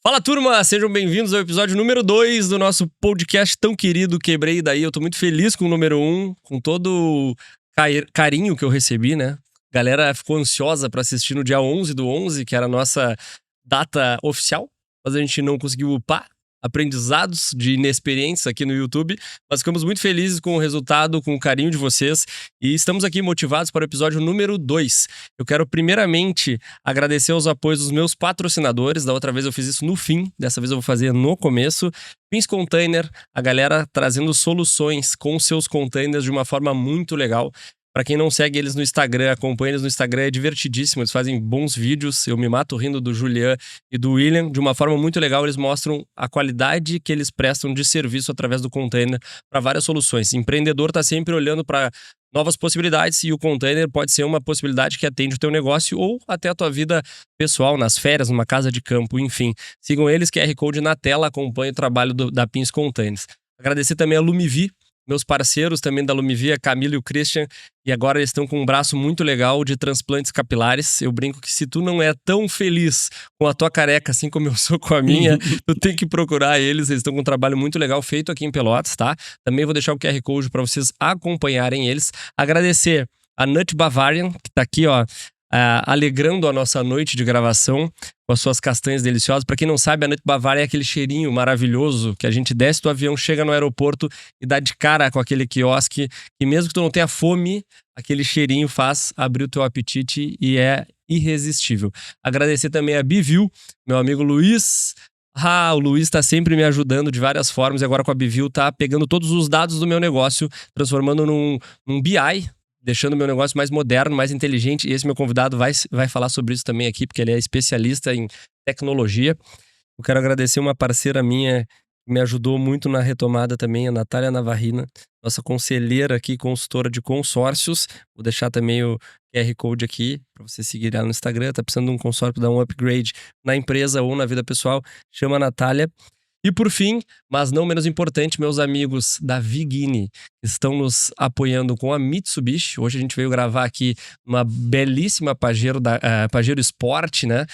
Fala, turma! Sejam bem-vindos ao episódio número 2 do nosso podcast tão querido Quebrei Daí. Eu tô muito feliz com o número 1, com todo o carinho que eu recebi, né? A galera ficou ansiosa pra assistir no dia 11/11, que era a nossa data oficial, mas a gente não conseguiu upar aprendizados de inexperiência aqui no YouTube, mas ficamos muito felizes com o resultado, com o carinho de vocês e estamos aqui motivados para o episódio número 2. Eu quero primeiramente agradecer os apoios dos meus patrocinadores. Da outra vez eu fiz isso no fim, dessa vez eu vou fazer no começo. Pins Container, a galera trazendo soluções com seus containers de uma forma muito legal. Pra quem não segue eles no Instagram, acompanha eles no Instagram, é divertidíssimo, eles fazem bons vídeos, eu me mato rindo do Julian e do William, de uma forma muito legal, eles mostram a qualidade que eles prestam de serviço através do container para várias soluções. O empreendedor tá sempre olhando para novas possibilidades e o container pode ser uma possibilidade que atende o teu negócio ou até a tua vida pessoal, nas férias, numa casa de campo, enfim. Sigam eles, QR Code na tela, acompanhe o trabalho da Pins Containers. Agradecer também a Lumivi, meus parceiros também da Lumivi, a Camila e o Christian, e agora eles estão com um braço muito legal de transplantes capilares. Eu brinco que se tu não é tão feliz com a tua careca, assim como eu sou com a minha, tu tem que procurar eles estão com um trabalho muito legal feito aqui em Pelotas, tá? Também vou deixar o QR Code para vocês acompanharem eles. Agradecer a Nut Bavarian, que tá aqui, ó, alegrando a nossa noite de gravação com as suas castanhas deliciosas. Para quem não sabe, a Nut Bavaria é aquele cheirinho maravilhoso que a gente desce do avião, chega no aeroporto e dá de cara com aquele quiosque, e mesmo que tu não tenha fome, aquele cheirinho faz abrir o teu apetite e é irresistível. Agradecer também a Bivil, meu amigo Luiz. O Luiz tá sempre me ajudando de várias formas e agora com a Bivil tá pegando todos os dados do meu negócio, transformando num BI, deixando o meu negócio mais moderno, mais inteligente. E esse meu convidado vai falar sobre isso também aqui, porque ele é especialista em tecnologia. Eu quero agradecer uma parceira minha que me ajudou muito na retomada também, a Natália Navarrina, nossa conselheira aqui, consultora de consórcios. Vou deixar também o QR Code aqui para você seguir ela no Instagram. Tá precisando de um consórcio para dar um upgrade na empresa ou na vida pessoal? Chama a Natália. E por fim, mas não menos importante, meus amigos da Vigini estão nos apoiando com a Mitsubishi. Hoje a gente veio gravar aqui uma belíssima Pajero Sport, né?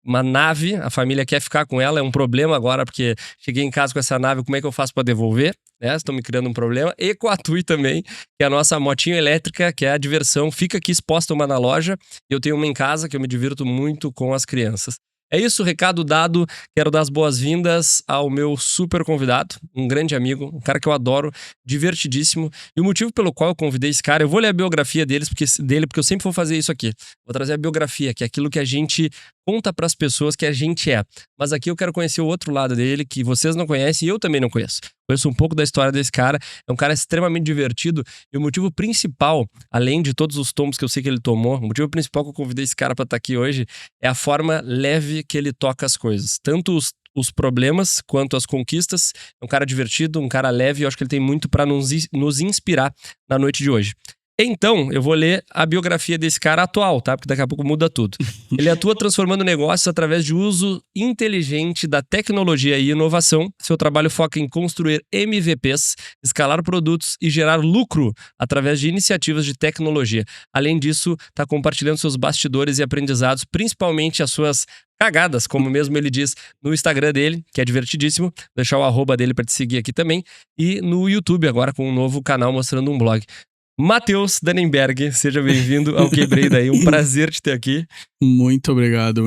Uma nave, a família quer ficar com ela, é um problema agora, porque cheguei em casa com essa nave, como é que eu faço para devolver? Estão me criando um problema. E com a Tui também, que é a nossa motinha elétrica, que é a diversão. Fica aqui exposta uma na loja, e eu tenho uma em casa, que eu me divirto muito com as crianças. É isso, recado dado. Quero dar as boas-vindas ao meu super convidado, um grande amigo, um cara que eu adoro, divertidíssimo. E o motivo pelo qual eu convidei esse cara, eu vou ler a biografia dele, porque eu sempre vou fazer isso aqui. Vou trazer a biografia, que é aquilo que a gente conta para as pessoas que a gente é. Mas aqui eu quero conhecer o outro lado dele, que vocês não conhecem e eu também não conheço. Conheço um pouco da história desse cara. É um cara extremamente divertido. E o motivo principal, além de todos os tomos que eu sei que ele tomou, o motivo principal que eu convidei esse cara para estar aqui hoje é a forma leve que ele toca as coisas. Tanto os problemas quanto as conquistas. É um cara divertido, um cara leve. E eu acho que ele tem muito para nos inspirar na noite de hoje. Então, eu vou ler a biografia desse cara atual, tá? Porque daqui a pouco muda tudo. Ele atua transformando negócios através de uso inteligente da tecnologia e inovação. Seu trabalho foca em construir MVPs, escalar produtos e gerar lucro através de iniciativas de tecnologia. Além disso, está compartilhando seus bastidores e aprendizados, principalmente as suas cagadas, como mesmo ele diz no Instagram dele, que é divertidíssimo. Vou deixar o arroba dele para te seguir aqui também. E no YouTube agora com um novo canal mostrando um blog. Matheus Dannenberg, seja bem-vindo ao Quebrei Daí, um prazer te ter aqui. Muito obrigado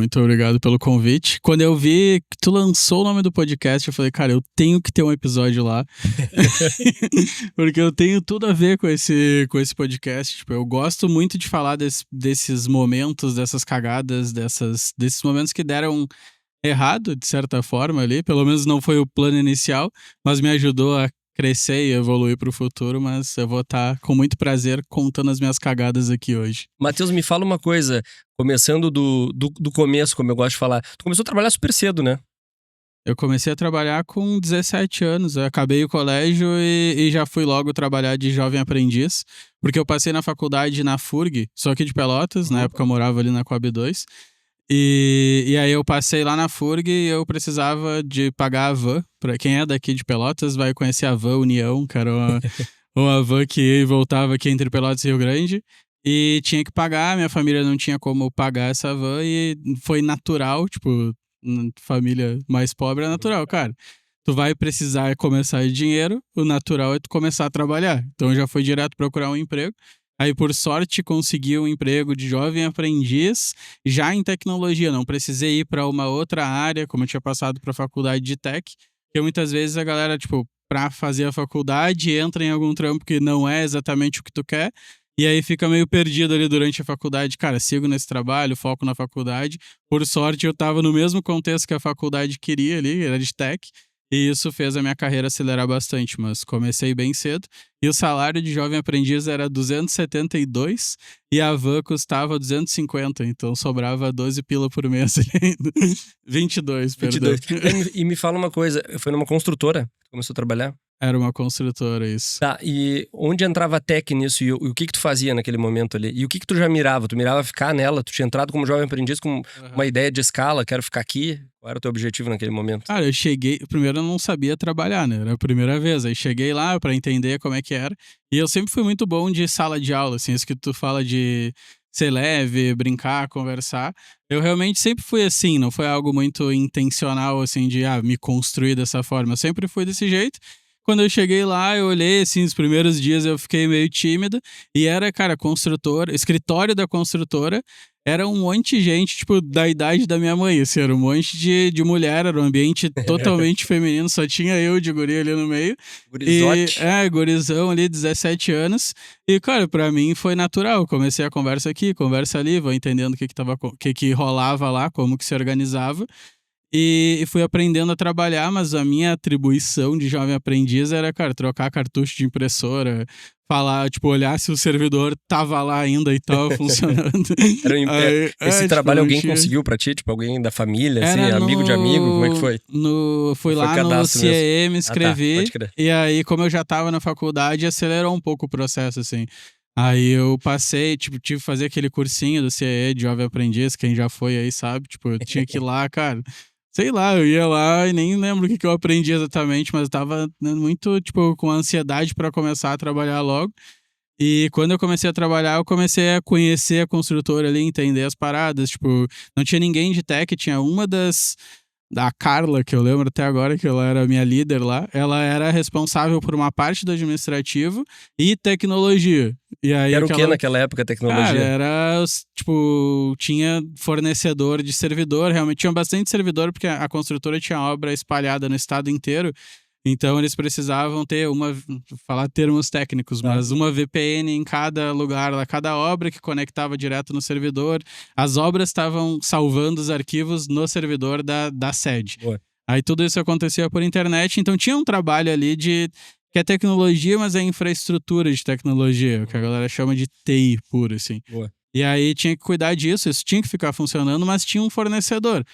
pelo convite. Quando eu vi que tu lançou o nome do podcast, eu falei, cara, eu tenho que ter um episódio lá, porque eu tenho tudo a ver com esse podcast. Tipo, eu gosto muito de falar desses momentos, dessas cagadas, desses momentos que deram errado, de certa forma ali, pelo menos não foi o plano inicial, mas me ajudou a crescer e evoluir pro futuro, mas eu vou estar com muito prazer contando as minhas cagadas aqui hoje. Matheus, me fala uma coisa, começando do começo, como eu gosto de falar. Tu começou a trabalhar super cedo, né? Eu comecei a trabalhar com 17 anos, eu acabei o colégio e já fui logo trabalhar de jovem aprendiz, porque eu passei na faculdade na FURG, só aqui de Pelotas, na época eu morava ali na Coab 2, e aí eu passei lá na FURG e eu precisava de pagar a van. Pra quem é daqui de Pelotas vai conhecer a van União, que era uma van que ia e voltava aqui entre Pelotas e Rio Grande. E tinha que pagar, minha família não tinha como pagar essa van e foi natural, tipo, família mais pobre, é natural, cara. Tu vai precisar começar de dinheiro, o natural é tu começar a trabalhar. Então eu já fui direto procurar um emprego. Aí, por sorte, consegui um emprego de jovem aprendiz já em tecnologia. Não precisei ir para uma outra área, como eu tinha passado para a faculdade de tech. Porque muitas vezes a galera, tipo, para fazer a faculdade, entra em algum trampo que não é exatamente o que tu quer. E aí fica meio perdido ali durante a faculdade. Cara, sigo nesse trabalho, foco na faculdade. Por sorte, eu estava no mesmo contexto que a faculdade queria ali, era de tech. E isso fez a minha carreira acelerar bastante, mas comecei bem cedo. E o salário de jovem aprendiz era 272 e a van custava 250, então sobrava 12 pila por mês. 22, perdão. 22. E me fala uma coisa, foi numa construtora que tu começou a trabalhar? Era uma construtora, isso. Tá, e onde entrava a tech nisso e o que tu fazia naquele momento ali? E o que tu já mirava? Tu mirava ficar nela? Tu tinha entrado como jovem aprendiz com uma ideia de escala, quero ficar aqui? Qual era o teu objetivo naquele momento? Cara, eu cheguei... Primeiro eu não sabia trabalhar, né? Era a primeira vez. Aí cheguei lá pra entender como é que era. E eu sempre fui muito bom de sala de aula, assim. Isso que tu fala de ser leve, brincar, conversar. Eu realmente sempre fui assim. Não foi algo muito intencional, assim, de me construir dessa forma. Eu sempre fui desse jeito. Quando eu cheguei lá, eu olhei, assim, os primeiros dias eu fiquei meio tímido. E era, cara, escritório da construtora, era um monte de gente, tipo, da idade da minha mãe, assim, era um monte de mulher, era um ambiente totalmente feminino, só tinha eu de guri ali no meio. Gurizote. Gurizão ali, 17 anos. E, cara, pra mim foi natural, comecei a conversa aqui, conversa ali, vou entendendo o que rolava lá, como que se organizava. E fui aprendendo a trabalhar, mas a minha atribuição de jovem aprendiz era, cara, trocar cartucho de impressora, falar, tipo, olhar se o servidor tava lá ainda e tava funcionando. Esse trabalho alguém conseguiu pra ti? Tipo, alguém da família, assim, amigo de amigo? Como é que foi? Fui lá no CIEM, escrevi, pode crer. e aí, como eu já tava na faculdade, acelerou um pouco o processo, assim. Aí eu passei, tipo, tive que fazer aquele cursinho do CIE de jovem aprendiz, quem já foi aí sabe, tipo, eu tinha que ir lá, cara. Sei lá, eu ia lá e nem lembro o que eu aprendi exatamente, mas eu tava, né, muito, tipo, com ansiedade pra começar a trabalhar logo. E quando eu comecei a trabalhar, eu comecei a conhecer a construtora ali, entender as paradas. Tipo, não tinha ninguém de tech, tinha uma da Carla, que eu lembro até agora, que ela era a minha líder lá. Ela era responsável por uma parte do administrativo e tecnologia. E aí Era o que naquela época, a tecnologia? Cara, era, tipo, tinha fornecedor de servidor, realmente tinha bastante servidor, porque a construtora tinha obra espalhada no estado inteiro, então eles precisavam ter falar termos técnicos, mas uma VPN em cada lugar, cada obra que conectava direto no servidor. As obras estavam salvando os arquivos no servidor da sede. Boa. Aí tudo isso acontecia por internet, então tinha um trabalho ali que é tecnologia, mas é infraestrutura de tecnologia, o que a galera chama de TI puro, assim. Boa. E aí tinha que cuidar disso, isso tinha que ficar funcionando, mas tinha um fornecedor.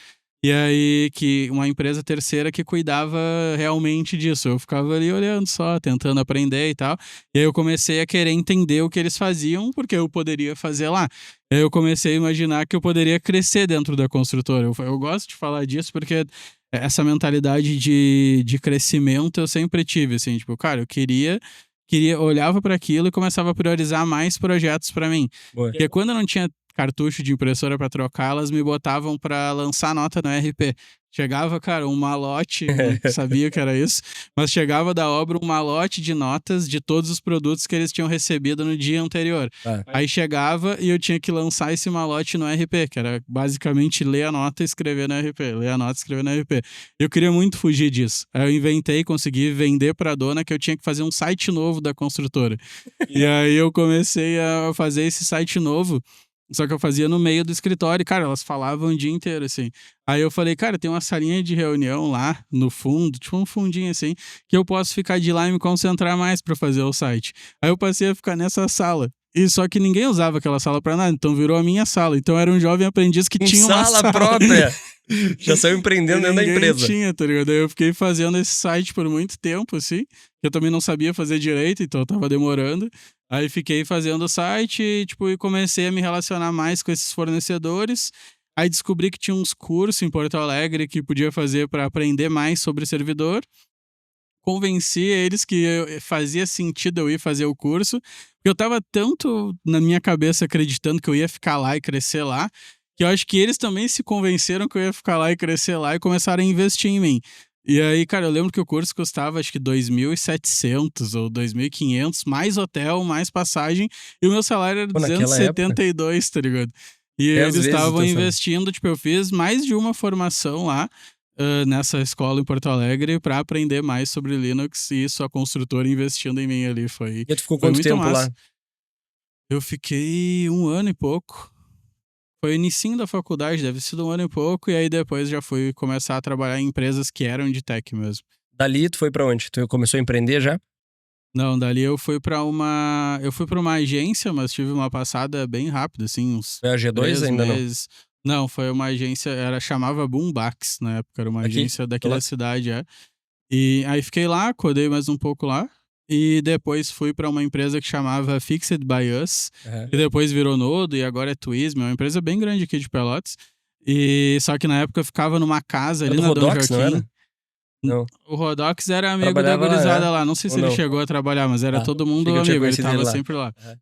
E aí, uma empresa terceira que cuidava realmente disso. Eu ficava ali olhando só, tentando aprender e tal. E aí eu comecei a querer entender o que eles faziam, porque eu poderia fazer lá. Aí eu comecei a imaginar que eu poderia crescer dentro da construtora. Eu gosto de falar disso porque essa mentalidade de crescimento eu sempre tive, assim, tipo, cara, eu queria olhava para aquilo e começava a priorizar mais projetos para mim. Boa. Porque quando eu não tinha cartucho de impressora para trocar, elas me botavam para lançar nota no RP. Chegava, cara, um malote, não sabia que era isso, mas chegava da obra um malote de notas de todos os produtos que eles tinham recebido no dia anterior. Aí chegava e eu tinha que lançar esse malote no RP, que era basicamente ler a nota e escrever no RP, ler a nota e escrever no RP. Eu queria muito fugir disso. Aí eu inventei, consegui vender pra dona que eu tinha que fazer um site novo da construtora. E aí eu comecei a fazer esse site novo. Só que eu fazia no meio do escritório, cara, elas falavam o dia inteiro, assim. Aí eu falei, cara, tem uma salinha de reunião lá no fundo, tipo um fundinho assim, que eu posso ficar de lá e me concentrar mais pra fazer o site. Aí eu passei a ficar nessa sala. E só que ninguém usava aquela sala pra nada, então virou a minha sala. Então era um jovem aprendiz que tinha uma sala própria. Já saiu empreendendo dentro da empresa. Tinha, tá ligado? Aí eu fiquei fazendo esse site por muito tempo, assim. Eu também não sabia fazer direito, então eu tava demorando. Aí fiquei fazendo o site e comecei a me relacionar mais com esses fornecedores. Aí descobri que tinha uns cursos em Porto Alegre que podia fazer para aprender mais sobre servidor. Convenci eles que fazia sentido eu ir fazer o curso. Eu tava tanto na minha cabeça acreditando que eu ia ficar lá e crescer lá, que eu acho que eles também se convenceram que eu ia ficar lá e crescer lá e começaram a investir em mim. E aí, cara, eu lembro que o curso custava acho que 2.700 ou 2.500, mais hotel, mais passagem, e o meu salário era Pô, naquela época, 272, tá ligado? E 10 eles vezes o estavam teu salário. investindo, tipo, eu fiz mais de uma formação lá, nessa escola em Porto Alegre pra aprender mais sobre Linux, e isso a construtora investindo em mim ali, foi E tu ficou foi quanto muito tempo lá? massa. Eu fiquei 1 ano e pouco. Foi o inicinho da faculdade, deve ter sido 1 ano e pouco, e aí depois já fui começar a trabalhar em empresas que eram de tech mesmo. Dali tu foi pra onde? Tu começou a empreender já? Não, dali eu fui pra uma agência, mas tive uma passada bem rápida, assim, uns Foi a G2 3 ainda não? meses. Não, foi uma agência, chamava Boombax na época, era uma Aqui? agência daqui da Pelotas? cidade, é. E aí fiquei lá, codei mais um pouco lá, e depois fui pra uma empresa que chamava Fixed by Us, Aham. e depois virou Nodo, e agora é Twism, é uma empresa bem grande aqui de Pelotas. E só que na época eu ficava numa casa Era ali do na Dom Rodox, não Joaquim. era? Não. O Rodox era amigo da Trabalhava lá, gurizada é? lá, não sei Ou se ele não? chegou a trabalhar, mas era Ah, todo achei mundo que eu tinha amigo, ele conhecido ele estava lá. sempre lá. Aham.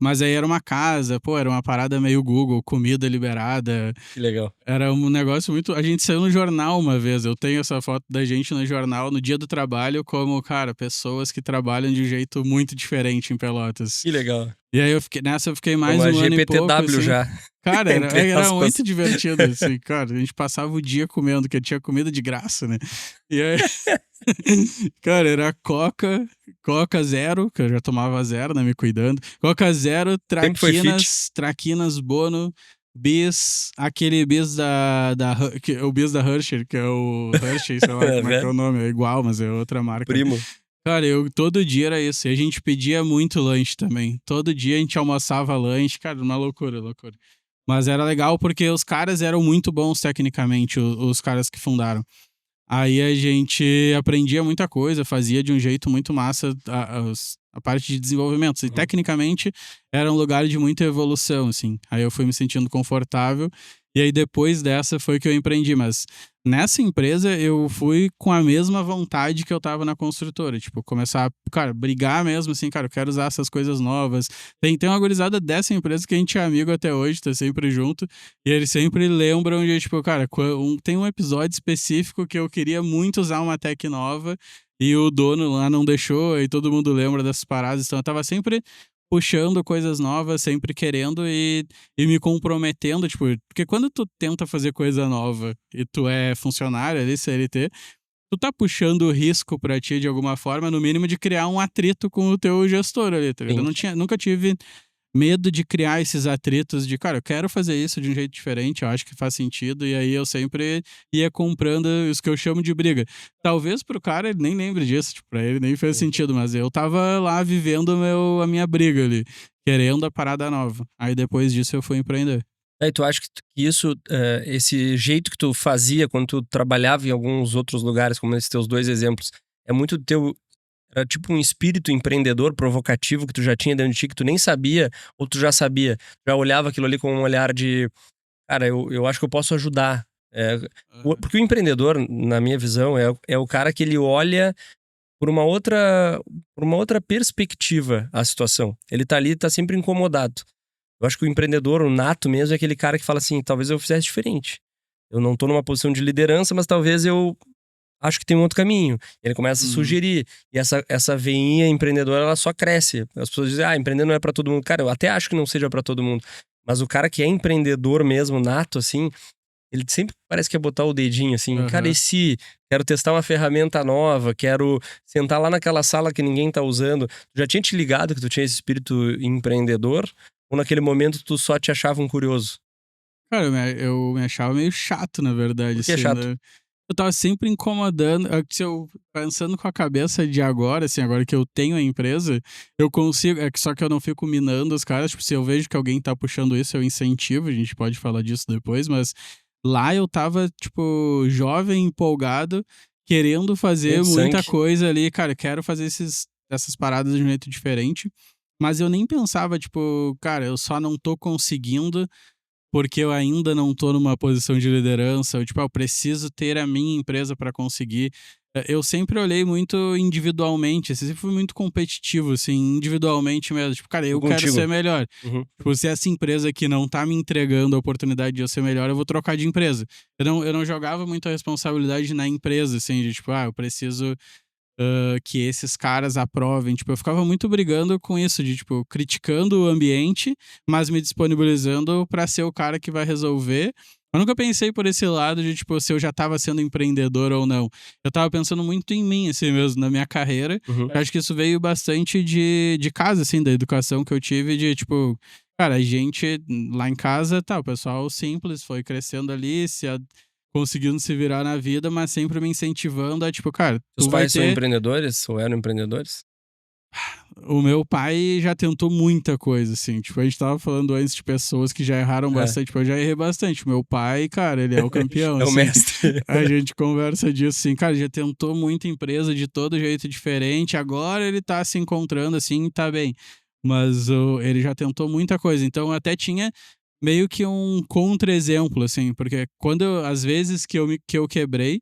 Mas aí era uma casa, pô, era uma parada meio Google, comida liberada, Que legal. era um negócio muito. A gente saiu no jornal uma vez, eu tenho essa foto da gente no jornal, no dia do trabalho, como, cara, pessoas que trabalham de um jeito muito diferente em Pelotas. Que legal. E aí eu fiquei Foi mais uma 1 ano e pouco, GPTW assim. já, Cara, era, entre era aspas. muito divertido, assim, cara. A gente passava o dia comendo, porque tinha comida de graça, né? E aí, cara, era Coca zero, que eu já tomava zero, né, me cuidando. Coca zero, Sempre foi fit. traquinas Bono, bis, aquele bis o bis da Hershey, que é o Hershey, sei lá como é que é Aham. o nome, é igual, mas é outra marca. Primo. Cara, todo dia era isso. E a gente pedia muito lanche também. Todo dia a gente almoçava lanche. Cara, uma loucura, loucura. Mas era legal porque os caras eram muito bons tecnicamente, os caras que fundaram. Aí a gente aprendia muita coisa, fazia de um jeito muito massa a parte de desenvolvimento. E Uhum. tecnicamente era um lugar de muita evolução, assim. Aí eu fui me sentindo confortável. E aí depois dessa foi que eu empreendi. Mas nessa empresa eu fui com a mesma vontade que eu tava na construtora. Tipo, começar a, cara, brigar mesmo, assim, cara, eu quero usar essas coisas novas. Tem uma gurizada dessa empresa que a gente é amigo até hoje, tá sempre junto. E eles sempre lembram de, tipo, cara, tem um episódio específico que eu queria muito usar uma tech nova e o dono lá não deixou, e todo mundo lembra dessas paradas. Então eu tava sempre puxando coisas novas, sempre querendo e me comprometendo, tipo, porque quando tu tenta fazer coisa nova e tu é funcionário ali, CLT, tu tá puxando o risco pra ti de alguma forma, no mínimo de criar um atrito com o teu gestor ali, tá ligado? Sim. Nunca tive medo de criar esses atritos de, cara, eu quero fazer isso de um jeito diferente, eu acho que faz sentido, e aí eu sempre ia comprando isso que eu chamo de briga. Talvez pro cara ele nem lembre disso, tipo, pra ele nem fez Sim. sentido, mas eu tava lá vivendo a minha briga ali, querendo a parada nova. Aí depois disso eu fui empreender. Aí tu acha que isso, esse jeito que tu fazia quando tu trabalhava em alguns outros lugares, como esses teus 2 exemplos, é muito do teu. Era tipo um espírito empreendedor, provocativo que tu já tinha dentro de ti, que tu nem sabia, ou tu já sabia? Já olhava aquilo ali com um olhar de, cara, eu acho que eu posso ajudar. Aham. Porque o empreendedor, na minha visão, é o cara que ele olha por uma outra perspectiva a situação. Ele tá ali, tá sempre incomodado. Eu acho que o empreendedor, o nato mesmo, é aquele cara que fala assim, talvez eu fizesse diferente. Eu não tô numa posição de liderança, mas talvez eu acho que tem um outro caminho. Ele começa a Uhum. sugerir. E essa veinha empreendedora, ela só cresce. As pessoas dizem, empreender não é pra todo mundo. Cara, eu até acho que não seja pra todo mundo. Mas o cara que é empreendedor mesmo, nato, assim, ele sempre parece que é botar o dedinho, assim. Cara, e Aham. se quero testar uma ferramenta nova, quero sentar lá naquela sala que ninguém tá usando. Tu já tinha te ligado que tu tinha esse espírito empreendedor? Ou naquele momento tu só te achava um curioso? Cara, eu me achava meio chato, na verdade, Por que é assim, chato? né? Eu tava sempre incomodando. Se eu pensando com a cabeça de agora, assim, agora que eu tenho a empresa, eu consigo. Só que eu não fico minando os caras. Tipo, se eu vejo que alguém tá puxando isso, eu incentivo. A gente pode falar disso depois, mas lá eu tava, tipo, jovem, empolgado, querendo Cheio fazer de muita sangue. coisa ali. Cara, quero fazer essas paradas de um jeito diferente. Mas eu nem pensava, tipo, cara, eu só não tô conseguindo porque eu ainda não tô numa posição de liderança, eu, tipo, eu preciso ter a minha empresa para conseguir. Eu sempre olhei muito individualmente, assim, sempre fui muito competitivo, assim, individualmente mesmo. Tipo, cara, Tô eu quero contigo. ser melhor. Uhum. Tipo, se essa empresa aqui não tá me entregando a oportunidade de eu ser melhor, eu vou trocar de empresa. Eu não jogava muito a responsabilidade na empresa, assim, de tipo, eu preciso que esses caras aprovem. Tipo, eu ficava muito brigando com isso, de tipo, criticando o ambiente, mas me disponibilizando pra ser o cara que vai resolver. Eu nunca pensei por esse lado de, tipo, se eu já estava sendo empreendedor ou não. Eu estava pensando muito em mim, assim mesmo, na minha carreira. Uhum. Eu acho que isso veio bastante de casa, assim, da educação que eu tive, de tipo, cara, a gente lá em casa, tá, o pessoal simples foi crescendo ali, conseguindo se virar na vida, mas sempre me incentivando a, tipo, cara, Seus tu vai pais são ter. empreendedores ou eram empreendedores? O meu pai já tentou muita coisa, assim. Tipo, a gente estava falando antes de pessoas que já erraram É. bastante. Tipo, eu já errei bastante. O meu pai, cara, ele é o campeão, É o assim. mestre. A gente conversa disso, assim. Cara, já tentou muita empresa de todo jeito diferente. Agora ele tá se encontrando, assim, tá bem. Mas ele já tentou muita coisa. Então, eu até tinha meio que um contra-exemplo, assim. Porque às vezes que eu quebrei,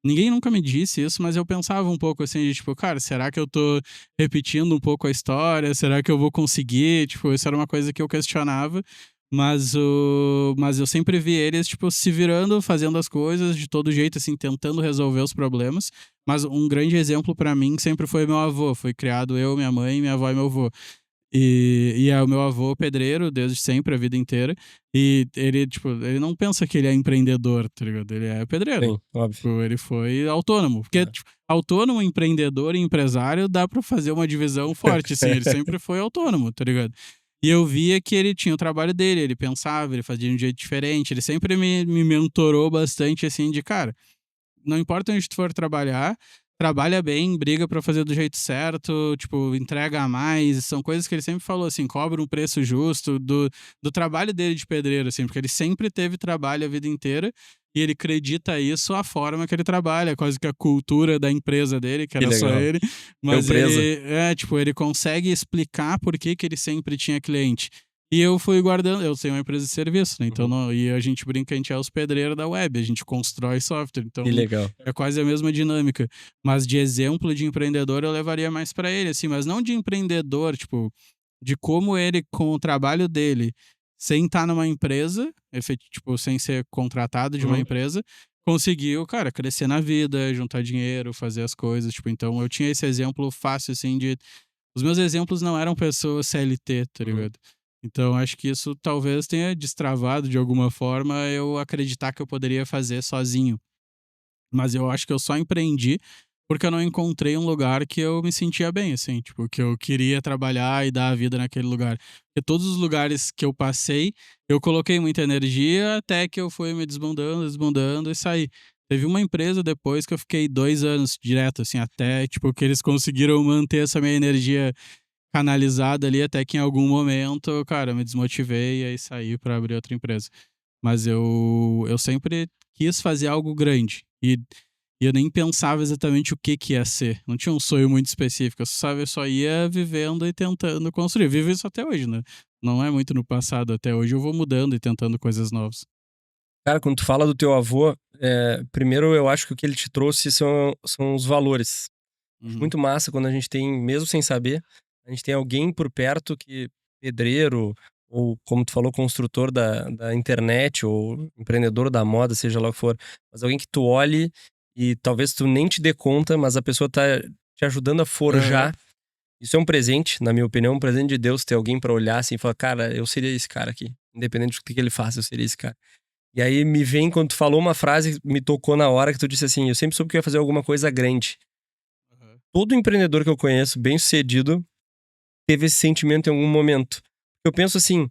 ninguém nunca me disse isso, mas eu pensava um pouco assim, de tipo, cara, será que eu tô repetindo um pouco a história? Será que eu vou conseguir? Tipo, isso era uma coisa que eu questionava, mas eu sempre vi eles, tipo, se virando, fazendo as coisas de todo jeito, assim, tentando resolver os problemas. Mas um grande exemplo pra mim sempre foi meu avô. Foi criado eu, minha mãe, minha avó e meu avô. E é o meu avô pedreiro desde sempre, a vida inteira. E ele, tipo, ele não pensa que ele é empreendedor, tá ligado? Ele é pedreiro. Sim, óbvio. Tipo, ele foi autônomo. Porque, É. tipo, autônomo, empreendedor e empresário dá pra fazer uma divisão forte, assim. Ele sempre foi autônomo, tá ligado? E eu via que ele tinha o trabalho dele, ele pensava, ele fazia de um jeito diferente. Ele sempre me mentorou bastante, assim, de cara, não importa onde tu for trabalhar, trabalha bem, briga pra fazer do jeito certo, tipo, entrega a mais. São coisas que ele sempre falou, assim, cobra um preço justo do trabalho dele de pedreiro, assim, porque ele sempre teve trabalho a vida inteira e ele acredita isso a forma que ele trabalha, quase que a cultura da empresa dele, que Que era só legal. ele, Deu mas presa. tipo, ele consegue explicar por que que ele sempre tinha cliente. E eu fui guardando, eu tenho uma empresa de serviço, né? Então Uhum. e a gente brinca, a gente é os pedreiros da web, a gente constrói software, Que então legal. é quase a mesma dinâmica. Mas de exemplo de empreendedor eu levaria mais pra ele, assim, mas não de empreendedor, tipo, de como ele, com o trabalho dele, sem estar numa empresa, tipo, sem ser contratado de uma Uhum. empresa, conseguiu, cara, crescer na vida, juntar dinheiro, fazer as coisas, tipo, então eu tinha esse exemplo fácil, assim, de os meus exemplos não eram pessoas CLT, tá Uhum. ligado? Então acho que isso talvez tenha destravado de alguma forma eu acreditar que eu poderia fazer sozinho. Mas eu acho que eu só empreendi porque eu não encontrei um lugar que eu me sentia bem, assim, tipo, que eu queria trabalhar e dar a vida naquele lugar. Porque todos os lugares que eu passei, eu coloquei muita energia até que eu fui me desbandando, desbandando e saí. Teve uma empresa depois que eu fiquei 2 anos direto, assim, até, tipo, que eles conseguiram manter essa minha energia canalizada ali, até que em algum momento, cara, eu me desmotivei e aí saí pra abrir outra empresa. Mas eu sempre quis fazer algo grande e eu nem pensava exatamente o que que ia ser. Não tinha um sonho muito específico, eu só ia vivendo e tentando construir. Vivo isso até hoje, né. Não é muito no passado, até hoje eu vou mudando e tentando coisas novas. Cara, quando tu fala do teu avô, primeiro eu acho que o que ele te trouxe são os valores. Acho Uhum. muito massa quando a gente tem, mesmo sem saber, a gente tem alguém por perto que pedreiro ou, como tu falou, construtor da internet ou empreendedor da moda, seja lá o que for, mas alguém que tu olhe e talvez tu nem te dê conta, mas a pessoa tá te ajudando a Aham. forjar. Isso é um presente, na minha opinião, um presente de Deus ter alguém pra olhar assim e falar: "Cara, eu seria esse cara aqui, independente do que ele faça, eu seria esse cara". E aí me vem quando tu falou uma frase, me tocou na hora que tu disse assim: "Eu sempre soube que eu ia fazer alguma coisa grande". Aham. Todo empreendedor que eu conheço, bem-sucedido, teve esse sentimento em algum momento. Eu penso assim,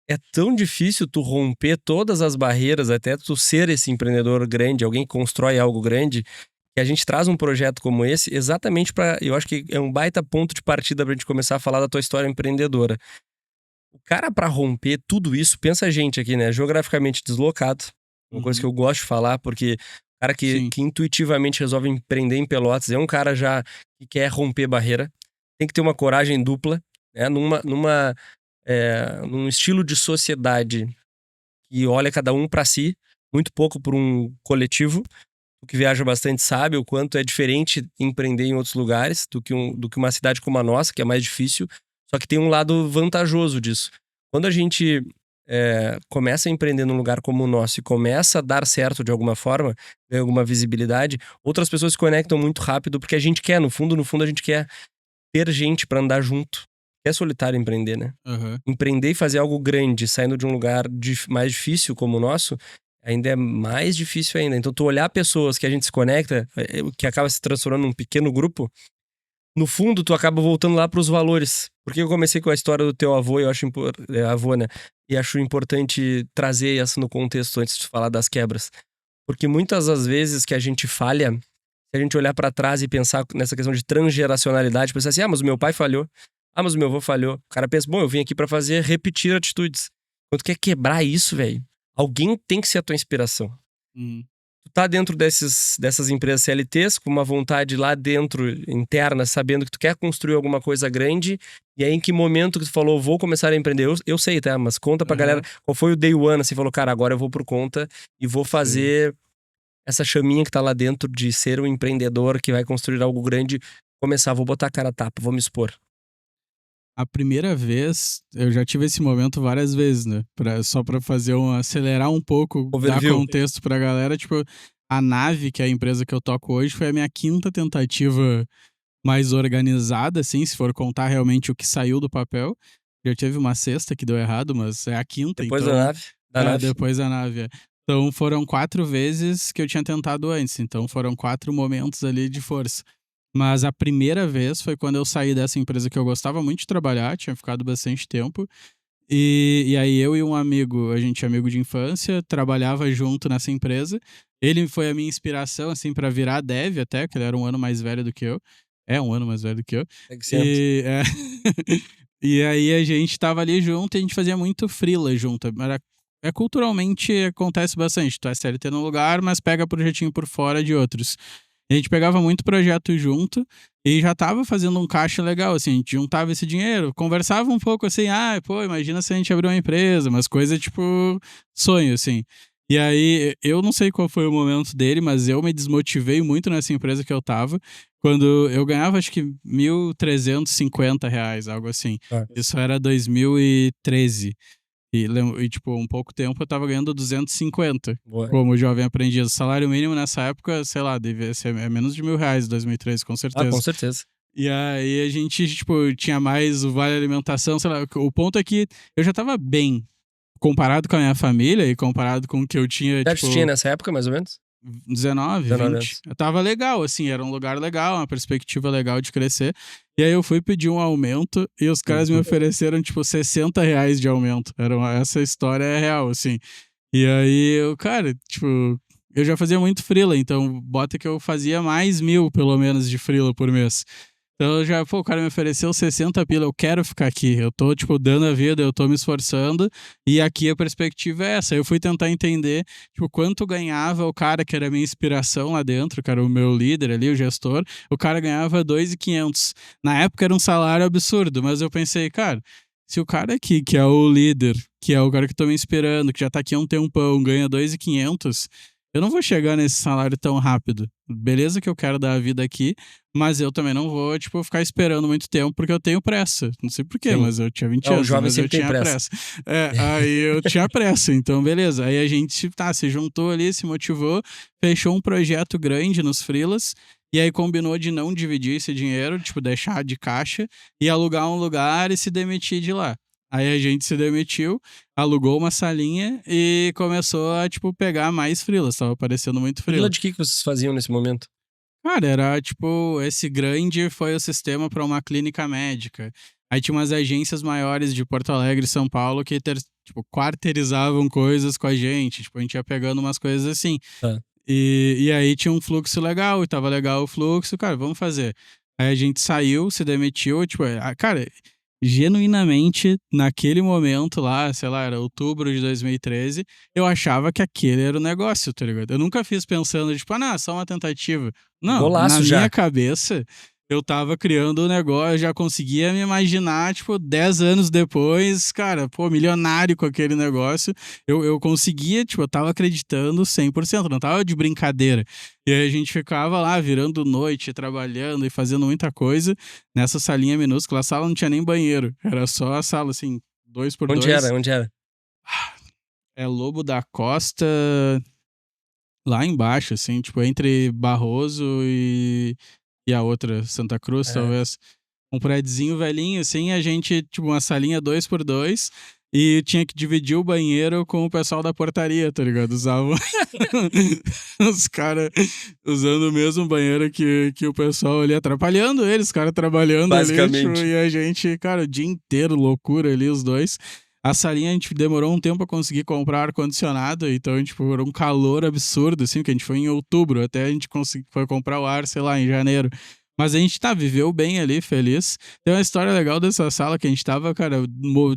é tão difícil tu romper todas as barreiras até tu ser esse empreendedor grande, alguém que constrói algo grande, que a gente traz um projeto como esse exatamente para, eu acho que é um baita ponto de partida pra gente começar a falar da tua história empreendedora. O cara para romper tudo isso, pensa a gente aqui, né, geograficamente deslocado, uma coisa que Uhum. eu gosto de falar, porque o cara Sim. que intuitivamente resolve empreender em Pelotas é um cara já que quer romper barreira, tem que ter uma coragem dupla, né, num estilo de sociedade que olha cada um para si, muito pouco por um coletivo. tu que viaja bastante sabe o quanto é diferente empreender em outros lugares do que uma cidade como a nossa, que é mais difícil. Só que tem um lado vantajoso disso. Quando a gente começa a empreender num lugar como o nosso e começa a dar certo de alguma forma, ganha alguma visibilidade, outras pessoas se conectam muito rápido porque a gente quer, no fundo, a gente quer ter gente pra andar junto. É solitário empreender, né? Aham. Empreender e fazer algo grande, saindo de um lugar mais difícil como o nosso, ainda é mais difícil ainda. Então, tu olhar pessoas que a gente se conecta, que acaba se transformando num pequeno grupo, no fundo, tu acaba voltando lá pros valores. Porque eu comecei com a história do teu avô, eu acho avô, né? E acho importante trazer isso no contexto antes de falar das quebras. Porque muitas das vezes que a gente falha, se a gente olhar pra trás e pensar nessa questão de transgeracionalidade, pensar assim, mas o meu pai falhou. Mas o meu avô falhou. O cara pensa, bom, eu vim aqui pra repetir atitudes. Quando tu quer quebrar isso, velho, alguém tem que ser a tua inspiração. Uhum. Tu tá dentro dessas empresas CLTs, com uma vontade lá dentro, interna, sabendo que tu quer construir alguma coisa grande, e aí em que momento que tu falou, vou começar a empreender? Eu sei, tá? Mas conta pra galera, qual foi o day one, assim, falou, cara, agora eu vou por conta e vou fazer essa chaminha que tá lá dentro de ser um empreendedor que vai construir algo grande, começar, vou botar a cara a tapa, vou me expor. A primeira vez, eu já tive esse momento várias vezes, né? Só pra fazer acelerar um pouco, dar Overview. contexto pra galera. Tipo, a Nave, que é a empresa que eu toco hoje, foi a minha quinta tentativa mais organizada, assim, se for contar realmente o que saiu do papel. Já teve uma sexta que deu errado, mas é a quinta, Depois então... da nave. Depois da nave, é. Então foram 4 vezes que eu tinha tentado antes, então foram 4 momentos ali de força. Mas a primeira vez foi quando eu saí dessa empresa que eu gostava muito de trabalhar, tinha ficado bastante tempo. E aí eu e um amigo, a gente é amigo de infância, trabalhava junto nessa empresa. Ele foi a minha inspiração, assim, pra virar dev até, que ele era um ano mais velho do que eu. É um ano mais velho do que eu. Segue sempre. E aí a gente tava ali junto e a gente fazia muito freela junto. Culturalmente acontece bastante. Tu é CLT num lugar, mas pega projetinho por fora de outros. E a gente pegava muito projeto junto e já tava fazendo um caixa legal, assim, a gente juntava esse dinheiro, conversava um pouco assim, pô, imagina se a gente abrir uma empresa, umas coisas tipo sonho, assim. E aí, eu não sei qual foi o momento dele, mas eu me desmotivei muito nessa empresa que eu tava, quando eu ganhava acho que R$1.350, algo assim. Isso era 2013. E, tipo, um pouco tempo eu tava ganhando 250 como jovem aprendiz. O salário mínimo nessa época, sei lá, devia ser menos de R$1.000 em 2013, com certeza. Com certeza. E aí a gente, tipo, tinha mais o vale alimentação, sei lá. O ponto é que eu já tava bem comparado com a minha família e comparado com o que eu tinha, Tipo... tinha nessa época, mais ou menos? 19, 20. Eu tava legal, assim, era um lugar legal, uma perspectiva legal de crescer. E aí eu fui pedir um aumento e os caras me ofereceram, tipo, R$60 de aumento. Essa história é real, assim. E aí, cara, tipo, eu já fazia muito freela, então bota que eu fazia mais 1.000, pelo menos, de freela por mês. Então o cara me ofereceu 60 pila, eu quero ficar aqui, eu tô, tipo, dando a vida, eu tô me esforçando, e aqui a perspectiva é essa. Eu fui tentar entender, tipo, quanto ganhava o cara que era a minha inspiração lá dentro, que era o meu líder ali, o gestor, o cara ganhava 2.500. Na época era um salário absurdo, mas eu pensei, cara, se o cara aqui, que é o líder, que é o cara que tô me inspirando, que já tá aqui há um tempão, ganha 2.500, eu não vou chegar nesse salário tão rápido. Beleza que eu quero dar a vida aqui, mas eu também não vou, tipo, ficar esperando muito tempo, porque eu tenho pressa. Não sei porquê, mas eu tinha 20 anos, mas eu tinha pressa. Aí eu tinha pressa, então beleza. Aí a gente, se juntou ali, se motivou, fechou um projeto grande nos freelas, e aí combinou de não dividir esse dinheiro, tipo, deixar de caixa, e alugar um lugar e se demitir de lá. Aí a gente se demitiu, alugou uma salinha e começou a, tipo, pegar mais freelas. Tava aparecendo muito freela. Freela de que vocês faziam nesse momento? Cara, era, tipo, esse grande foi o sistema para uma clínica médica. Aí tinha umas agências maiores de Porto Alegre e São Paulo que, tipo, quarteirizavam coisas com a gente. Tipo, a gente ia pegando umas coisas assim. E aí tinha um fluxo legal, e tava legal o fluxo. Cara, vamos fazer. Aí a gente saiu, se demitiu, tipo, cara... Genuinamente, naquele momento lá, sei lá, era outubro de 2013, eu achava que aquele era o negócio, tá ligado? Eu nunca fiz pensando, tipo, só uma tentativa. Não, Golaço na já. minha cabeça, eu tava criando o negócio, eu já conseguia me imaginar, tipo, 10 anos depois, cara, pô, milionário com aquele negócio. Eu conseguia, tipo, eu tava acreditando 100%, não tava de brincadeira. E aí a gente ficava lá, virando noite, trabalhando e fazendo muita coisa nessa salinha minúscula. A sala não tinha nem banheiro, era só a sala, assim, 2x2. Onde era? É Lobo da Costa, lá embaixo, assim, tipo, entre Barroso e a outra, Santa Cruz, talvez. Um prédiozinho velhinho, assim, a gente, tipo, uma salinha 2x2 e tinha que dividir o banheiro com o pessoal da portaria, tá ligado? Usavam os caras usando o mesmo banheiro que o pessoal ali, atrapalhando eles, os caras trabalhando ali, tipo, Basicamente. e a gente, cara, o dia inteiro, loucura ali, os dois. A salinha a gente demorou um tempo pra conseguir comprar ar-condicionado, então, tipo, era um calor absurdo, assim, que a gente foi em outubro, até a gente foi comprar o ar, sei lá, em janeiro. Mas a gente viveu bem ali, feliz. Tem uma história legal dessa sala que a gente tava, cara,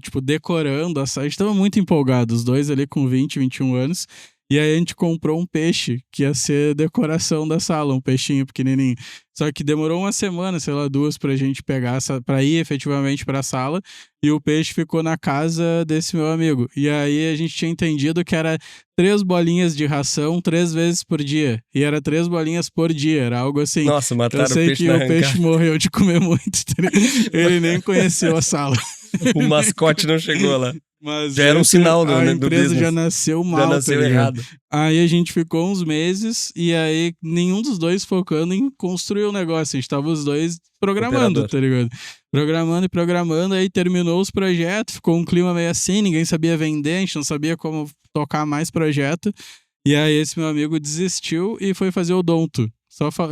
tipo, decorando a sala. A gente tava muito empolgado, os dois ali com 20, 21 anos. E aí a gente comprou um peixe, que ia ser decoração da sala, um peixinho pequenininho. Só que demorou uma semana, sei lá, 2, pra gente pegar, pra ir efetivamente pra sala. E o peixe ficou na casa desse meu amigo. E aí a gente tinha entendido que era 3 bolinhas de ração 3 vezes por dia. E era 3 bolinhas por dia, era algo assim. Nossa, Eu mataram o sei peixe que na o peixe arrancada. morreu de comer muito. Ele nem conheceu a sala. O mascote não chegou lá. Mas Já era um sinal a do empresa business. já nasceu mal, Já nasceu tá ligado? errado. Aí a gente ficou uns meses e aí nenhum dos dois focando em construir o negócio. A gente tava os dois programando, Operador. tá ligado? Programando e programando, aí terminou os projetos, ficou um clima meio assim, ninguém sabia vender, a gente não sabia como tocar mais projeto. E aí esse meu amigo desistiu e foi fazer odonto.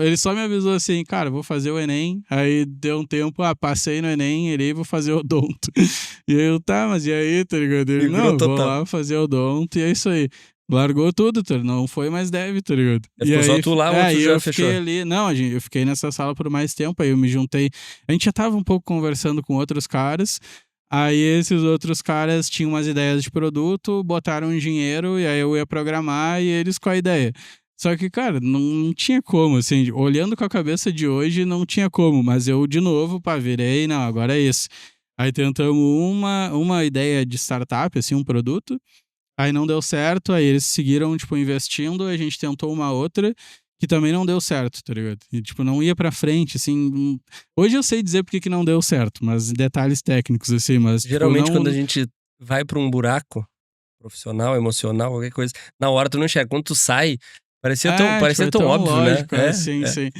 Ele só me avisou assim, cara, vou fazer o Enem. Aí deu um tempo, passei no Enem, ele vou fazer odonto. E aí eu, tá, mas e aí, tá ligado? Ele, Migrou não, vou total. lá fazer odonto e é isso aí. Largou tudo, tá? Não foi mais dev, tá ligado? Aí ficou só tu lá ou tu já eu fechou? fiquei ali. Não, eu fiquei nessa sala por mais tempo, aí eu me juntei. A gente já tava um pouco conversando com outros caras. Aí esses outros caras tinham umas ideias de produto, botaram um dinheiro e aí eu ia programar e eles com a ideia. Só que, cara, não tinha como, assim, olhando com a cabeça de hoje, não tinha como, mas eu, de novo, virei, não, agora é isso. Aí tentamos uma ideia de startup, assim, um produto, aí não deu certo, aí eles seguiram, tipo, investindo, a gente tentou uma outra, que também não deu certo, tá ligado? E, tipo, não ia pra frente, assim. Hoje eu sei dizer porque que não deu certo, mas detalhes técnicos, assim, mas. Geralmente, tipo, não... quando a gente vai pra um buraco profissional, emocional, qualquer coisa, na hora tu não enxerga. Quando tu sai, parecia tipo, é tão tão óbvio, né? lógico, sim, sim.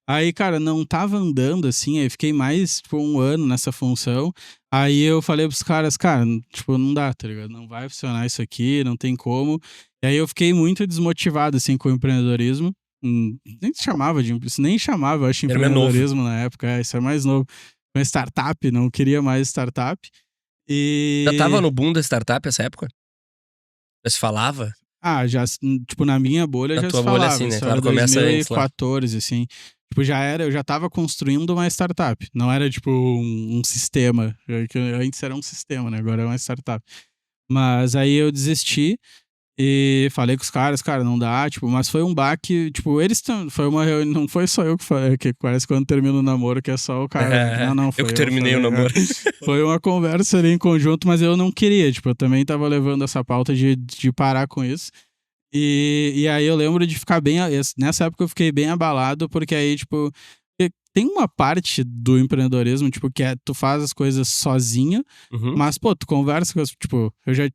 Aí, cara, não tava andando assim, aí fiquei mais, tipo, 1 ano nessa função. Aí eu falei pros caras, cara, tipo, não dá, tá ligado? Não vai funcionar isso aqui, não tem como. E aí eu fiquei muito desmotivado, assim, com o empreendedorismo. Nem se chamava de, nem chamava, eu acho, Era mais novo. empreendedorismo na época, isso é mais novo. Uma startup, não queria mais startup. E... Já tava no boom da startup essa época? Já se falava? já, tipo, na minha bolha Na já tua se bolha, falava, assim, né? isso Claro, era começa antes lá. 2014, assim. Tipo, eu já tava construindo uma startup, não era, tipo, um sistema, que antes era um sistema, né, agora é uma startup. Mas aí eu desisti e falei com os caras, cara, não dá, tipo, mas foi um baque, tipo, foi uma reunião, não foi só eu que falei, que parece quando termina o namoro que é só o cara, não, foi eu que terminei falei, o namoro. Foi uma conversa ali em conjunto, mas eu não queria, tipo, eu também tava levando essa pauta de parar com isso. E aí eu lembro de ficar bem. Nessa época eu fiquei bem abalado, porque aí, tipo, tem uma parte do empreendedorismo, tipo, que é tu faz as coisas sozinho, mas, pô, tu conversa com tipo, eu já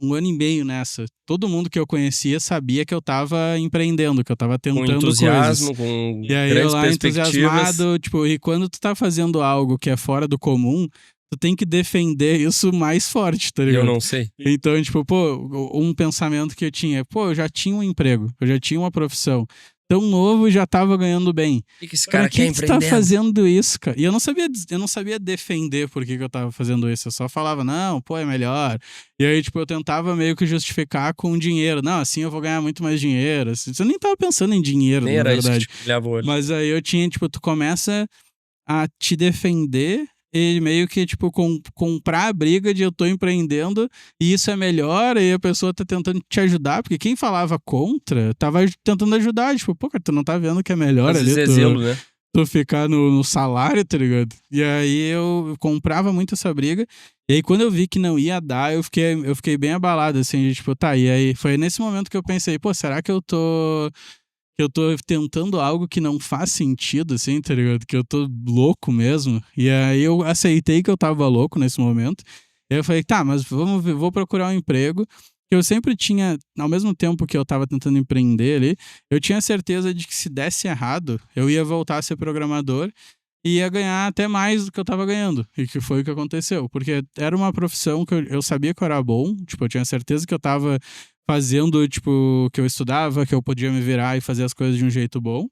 1 ano e meio nessa. Todo mundo que eu conhecia sabia que eu tava empreendendo, que eu tava tentando Com entusiasmo, coisas. com E aí eu grandes lá perspectivas. entusiasmado, tipo, e quando tu tá fazendo algo que é fora do comum, tu tem que defender isso mais forte, tá E ligado? eu não sei. Então, tipo, pô, um pensamento que eu tinha, pô, eu já tinha um emprego, eu já tinha uma profissão. Tão novo e já tava ganhando bem. O que esse cara quer Por que empreender? tu tá fazendo isso, cara? E eu não sabia defender por que eu tava fazendo isso. Eu só falava, não, pô, é melhor. E aí, tipo, eu tentava meio que justificar com dinheiro. Não, assim eu vou ganhar muito mais dinheiro. Você nem tava pensando em dinheiro, Nem na era verdade. isso que te brilhava o olho. Mas aí eu tinha, tipo, tu começa a te defender e meio que, tipo, comprar a briga de eu tô empreendendo e isso é melhor, e a pessoa tá tentando te ajudar, porque quem falava contra tava tentando ajudar, tipo, pô, cara, tu não tá vendo que é melhor Às ali, vezes é zelo, né? tu ficar no salário, tá ligado? E aí eu comprava muito essa briga. E aí quando eu vi que não ia dar, eu fiquei bem abalado, assim, de, tipo, tá, e aí foi nesse momento que eu pensei, pô, será que eu tô tentando algo que não faz sentido, assim, tá ligado? Que eu tô louco mesmo. E aí eu aceitei que eu tava louco nesse momento. E aí eu falei, tá, mas vamos ver, vou procurar um emprego. Eu sempre tinha, ao mesmo tempo que eu tava tentando empreender ali, eu tinha certeza de que se desse errado, eu ia voltar a ser programador e ia ganhar até mais do que eu tava ganhando. E que foi o que aconteceu. Porque era uma profissão que eu sabia que eu era bom, tipo, eu tinha certeza que eu tava fazendo, tipo, que eu estudava, que eu podia me virar e fazer as coisas de um jeito bom.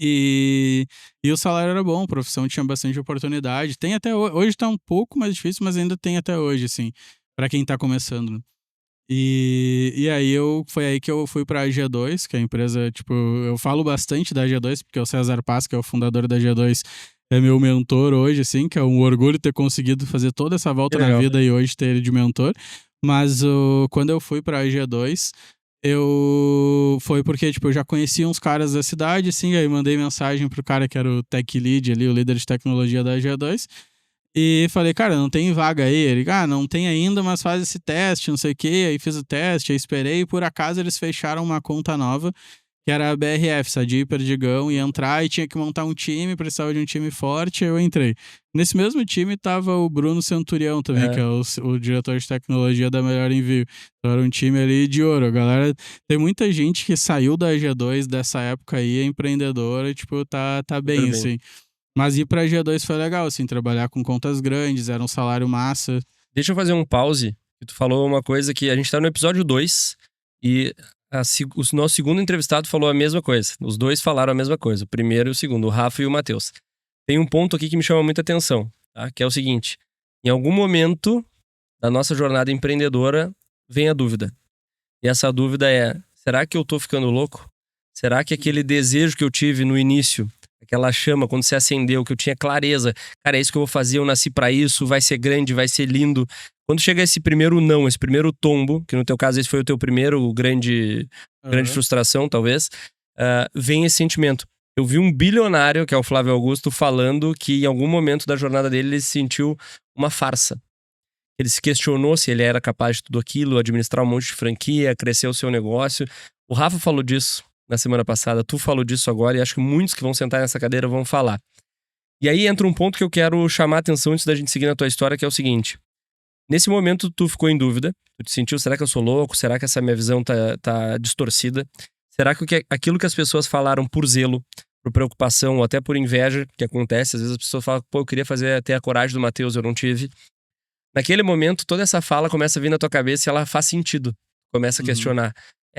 E o salário era bom, a profissão tinha bastante oportunidade. Tem até hoje. Hoje tá um pouco mais difícil, mas ainda tem até hoje, assim, pra quem tá começando, né? E aí foi aí que eu fui pra G2, que é a empresa, tipo, eu falo bastante da G2, porque o César Paz, que é o fundador da G2, é meu mentor hoje, assim, que é um orgulho ter conseguido fazer toda essa volta na vida e hoje ter ele de mentor. Mas quando eu fui pra G2, foi porque, tipo, eu já conhecia uns caras da cidade, assim, aí mandei mensagem pro cara que era o tech lead ali, o líder de tecnologia da G2, e falei, cara, não tem vaga aí? Ele, não tem ainda, mas faz esse teste, não sei o quê. Aí fiz o teste, aí esperei, e por acaso eles fecharam uma conta nova, que era a BRF, Sadia e Perdigão, ia entrar e tinha que montar um time, precisava de um time forte, aí eu entrei. Nesse mesmo time tava o Bruno Centurião também, que é o diretor de tecnologia da Melhor Envio. Então era um time ali de ouro. A galera, tem muita gente que saiu da G2 dessa época aí, é empreendedora, tipo, tá bem, assim. Mas ir pra G2 foi legal, assim, trabalhar com contas grandes, era um salário massa. Deixa eu fazer um pause. Tu falou uma coisa que a gente tá no episódio 2 e o nosso segundo entrevistado falou a mesma coisa. Os dois falaram a mesma coisa, o primeiro e o segundo, o Rafa e o Matheus. Tem um ponto aqui que me chama muita atenção, tá? Que é o seguinte: em algum momento da nossa jornada empreendedora vem a dúvida. E essa dúvida é: será que eu tô ficando louco? Será que aquele desejo que eu tive no início, aquela chama, quando se acendeu, que eu tinha clareza, cara, é isso que eu vou fazer, eu nasci pra isso, vai ser grande, vai ser lindo. Quando chega esse primeiro não, esse primeiro tombo, que no teu caso esse foi o teu primeiro grande frustração, talvez, vem esse sentimento. Eu vi um bilionário, que é o Flávio Augusto, falando que em algum momento da jornada dele ele se sentiu uma farsa. Ele se questionou se ele era capaz de tudo aquilo, administrar um monte de franquia, crescer o seu negócio. O Rafa falou disso na semana passada, tu falou disso agora, e acho que muitos que vão sentar nessa cadeira vão falar. E aí entra um ponto que eu quero chamar a atenção antes da gente seguir na tua história, que é o seguinte: nesse momento tu ficou em dúvida, tu te sentiu, será que eu sou louco? Será que essa minha visão tá distorcida? Será que aquilo que as pessoas falaram por zelo, por preocupação ou até por inveja, que acontece, às vezes as pessoas falam, pô, eu queria ter a coragem do Matheus, eu não tive. Naquele momento, toda essa fala começa a vir na tua cabeça e ela faz sentido. Começa a questionar.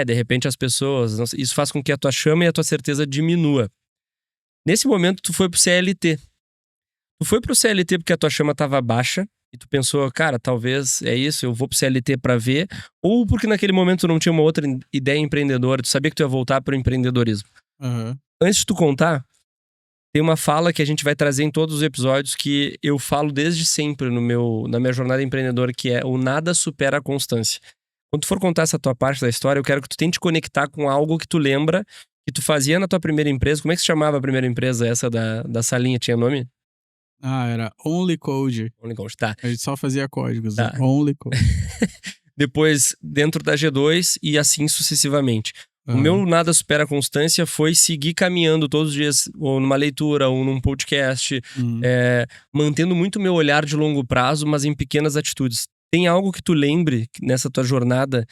De repente as pessoas... Isso faz com que a tua chama e a tua certeza diminua. Nesse momento, tu foi pro CLT. Tu foi pro CLT porque a tua chama tava baixa e tu pensou, cara, talvez é isso, eu vou pro CLT pra ver. Ou porque naquele momento tu não tinha uma outra ideia empreendedora, tu sabia que tu ia voltar pro empreendedorismo. Antes de tu contar, tem uma fala que a gente vai trazer em todos os episódios que eu falo desde sempre na minha jornada empreendedora, que é: o nada supera a constância. Quando tu for contar essa tua parte da história, eu quero que tu tente conectar com algo que tu lembra que tu fazia na tua primeira empresa. Como é que se chamava a primeira empresa essa da salinha? Tinha nome? Era Only Code. Only Code, tá. A gente só fazia códigos, tá. Only Code. Depois, dentro da G2 e assim sucessivamente. O meu nada supera a constância foi seguir caminhando todos os dias, ou numa leitura, ou num podcast, mantendo muito meu olhar de longo prazo, mas em pequenas atitudes. Tem algo que tu lembre nessa tua jornada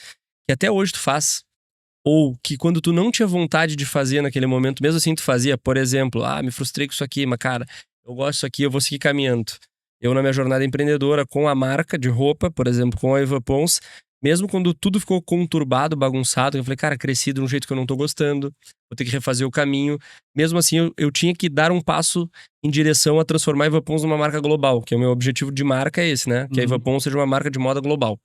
que até hoje tu faz? Ou que quando tu não tinha vontade de fazer naquele momento, mesmo assim tu fazia? Por exemplo, me frustrei com isso aqui, mas cara, eu gosto disso aqui, eu vou seguir caminhando. Eu, na minha jornada empreendedora, com a marca de roupa, por exemplo, com a Eva Pons, mesmo quando tudo ficou conturbado, bagunçado, eu falei, cara, cresci de um jeito que eu não tô gostando, vou ter que refazer o caminho. Mesmo assim, eu tinha que dar um passo em direção a transformar a Eva Pons numa marca global, que é o meu objetivo de marca é esse, né? Que a Eva Pons seja uma marca de moda global.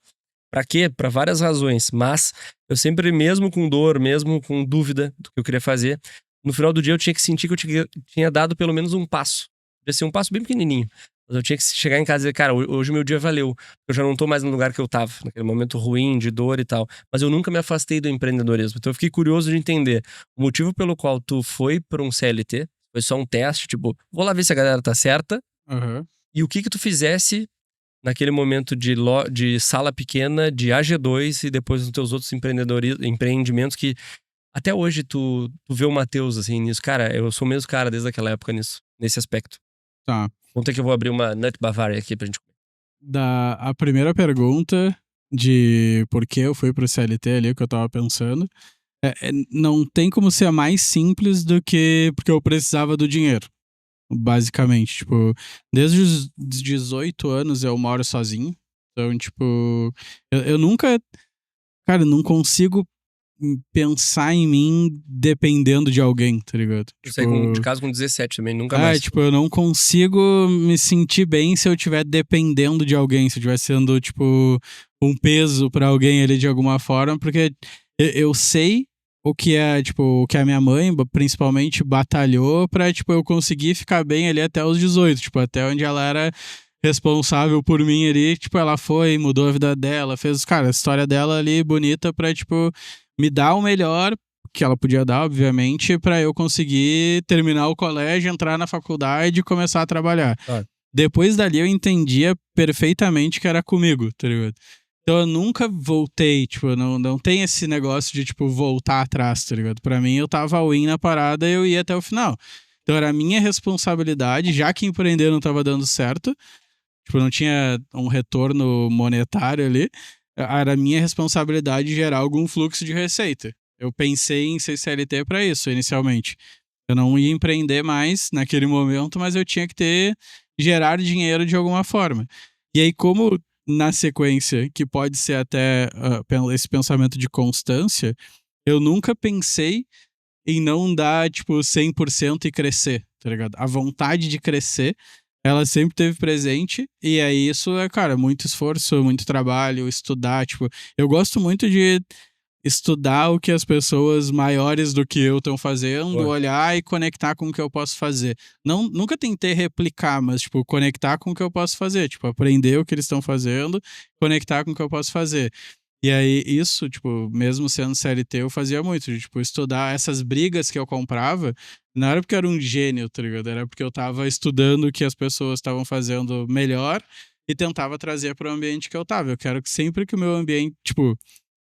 Pra quê? Pra várias razões, mas eu sempre, mesmo com dor, mesmo com dúvida do que eu queria fazer, no final do dia eu tinha que sentir que eu tinha dado pelo menos um passo. Podia ser um passo bem pequenininho. Mas eu tinha que chegar em casa e dizer, cara, hoje o meu dia valeu. Eu já não tô mais no lugar que eu tava, naquele momento ruim, de dor e tal. Mas eu nunca me afastei do empreendedorismo. Então eu fiquei curioso de entender o motivo pelo qual tu foi para um CLT, Foi só um teste, tipo, vou lá ver se a galera tá certa. Aham. E o que tu fizesse naquele momento de sala pequena, de AG2 e depois nos teus outros empreendimentos que até hoje tu vê o Matheus assim nisso. Cara, eu sou o mesmo cara desde aquela época nesse aspecto. Tá. Vamos ter que eu vou abrir uma Nut Bavaria aqui pra gente comer. A primeira pergunta de por que eu fui pro CLT ali, que eu tava pensando, não tem como ser mais simples do que porque eu precisava do dinheiro. Basicamente, tipo, desde os 18 anos eu moro sozinho. Então, tipo, eu nunca, cara, não consigo pensar em mim dependendo de alguém, tá ligado? Eu saí de casa com 17 também, nunca mais. Tipo, eu não consigo me sentir bem se eu estiver dependendo de alguém, se eu estiver sendo, tipo, um peso pra alguém ali de alguma forma, porque eu sei o que é, tipo, o que a minha mãe, principalmente, batalhou pra, tipo, eu conseguir ficar bem ali até os 18, tipo, até onde ela era responsável por mim ali, tipo, ela foi, mudou a vida dela, fez, cara, a história dela ali bonita pra, tipo, me dar o melhor que ela podia dar, obviamente, pra eu conseguir terminar o colégio, entrar na faculdade e começar a trabalhar. Depois dali eu entendia perfeitamente que era comigo, tá ligado? Então eu nunca voltei, tipo, não tem esse negócio de, tipo, voltar atrás, tá ligado? Pra mim eu tava all-in na parada e eu ia até o final. Então era minha responsabilidade, já que empreender não tava dando certo, tipo, não tinha um retorno monetário ali, era minha responsabilidade gerar algum fluxo de receita. Eu pensei em ser CLT pra isso, inicialmente. Eu não ia empreender mais naquele momento, mas eu tinha que gerar dinheiro de alguma forma. E aí, como na sequência, que pode ser até esse pensamento de constância, eu nunca pensei em não dar, tipo, 100% e crescer, tá ligado? A vontade de crescer, ela sempre teve presente, e aí isso é, cara, muito esforço, muito trabalho, estudar, tipo, eu gosto muito de estudar o que as pessoas maiores do que eu estão fazendo, olhar e conectar com o que eu posso fazer. Nunca tentei replicar, mas, tipo, conectar com o que eu posso fazer. Tipo, aprender o que eles estão fazendo, conectar com o que eu posso fazer. E aí, isso, tipo, mesmo sendo CLT, eu fazia muito. De, tipo, estudar essas brigas que eu comprava, não era porque eu era um gênio, tá ligado? Era porque eu tava estudando o que as pessoas estavam fazendo melhor e tentava trazer para o ambiente que eu tava. Eu quero que sempre que o meu ambiente, tipo,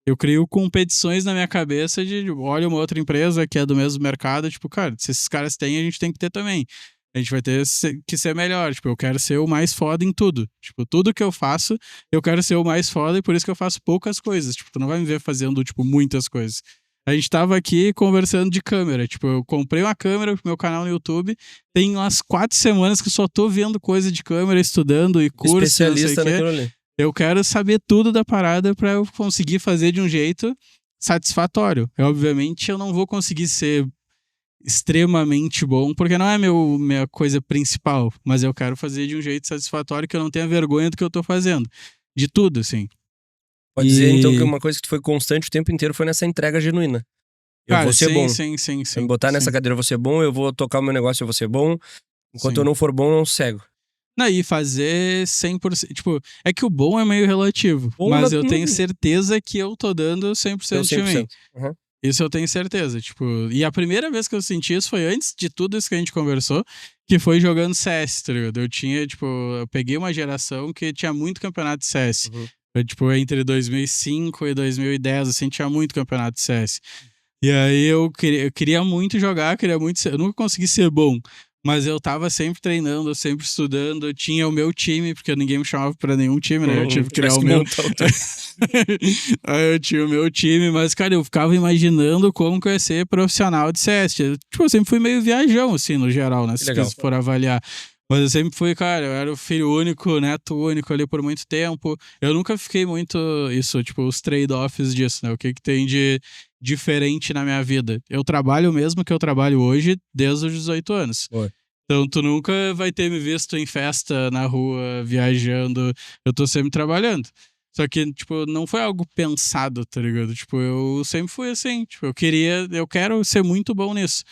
eu crio competições na minha cabeça de olha uma outra empresa que é do mesmo mercado, tipo, cara, se esses caras têm, a gente tem que ter também. A gente vai ter que ser melhor, tipo, eu quero ser o mais foda em tudo. Tipo, tudo que eu faço, eu quero ser o mais foda e por isso que eu faço poucas coisas. Tipo, tu não vai me ver fazendo, tipo, muitas coisas. A gente tava aqui conversando de câmera, tipo, eu comprei uma câmera pro meu canal no YouTube, tem umas 4 semanas que só tô vendo coisa de câmera, estudando e curso, especialista naquilo ali. Eu quero saber tudo da parada pra eu conseguir fazer de um jeito satisfatório. Obviamente, eu não vou conseguir ser extremamente bom, porque não é minha coisa principal, mas eu quero fazer de um jeito satisfatório que eu não tenha vergonha do que eu tô fazendo. De tudo, assim. Pode dizer, então, que uma coisa que tu foi constante o tempo inteiro foi nessa entrega genuína. Eu vou ser bom. Sim. Me botar nessa cadeira, eu vou ser bom, eu vou tocar o meu negócio, eu vou ser bom. Enquanto eu não for bom, eu não cego. Não, e fazer 100%. Tipo, é que o bom é meio relativo. Bom, mas eu tenho certeza que eu tô dando 100% de mim. Uhum. Isso eu tenho certeza. Tipo, e a primeira vez que eu senti isso foi antes de tudo isso que a gente conversou, que foi jogando CS, tá ligado? Eu peguei uma geração que tinha muito campeonato de CS. Uhum. Foi, tipo, entre 2005 e 2010, assim, tinha muito campeonato de CS. E aí eu queria muito jogar, eu nunca consegui ser bom. Mas eu tava sempre treinando, sempre estudando, eu tinha o meu time, porque ninguém me chamava pra nenhum time, né? Eu tive que criar o meu. Aí eu tinha o meu time, mas, cara, eu ficava imaginando como que eu ia ser profissional de CS. Tipo, eu sempre fui meio viajão, assim, no geral, né? Se for avaliar. Mas eu sempre fui, cara, eu era o filho único, neto único ali por muito tempo. Eu nunca fiquei muito, tipo, os trade-offs disso, né? O que tem de diferente na minha vida. Eu trabalho o mesmo que eu trabalho hoje desde os 18 anos. Então tu nunca vai ter me visto em festa, na rua, viajando. Eu tô sempre trabalhando. Só que, tipo, não foi algo pensado, tá ligado? Tipo, eu sempre fui assim. Tipo, eu quero ser muito bom nisso.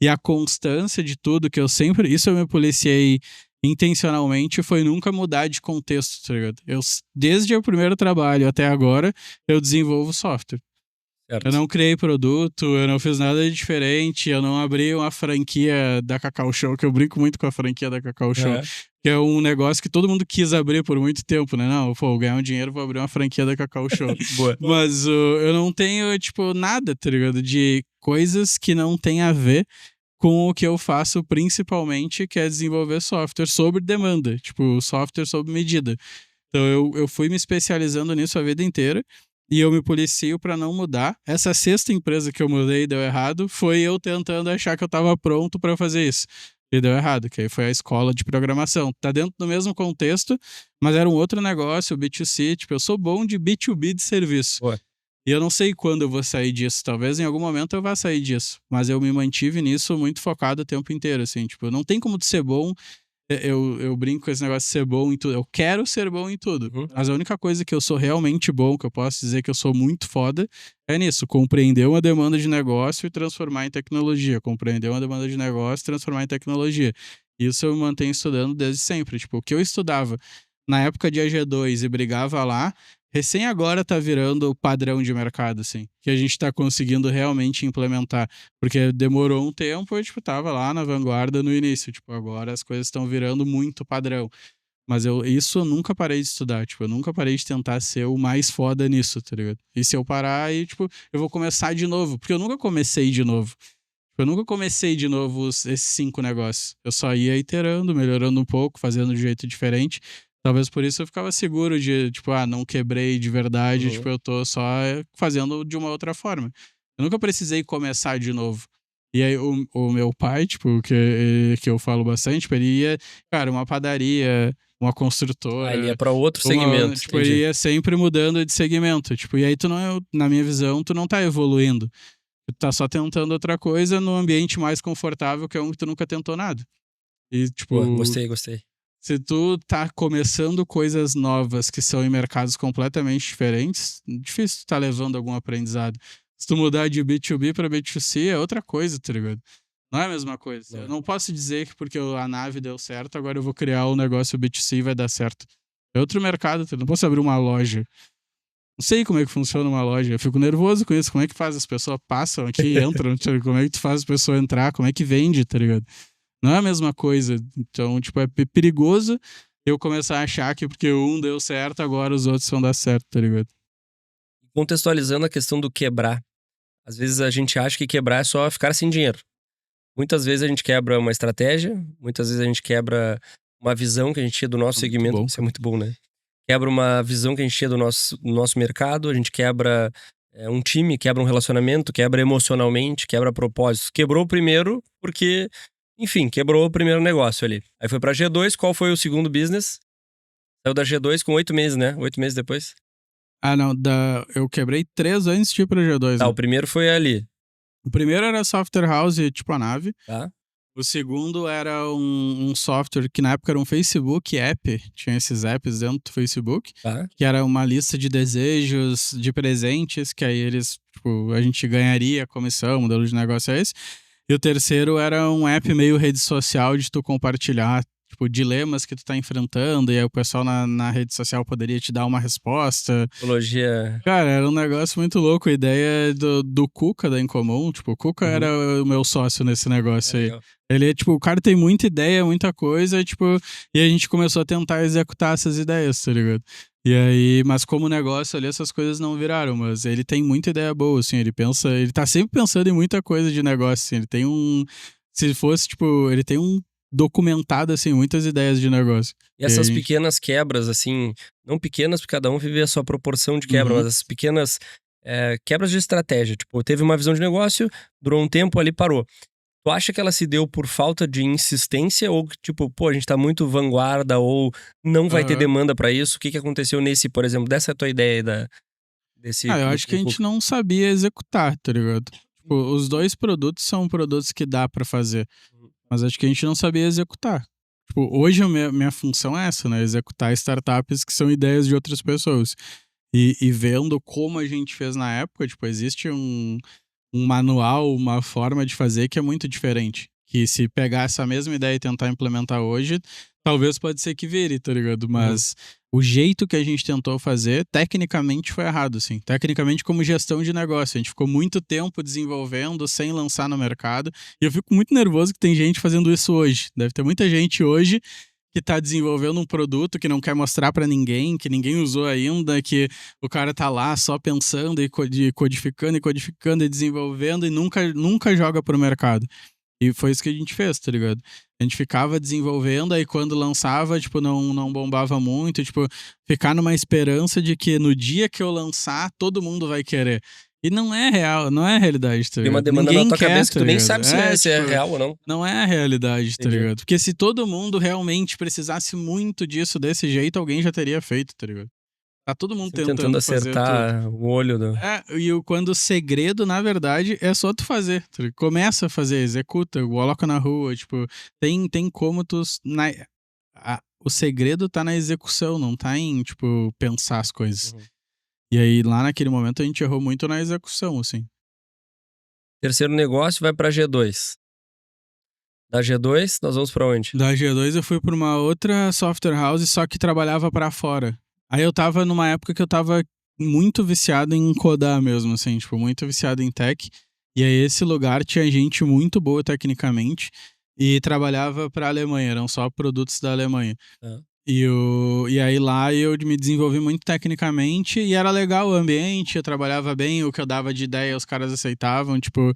E a constância de tudo que eu sempre... Isso eu me policiei intencionalmente, foi nunca mudar de contexto, tá ligado? Desde o primeiro trabalho até agora, eu desenvolvo software. Certo. Eu não criei produto, eu não fiz nada de diferente, eu não abri uma franquia da Cacau Show, que eu brinco muito com a franquia da Cacau Show, que é um negócio que todo mundo quis abrir por muito tempo, né? Não, pô, ganhar um dinheiro, vou abrir uma franquia da Cacau Show. Boa. Mas eu não tenho, tipo, nada, tá ligado? De coisas que não tem a ver com o que eu faço principalmente, que é desenvolver software sob demanda, tipo, software sob medida. Então eu fui me especializando nisso a vida inteira e eu me policio para não mudar. Essa sexta empresa que eu mudei e deu errado foi eu tentando achar que eu estava pronto para fazer isso. E deu errado, que aí foi a escola de programação. Tá dentro do mesmo contexto, mas era um outro negócio, o B2C. Tipo, eu sou bom de B2B de serviço. Boa. E eu não sei quando eu vou sair disso. Talvez em algum momento eu vá sair disso. Mas eu me mantive nisso muito focado o tempo inteiro, assim. Tipo, não tem como tu ser bom. Eu brinco com esse negócio de ser bom em tudo. Eu quero ser bom em tudo. Mas a única coisa que eu sou realmente bom, que eu posso dizer que eu sou muito foda, é nisso. Compreender uma demanda de negócio e transformar em tecnologia. Compreender uma demanda de negócio e transformar em tecnologia. Isso eu me mantenho estudando desde sempre. Tipo, o que eu estudava na época de AG2 e brigava lá, recém agora tá virando o padrão de mercado, assim. Que a gente tá conseguindo realmente implementar. Porque demorou um tempo e, tipo, tava lá na vanguarda no início. Tipo, agora as coisas estão virando muito padrão. Mas isso eu nunca parei de estudar. Tipo, eu nunca parei de tentar ser o mais foda nisso, tá ligado? E se eu parar, aí, tipo, eu vou começar de novo. Porque eu nunca comecei de novo. Eu nunca comecei de novo esses 5 negócios. Eu só ia iterando, melhorando um pouco, fazendo de um jeito diferente. Talvez por isso eu ficava seguro de, tipo, não quebrei de verdade, tipo, eu tô só fazendo de uma outra forma. Eu nunca precisei começar de novo. E aí o meu pai, tipo, que eu falo bastante, tipo, ele ia, cara, uma padaria, uma construtora. Ele ia pra outro segmento. Tipo, ele ia sempre mudando de segmento. Tipo, e aí tu não, na minha visão, tu não tá evoluindo. Tu tá só tentando outra coisa num ambiente mais confortável, que é um que tu nunca tentou nada. E, tipo, Pô, gostei. se tu tá começando coisas novas que são em mercados completamente diferentes, difícil tu tá levando algum aprendizado. Se tu mudar de B2B para B2C, é outra coisa, tá ligado? Não é a mesma coisa. Eu não posso dizer que porque a nave deu certo, agora eu vou criar um negócio B2C e vai dar certo. É outro mercado, eu não posso abrir uma loja. Não sei como é que funciona uma loja. Eu fico nervoso com isso. Como é que faz? As pessoas passam aqui, entram. Como é que tu faz as pessoas entrar? Como é que vende, tá ligado? Não é a mesma coisa. Então, tipo, é perigoso eu começar a achar que porque um deu certo, agora os outros vão dar certo, tá ligado? Contextualizando a questão do quebrar. Às vezes a gente acha que quebrar é só ficar sem dinheiro. Muitas vezes a gente quebra uma estratégia, muitas vezes a gente quebra uma visão que a gente tinha do nosso segmento. Isso é muito bom, né? Quebra uma visão que a gente tinha do nosso mercado, a gente quebra um time, quebra um relacionamento, quebra emocionalmente, quebra propósitos. Quebrou o primeiro porque, enfim, quebrou o primeiro negócio ali. Aí foi pra G2, qual foi o segundo business? Saiu da G2 com 8 meses, né? 8 meses depois. Não, eu quebrei 3 antes de ir pra G2. Tá, né? o primeiro foi ali. O primeiro era software house, tipo a nave. Tá. O segundo era um software que na época era um Facebook app, tinha esses apps dentro do Facebook, Tá. que era uma lista de desejos, de presentes, que aí eles, tipo, a gente ganharia comissão, modelo de negócio é esse. E o terceiro era um app meio rede social de tu compartilhar, tipo, dilemas que tu tá enfrentando, e aí o pessoal na rede social poderia te dar uma resposta. Psicologia. Cara, era um negócio muito louco. A ideia do Cuca da Incomum, tipo, o Cuca era o meu sócio nesse negócio aí. Legal. Ele é, tipo, o cara tem muita ideia, muita coisa, tipo, e a gente começou a tentar executar essas ideias, tá ligado? E aí, mas como negócio ali, essas coisas não viraram, mas ele tem muita ideia boa, assim, ele tá sempre pensando em muita coisa de negócio, assim, ele tem se fosse, tipo, ele tem documentado, assim, muitas ideias de negócio. E essas pequenas quebras, assim, não pequenas, porque cada um vive a sua proporção de quebra, mas essas pequenas quebras de estratégia. Tipo, teve uma visão de negócio, durou um tempo ali, parou. Tu acha que ela se deu por falta de insistência ou, tipo, pô, a gente tá muito vanguarda ou não vai ter demanda pra isso? O que aconteceu nesse, por exemplo, dessa tua ideia aí desse... eu acho que a gente não sabia executar, tá ligado? Tipo, os 2 produtos são produtos que dá pra fazer, mas acho que a gente não sabia executar. Tipo, hoje a minha função é essa, né? Executar startups que são ideias de outras pessoas. E vendo como a gente fez na época, tipo, existe um manual, uma forma de fazer que é muito diferente. Que se pegar essa mesma ideia e tentar implementar hoje, Talvez pode ser que vire, tá ligado? Mas o jeito que a gente tentou fazer, tecnicamente foi errado, assim. Tecnicamente como gestão de negócio. A gente ficou muito tempo desenvolvendo sem lançar no mercado. E eu fico muito nervoso que tem gente fazendo isso hoje. Deve ter muita gente hoje que tá desenvolvendo um produto que não quer mostrar pra ninguém, que ninguém usou ainda, que o cara tá lá só pensando e codificando e desenvolvendo e nunca joga pro mercado. E foi isso que a gente fez, tá ligado? A gente ficava desenvolvendo, aí quando lançava, tipo, não bombava muito, tipo, ficar numa esperança de que no dia que eu lançar, todo mundo vai querer. E não é real, não é a realidade, tá Tem uma ligado? demanda Ninguém na tua quer, cabeça que tá tu nem ligado? sabe se é real ou não. Não é a realidade, tá Entendi. ligado? Porque se todo mundo realmente precisasse muito disso desse jeito, alguém já teria feito, tá ligado? Tá todo mundo Tentando tentando fazer tudo. acertar o olho do... Quando o segredo, na verdade, é só tu fazer. Tu começa a fazer, executa, coloca na rua, tipo, tem como tu... o segredo tá na execução, não tá em, tipo, pensar as coisas. Uhum. E aí, lá naquele momento, a gente errou muito na execução, assim. Terceiro negócio vai pra G2. Da G2, nós vamos pra onde? Da G2 eu fui pra uma outra software house, só que trabalhava pra fora. Aí eu tava numa época que eu tava muito viciado em codar mesmo, assim, tipo, muito viciado em tech. E aí esse lugar tinha gente muito boa tecnicamente e trabalhava pra Alemanha, eram só produtos da Alemanha. É. E aí lá eu me desenvolvi muito tecnicamente e era legal o ambiente, eu trabalhava bem, o que eu dava de ideia os caras aceitavam, tipo...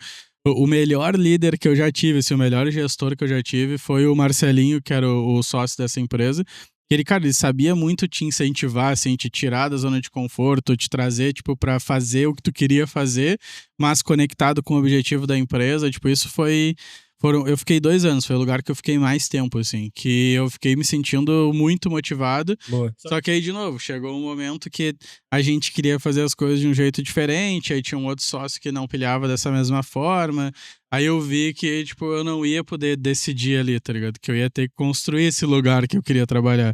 O melhor líder que eu já tive, assim, o melhor gestor que eu já tive foi o Marcelinho, que era o sócio dessa empresa. Ele, cara, ele sabia muito te incentivar, assim, te tirar da zona de conforto, te trazer, tipo, pra fazer o que tu queria fazer, mas conectado com o objetivo da empresa. Tipo, isso foi... Eu fiquei 2 anos, foi o lugar que eu fiquei mais tempo, assim, que eu fiquei me sentindo muito motivado. Boa. Só que aí, de novo, chegou um momento que a gente queria fazer as coisas de um jeito diferente, aí tinha um outro sócio que não pilhava dessa mesma forma. Aí eu vi que, tipo, eu não ia poder decidir ali, tá ligado? Que eu ia ter que construir esse lugar que eu queria trabalhar.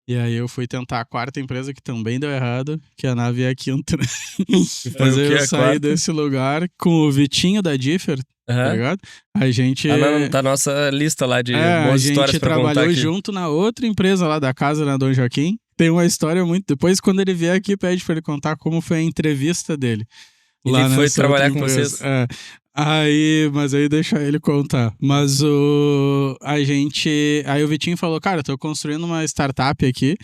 E aí eu fui tentar a quarta empresa, que também deu errado, que a nave é a quinta, né? Mas aí eu saí desse lugar com o Vitinho da Differ, tá ligado? A gente... Tá na nossa lista lá de boas histórias pra contar aqui. A gente trabalhou junto na outra empresa lá da casa, na Dom Joaquim. Tem uma história muito... Depois, quando ele vier aqui, pede pra ele contar como foi a entrevista dele. Ele foi trabalhar com vocês? Mas aí deixa ele contar. Mas aí o Vitinho falou, cara, eu tô construindo uma startup aqui,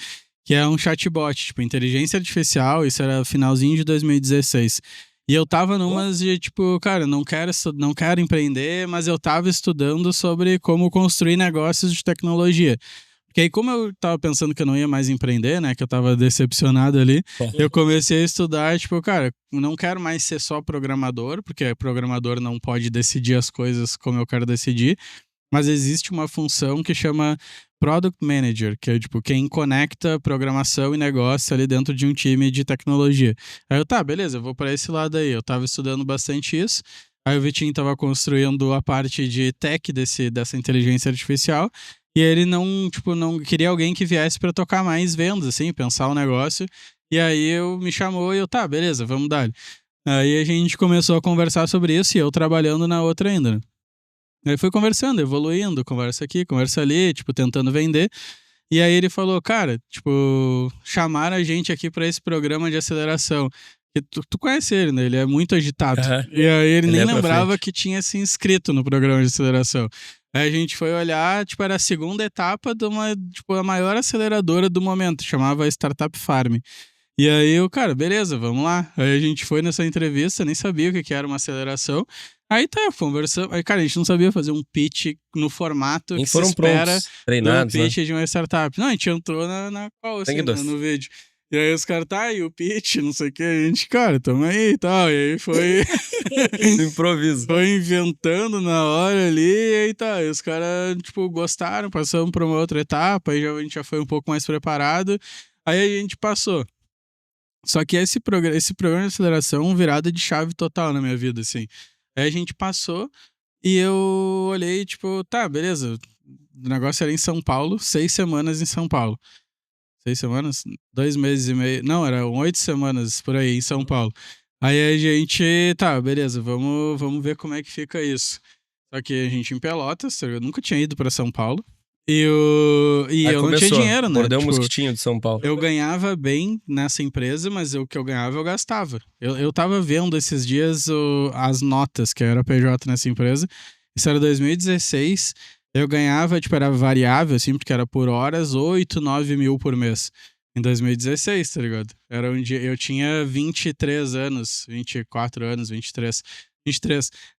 que é um chatbot, tipo, inteligência artificial, isso era finalzinho de 2016. E eu tava numas de, tipo, cara, não quero empreender, mas eu tava estudando sobre como construir negócios de tecnologia. Porque aí, como eu tava pensando que eu não ia mais empreender, né, que eu tava decepcionado ali, eu comecei a estudar, tipo, cara, não quero mais ser só programador, porque programador não pode decidir as coisas como eu quero decidir, mas existe uma função que chama Product Manager, que é, tipo, quem conecta programação e negócio ali dentro de um time de tecnologia. Aí eu, tá, beleza, eu vou para esse lado aí. Eu tava estudando bastante isso. Aí o Vitinho tava construindo a parte de tech dessa inteligência artificial. E ele não queria alguém que viesse para tocar mais vendas, assim, pensar o negócio. E aí me chamou e eu, tá, beleza, vamos dar. Aí a gente começou a conversar sobre isso e eu trabalhando na outra ainda, né? Aí foi conversando, evoluindo, conversa aqui, conversa ali, tipo, tentando vender. E aí ele falou, cara, tipo, chamaram a gente aqui para esse programa de aceleração. E tu conhece ele, né? Ele é muito agitado. E aí ele nem lembrava que tinha se inscrito no programa de aceleração. Aí a gente foi olhar, tipo, era a segunda etapa de a maior aceleradora do momento, chamava Startup Farm. E aí eu, cara, beleza, vamos lá. Aí a gente foi nessa entrevista, nem sabia o que era uma aceleração. Aí tá, conversamos. Aí, cara, a gente não sabia fazer um pitch no formato que se espera treinados, do pitch de uma startup. Não, a gente entrou na call, assim, no vídeo. E aí os caras, tá, e o pitch, não sei o que, a gente, cara, tamo aí e tal. E aí foi... improviso. Foi inventando na hora ali, e aí tá. E os caras, tipo, gostaram, passamos pra uma outra etapa, aí a gente já foi um pouco mais preparado. Aí a gente passou. Só que esse programa de aceleração virada de chave total na minha vida, assim. Aí a gente passou e eu olhei, tipo, tá, beleza. O negócio era em São Paulo, 6 semanas em São Paulo. 6 semanas? 2 meses e meio. Não, eram 8 semanas por aí em São Paulo. Aí a gente, tá, beleza, vamos ver como é que fica isso. Só que a gente em Pelotas, eu nunca tinha ido pra São Paulo. E eu não começou, tinha dinheiro, né? Mordeu o mosquitinho de São Paulo. Eu ganhava bem nessa empresa, mas o que eu ganhava eu gastava. Eu tava vendo esses dias as notas, que era PJ nessa empresa. Isso era 2016. Eu ganhava, tipo, era variável, assim, porque era por horas, 8, 9 mil por mês. Em 2016, tá ligado? Era um dia, eu tinha 23 anos, 24 anos, 23.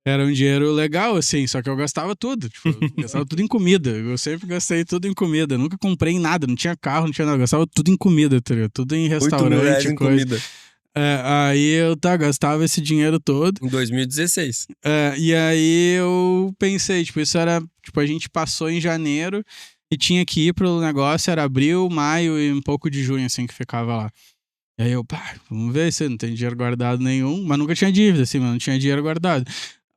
Era um dinheiro legal, assim, só que eu gastava tudo. Tipo, eu gastava tudo em comida. Eu sempre gastei tudo em comida. Eu nunca comprei nada, não tinha carro, não tinha nada. Eu gastava tudo em comida, tá ligado? Tudo em restaurante, em comida. Aí eu gastava esse dinheiro todo. Em 2016. E aí eu pensei, tipo, isso era. Tipo, a gente passou em janeiro e tinha que ir pro negócio, era abril, maio e um pouco de junho, assim, que ficava lá. E aí eu, vamos ver se não tem dinheiro guardado nenhum. Mas nunca tinha dívida, assim, mas não tinha dinheiro guardado.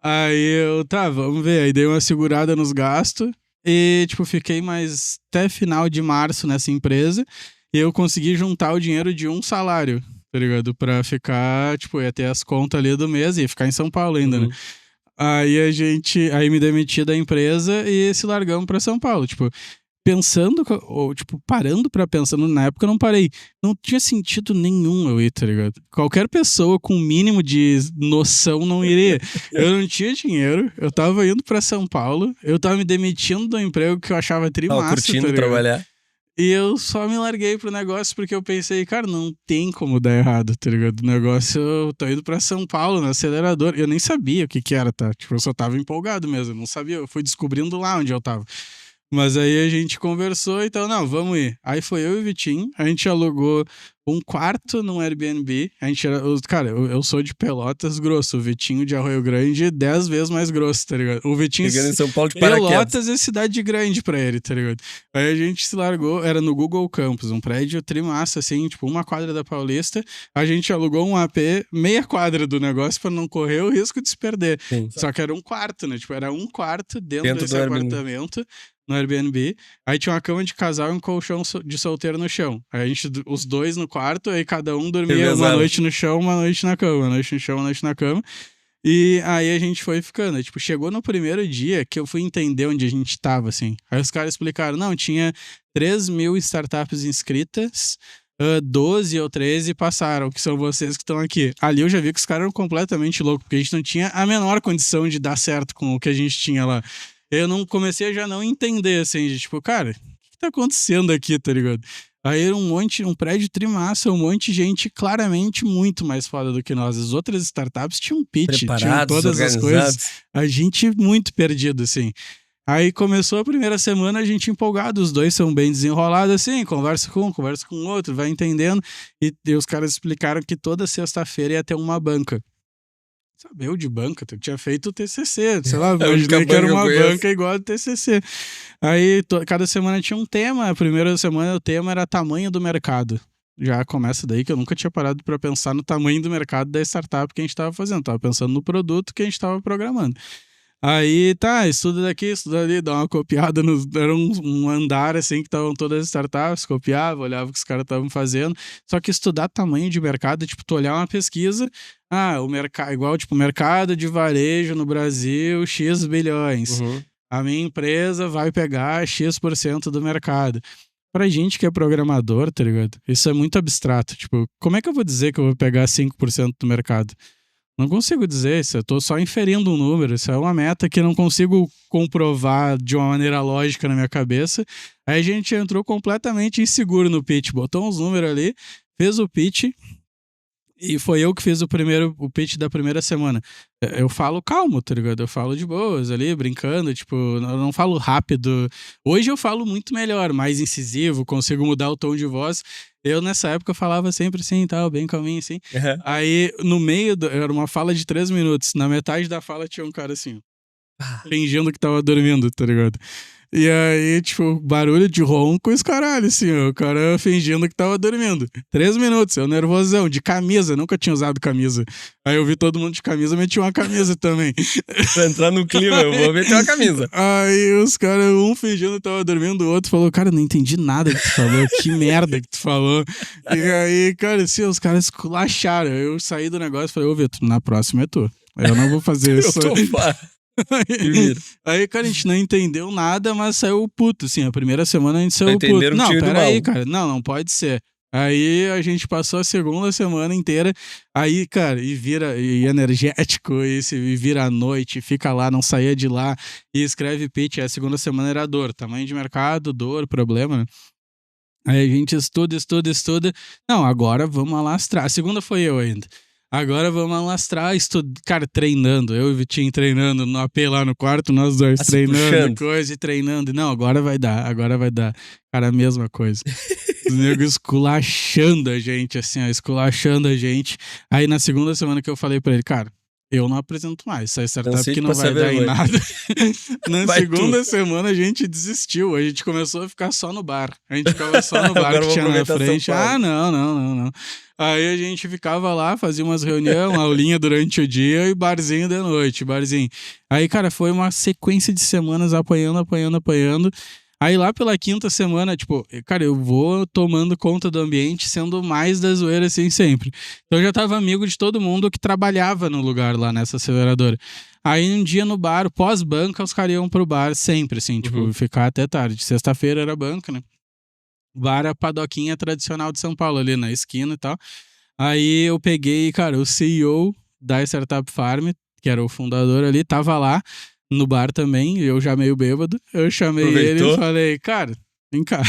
Aí eu, vamos ver. Aí dei uma segurada nos gastos e, tipo, fiquei mais até final de março nessa empresa. E eu consegui juntar o dinheiro de um salário, tá ligado? Pra ficar, tipo, ia ter as contas ali do mês e ia ficar em São Paulo ainda, né? Aí me demiti da empresa e se largamos pra São Paulo, tipo, pensando, ou tipo, parando pra pensar, na época eu não parei, não tinha sentido nenhum eu ir, tá ligado? Qualquer pessoa com o mínimo de noção não iria. Eu não tinha dinheiro, eu tava indo pra São Paulo, eu tava me demitindo do emprego que eu achava trimassa, tava curtindo tá ligado? trabalhar. E eu só me larguei pro negócio porque eu pensei, cara, não tem como dar errado, tá ligado? O negócio, eu tô indo pra São Paulo, no acelerador. Eu nem sabia o que era, tá? Tipo, eu só tava empolgado mesmo, eu não sabia. Eu fui descobrindo lá onde eu tava. Mas aí a gente conversou, então, não, vamos ir. Aí foi eu e o Vitinho, a gente alugou um quarto num Airbnb. A gente era, cara, eu sou de Pelotas grosso, o Vitinho de Arroio Grande 10 vezes mais grosso, tá ligado? O Vitinho Chegando em São Paulo de paraquedas. Pelotas é cidade grande pra ele, tá ligado? Aí a gente se largou, era no Google Campus, um prédio trimassa, assim, tipo, 1 quadra da Paulista. A gente alugou um AP, meia quadra do negócio pra não correr o risco de se perder. Sim. Só que era um quarto, né? Tipo, era um quarto dentro desse do apartamento. No Airbnb, aí tinha uma cama de casal e um colchão de solteiro no chão. Aí a gente, os dois no quarto, aí cada um dormia uma noite no chão, uma noite na cama, uma noite no chão, uma noite na cama. E aí a gente foi ficando. Tipo, chegou no primeiro dia que eu fui entender onde a gente tava, assim. Aí os caras explicaram, não, tinha 3 mil startups inscritas, 12 ou 13 passaram, que são vocês que estão aqui. Ali eu já vi que os caras eram completamente loucos, porque a gente não tinha a menor condição de dar certo com o que a gente tinha lá. Eu não comecei a já não entender, assim, de tipo, cara, o que tá acontecendo aqui, tá ligado? Aí era um prédio trimassa, um monte de gente claramente muito mais foda do que nós. As outras startups tinham pitch, tinham todas as coisas. A gente muito perdido, assim. Aí começou a primeira semana, a gente empolgado, os dois são bem desenrolados, assim, conversa com um, conversa com o outro, vai entendendo. E os caras explicaram que toda sexta-feira ia ter uma banca. Sabe, eu de banca, eu tinha feito o TCC, sei lá, imaginei que era uma banca igual a TCC. Aí, cada semana tinha um tema, a primeira semana o tema era tamanho do mercado. Já começa daí que eu nunca tinha parado para pensar no tamanho do mercado da startup que a gente estava fazendo, tava pensando no produto que a gente estava programando. Aí, estuda daqui, estuda ali, dá uma copiada, era um andar, assim, que estavam todas as startups, copiava, olhava o que os caras estavam fazendo, só que estudar tamanho de mercado, tipo, tu olhar uma pesquisa, o mercado, igual, tipo, mercado de varejo no Brasil, X bilhões, a minha empresa vai pegar X% do mercado. Pra gente que é programador, tá ligado? Isso é muito abstrato, tipo, como é que eu vou dizer que eu vou pegar 5% do mercado? Não consigo dizer isso, eu tô só inferindo um número, isso é uma meta que não consigo comprovar de uma maneira lógica na minha cabeça. Aí a gente entrou completamente inseguro no pitch, botou uns números ali, fez o pitch e foi eu que fiz o pitch da primeira semana. Eu falo calmo, tá ligado? Eu falo de boas ali, brincando, tipo, eu não falo rápido. Hoje eu falo muito melhor, mais incisivo, consigo mudar o tom de voz. Eu, nessa época, falava sempre assim, tal, bem calminho, assim. Uhum. Aí, no meio, era uma fala de 3 minutos. Na metade da fala tinha um cara assim, fingindo que tava dormindo, tá ligado? E aí, tipo, barulho de ronco e os caralho, assim, ó, o cara fingindo que tava dormindo. 3 minutos, eu nervosão, de camisa, nunca tinha usado camisa. Aí eu vi todo mundo de camisa, meti uma camisa também. Pra entrar no clima, eu vou meter uma camisa. Aí os caras, um fingindo que tava dormindo, o outro falou, cara, não entendi nada que tu falou, que merda que tu falou. E aí, cara, assim, os caras esculacharam. Eu saí do negócio e falei, ô Vitor, na próxima é tu. Eu não vou fazer isso. Aí, cara, a gente não entendeu nada, mas saiu puto, assim. A primeira semana a gente saiu puto. Não, peraí, cara. Não pode ser. Aí a gente passou a segunda semana inteira. Aí, cara, e energético, e vira à noite, fica lá, não saía de lá, e escreve pitch. A segunda semana era dor. Tamanho de mercado, dor, problema, né? Aí a gente estuda. Não, agora vamos alastrar. A segunda foi eu ainda. Agora vamos alastrar, cara, treinando. Eu e o Vitinho treinando no AP lá no quarto, nós dois treinando coisa e treinando. Não, agora vai dar. Cara, a mesma coisa. Os negros esculachando a gente, assim, ó, esculachando a gente. Aí na segunda semana que eu falei pra ele, cara, eu não apresento mais. Essa startup que não vai dar em nada. Na segunda semana a gente desistiu. A gente começou a ficar só no bar. A gente ficava só no bar que tinha na frente. Não. Aí a gente ficava lá, fazia umas reuniões, aulinha durante o dia e barzinho de noite, barzinho. Aí, cara, foi uma sequência de semanas apanhando. Aí lá pela quinta semana, tipo, cara, eu vou tomando conta do ambiente, sendo mais da zoeira assim sempre. Então eu já tava amigo de todo mundo que trabalhava no lugar lá nessa aceleradora. Aí um dia no bar, pós-banca, os caras iam pro bar sempre, assim, tipo, ficar até tarde. Sexta-feira era banca, né? Bar, a padoquinha tradicional de São Paulo, ali na esquina e tal. Aí eu peguei, cara, o CEO da Startup Farm, que era o fundador ali, tava lá no bar também, eu já meio bêbado. Eu chamei ele e falei, cara, vem cá.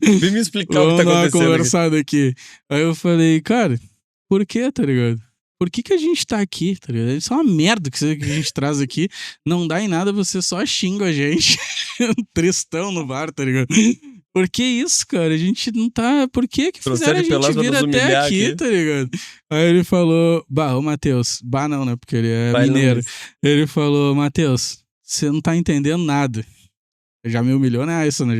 Vem me explicar o que tá acontecendo. Vamos dar uma conversada aqui. Aí eu falei, cara, por quê, tá ligado? Por que a gente tá aqui, tá ligado? Isso é uma merda que a gente traz aqui. Não dá em nada, você só xinga a gente. Tristão no bar, tá ligado? Por que isso, cara? A gente não tá... Por que fizeram a gente vir até aqui, tá ligado? Aí ele falou... ô Matheus... não, né? Porque ele é mineiro. Ele falou... Matheus, você não tá entendendo nada. Já me humilhou, né? Isso, né?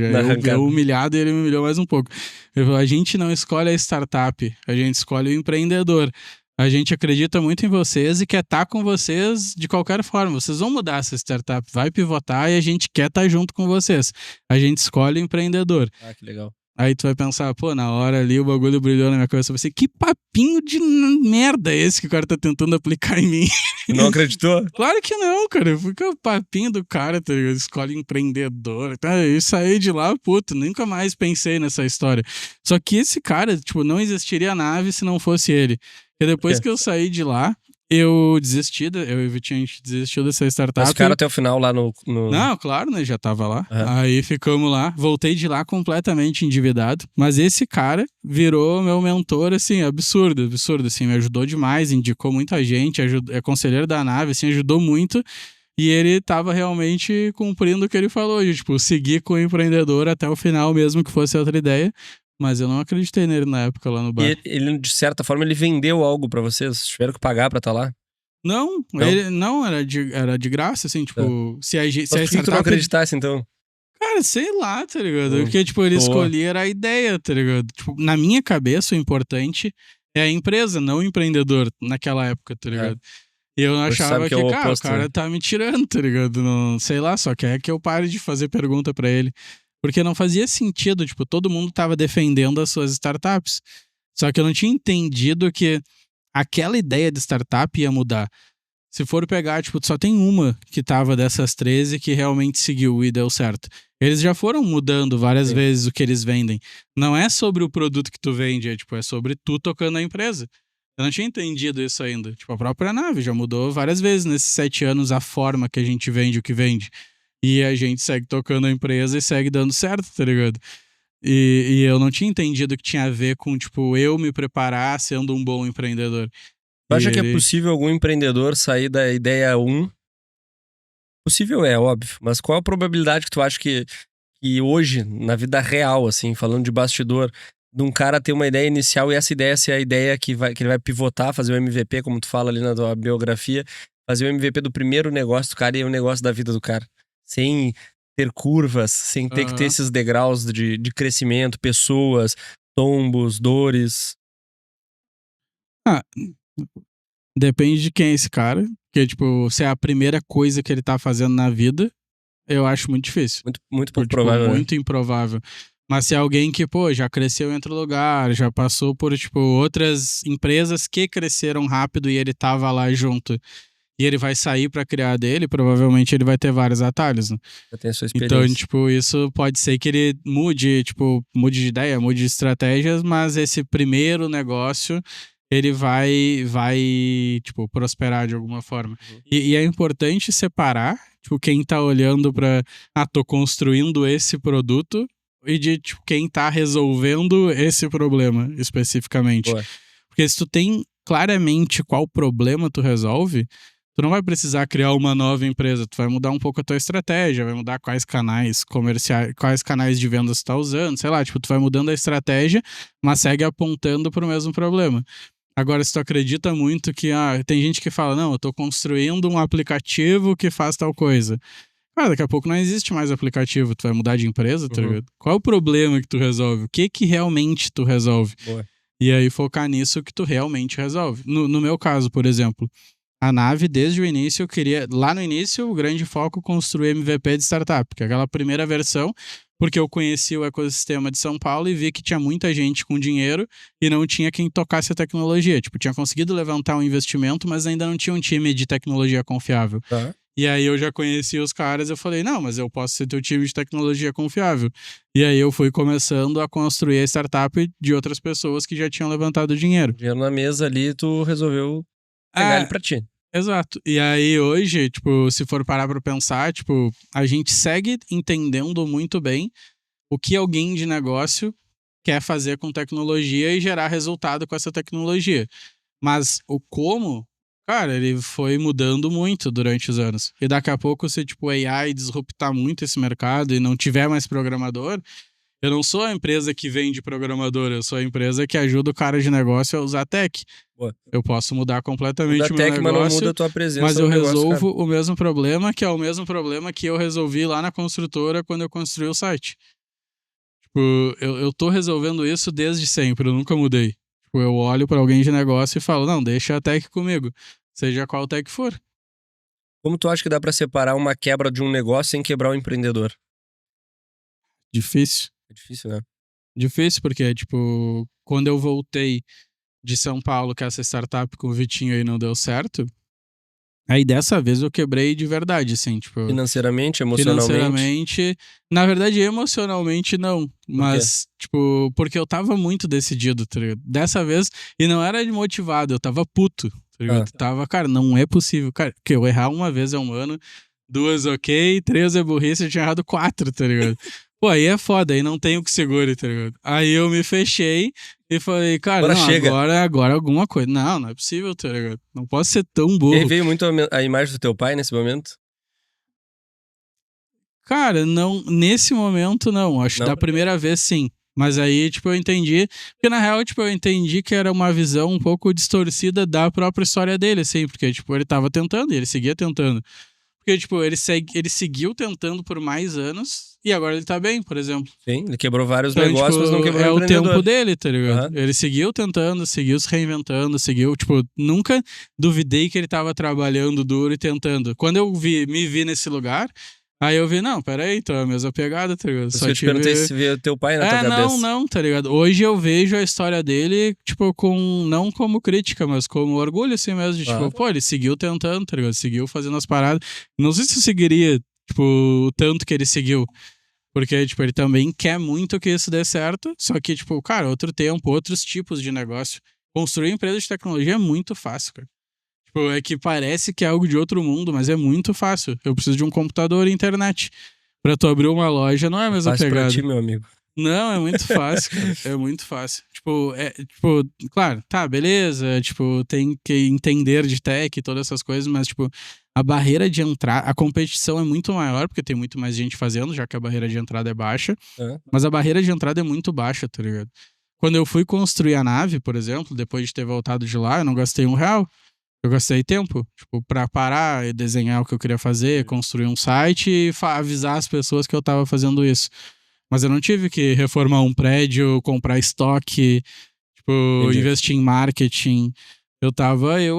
Eu humilhado e ele me humilhou mais um pouco. Ele falou... A gente não escolhe a startup. A gente escolhe o empreendedor. A gente acredita muito em vocês e quer estar com vocês de qualquer forma. Vocês vão mudar essa startup, vai pivotar e a gente quer estar junto com vocês. A gente escolhe o empreendedor. Ah, que legal. Aí tu vai pensar, pô, na hora ali o bagulho brilhou na minha cabeça. Eu pensei, que papinho de merda é esse que o cara tá tentando aplicar em mim? Não acreditou? Claro que não, cara. Fica o papinho do cara, tá ligado? Escolhe empreendedor. Eu saí de lá, puto, nunca mais pensei nessa história. Só que esse cara, tipo, não existiria a nave se não fosse ele. E depois que eu saí de lá, eu desisti, eu e o Vitinho, a gente desistiu dessa startup. Mas ficaram até o final lá no... Não, claro, né? Já tava lá. Aí ficamos lá, voltei de lá completamente endividado. Mas esse cara virou meu mentor, assim, absurdo, assim, me ajudou demais, indicou muita gente, é conselheiro da nave, assim, ajudou muito. E ele tava realmente cumprindo o que ele falou, de, tipo, seguir com o empreendedor até o final, mesmo que fosse outra ideia. Mas eu não acreditei nele na época lá no bar. E ele, de certa forma, ele vendeu algo pra vocês? Tiveram que pagar pra estar lá? Não, era de graça, assim, tipo... Se a Mas por que tu não acreditasse, então? Cara, sei lá, tá ligado? Porque, tipo, ele escolhia a ideia, tá ligado? Tipo, na minha cabeça, o importante é a empresa, não o empreendedor, naquela época, tá ligado? E eu achava que cara, o cara tá me tirando, tá ligado? Não, sei lá, só quer que eu pare de fazer pergunta pra ele. Porque não fazia sentido, tipo, todo mundo tava defendendo as suas startups. Só que eu não tinha entendido que aquela ideia de startup ia mudar. Se for pegar, tipo, só tem uma que tava dessas 13 que realmente seguiu e deu certo. Eles já foram mudando várias vezes o que eles vendem. Não é sobre o produto que tu vende, é sobre tu tocando a empresa. Eu não tinha entendido isso ainda. Tipo, a própria nave já mudou várias vezes nesses 7 anos a forma que a gente vende o que vende. E a gente segue tocando a empresa e segue dando certo, tá ligado? E eu não tinha entendido que tinha a ver com, tipo, eu me preparar sendo um bom empreendedor. Tu acha que é possível algum empreendedor sair da ideia 1? Possível óbvio. Mas qual a probabilidade que tu acha que hoje, na vida real, assim, falando de bastidor, de um cara ter uma ideia inicial e essa ideia ser a ideia que ele vai pivotar, fazer o MVP, como tu fala ali na tua biografia, fazer o MVP do primeiro negócio do cara e o negócio da vida do cara? Sem ter curvas, sem ter que ter esses degraus de crescimento, pessoas, tombos, dores. Depende de quem é esse cara. Porque, tipo, se é a primeira coisa que ele tá fazendo na vida, eu acho muito difícil. Muito pouco provável. Muito improvável. Mas se é alguém que, pô, já cresceu em outro lugar, já passou por, tipo, outras empresas que cresceram rápido e ele tava lá junto. e ele vai sair pra criar a dele, provavelmente ele vai ter vários atalhos, né? Já tem a sua Então, experiência. tipo, isso pode ser que ele mude de ideia, mude de estratégias, mas esse primeiro negócio, ele vai, tipo, prosperar de alguma forma. Uhum. E é importante separar, tipo, quem tá olhando pra, tô construindo esse produto, e de, tipo, quem tá resolvendo esse problema, especificamente. Boa. Porque se tu tem claramente qual problema tu resolve, tu não vai precisar criar uma nova empresa, tu vai mudar um pouco a tua estratégia, vai mudar quais canais comerciais, quais canais de vendas tu tá usando, sei lá, tipo, tu vai mudando a estratégia, mas segue apontando pro mesmo problema. Agora, se tu acredita muito que, tem gente que fala, não, eu tô construindo um aplicativo que faz tal coisa. Cara, daqui a pouco não existe mais aplicativo, tu vai mudar de empresa, tá ligado? Qual é o problema que tu resolve? O que realmente tu resolve? Boa. E aí focar nisso que tu realmente resolve. No meu caso, por exemplo, a nave, desde o início, eu queria... Lá no início, o grande foco, construir MVP de startup, que é aquela primeira versão, porque eu conheci o ecossistema de São Paulo e vi que tinha muita gente com dinheiro e não tinha quem tocasse a tecnologia. Tipo, tinha conseguido levantar um investimento, mas ainda não tinha um time de tecnologia confiável. Tá. E aí eu já conheci os caras, eu falei, não, mas eu posso ser teu time de tecnologia confiável. E aí eu fui começando a construir a startup de outras pessoas que já tinham levantado dinheiro. Dinheiro na mesa ali, tu resolveu pegar ele pra ti. Exato. E aí hoje, tipo, se for parar pra pensar, tipo, a gente segue entendendo muito bem o que alguém de negócio quer fazer com tecnologia e gerar resultado com essa tecnologia. Mas o como, cara, ele foi mudando muito durante os anos. E daqui a pouco, se tipo, a AI disruptar muito esse mercado e não tiver mais programador, eu não sou a empresa que vende programador, eu sou a empresa que ajuda o cara de negócio a usar tech. Boa. Eu posso mudar Muda completamente a o meu tech, mas não negócio, muda a tua presença mas eu no negócio, resolvo cara. o mesmo problema, que é o mesmo problema que eu resolvi lá na construtora quando eu construí o site. Tipo, eu tô resolvendo isso desde sempre, eu nunca mudei. Tipo, eu olho pra alguém de negócio e falo, não, deixa a tech comigo, seja qual tech for. Como tu acha que dá pra separar uma quebra de um negócio sem quebrar o empreendedor? Difícil. É difícil, né? Difícil porque, tipo, quando eu voltei de São Paulo, que essa startup com o Vitinho aí não deu certo, aí dessa vez eu quebrei de verdade, assim, tipo... Financeiramente, emocionalmente. Financeiramente, na verdade, emocionalmente não, Por quê? mas, tipo, porque eu tava muito decidido, tá ligado? Dessa vez, e não era motivado, eu tava puto, tá ligado? Tava, cara, não é possível, cara, que eu errar uma vez é humano, 2 ok, 3 é burrice, eu tinha errado 4, tá ligado? Pô, aí é foda, aí não tem o que segure, tá ligado? Aí eu me fechei e falei, cara, Agora não, chega. agora alguma coisa. Não é possível, tá ligado? Não posso ser tão E aí burro. veio muito a imagem do teu pai nesse momento? Cara, não, nesse momento não. Acho que Não? da primeira vez sim. Mas aí, tipo, eu entendi. Porque na real, tipo, eu entendi que era uma visão um pouco distorcida da própria história dele, assim. Porque, tipo, ele tava tentando e ele seguia tentando. Porque, tipo, ele seguiu tentando por mais anos e agora ele tá bem, por exemplo. Sim, ele quebrou vários Então, negócios, tipo, mas não quebrou é o o tempo empreendedor. dele, tá ligado? Aham. Ele seguiu tentando, seguiu se reinventando, seguiu, tipo, nunca duvidei que ele tava trabalhando duro e tentando. Quando eu me vi nesse lugar, aí eu vi, não, peraí, então é a mesma pegada, tá ligado? Por isso que eu te perguntei se vê o teu pai na tua cabeça. Não, tá ligado? Hoje eu vejo a história dele, tipo, não como crítica, mas como orgulho, assim mesmo, de, Claro. tipo, pô, ele seguiu tentando, tá ligado? Seguiu fazendo as paradas. Não sei se eu seguiria, tipo, o tanto que ele seguiu. Porque, tipo, ele também quer muito que isso dê certo, só que, tipo, cara, outro tempo, outros tipos de negócio. Construir empresa de tecnologia é muito fácil, cara. Tipo, é que parece que é algo de outro mundo, mas é muito fácil. Eu preciso de um computador e internet. Pra tu abrir uma loja não é a mesma Fácil pra pegada. ti, meu amigo. Não, é muito fácil, cara. É muito fácil. Tipo, claro, tá, beleza. Tipo, tem que entender de tech e todas essas coisas, mas, tipo, a barreira de entrar, a competição é muito maior, porque tem muito mais gente fazendo, já que a barreira de entrada é baixa. É. Mas a barreira de entrada é muito baixa, tá ligado? Quando eu fui construir a nave, por exemplo, depois de ter voltado de lá, eu não gastei R$1. Eu gastei tempo, tipo, pra parar e desenhar o que eu queria fazer, construir um site e avisar as pessoas que eu tava fazendo isso. Mas eu não tive que reformar um prédio, comprar estoque, tipo, Entendi. investir em marketing. Eu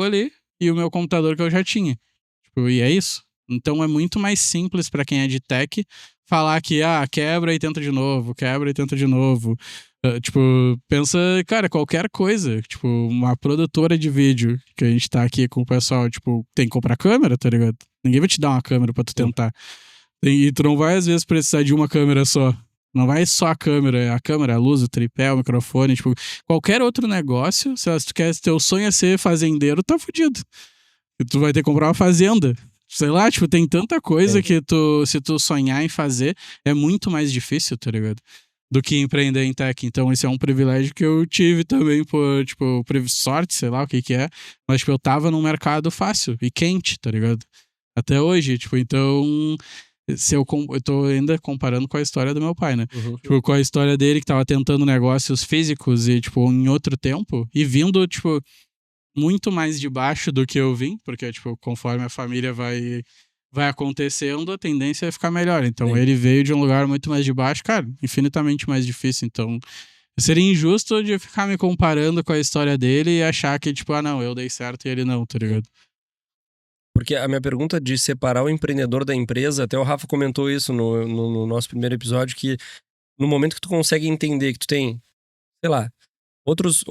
ali e o meu computador que eu já tinha. Tipo, e é isso. Então é muito mais simples pra quem é de tech falar que, quebra e tenta de novo, quebra e tenta de novo. Tipo, pensa, cara, qualquer coisa. Tipo, uma produtora de vídeo que a gente tá aqui com o pessoal, tipo, tem que comprar câmera, tá ligado? Ninguém vai te dar uma câmera pra tu tentar. E tu não vai, às vezes, precisar de uma câmera só. Não vai só a câmera, a luz, o tripé, o microfone, tipo, qualquer outro negócio, se tu quer, teu sonho é ser fazendeiro, tá fudido. E tu vai ter que comprar uma fazenda. Sei lá, tipo, tem tanta coisa que se tu sonhar em fazer, é muito mais difícil, tá ligado? Do que empreender em tech. Então, esse é um privilégio que eu tive também, por, tipo, sorte, sei lá o que é. Mas, tipo, eu tava num mercado fácil e quente, tá ligado? Até hoje, tipo, então... eu tô ainda comparando com a história do meu pai, né? Tipo, com a história dele que tava tentando negócios físicos e, tipo, em outro tempo. E vindo, tipo, muito mais de baixo do que eu vim. Porque, tipo, conforme a família vai acontecendo, a tendência é ficar melhor. Então, ele veio de um lugar muito mais de baixo, cara, infinitamente mais difícil. Então, seria injusto de ficar me comparando com a história dele e achar que, tipo, não, eu dei certo e ele não, tá ligado? Porque a minha pergunta de separar o empreendedor da empresa, até o Rafa comentou isso no nosso primeiro episódio, que no momento que tu consegue entender que tu tem, sei lá, outras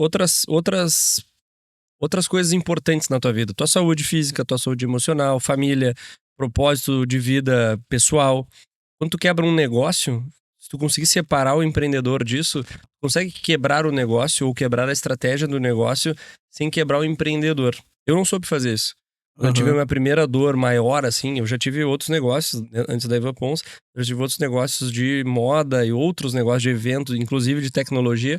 coisas importantes na tua vida. Tua saúde física, tua saúde emocional, família, propósito de vida pessoal. Quando tu quebra um negócio, se tu conseguir separar o empreendedor disso, tu consegue quebrar o negócio ou quebrar a estratégia do negócio sem quebrar o empreendedor. Eu não soube fazer isso. Eu tive a minha primeira dor maior, assim, eu já tive outros negócios, antes da Eva Pons, eu já tive outros negócios de moda e outros negócios de eventos, inclusive de tecnologia,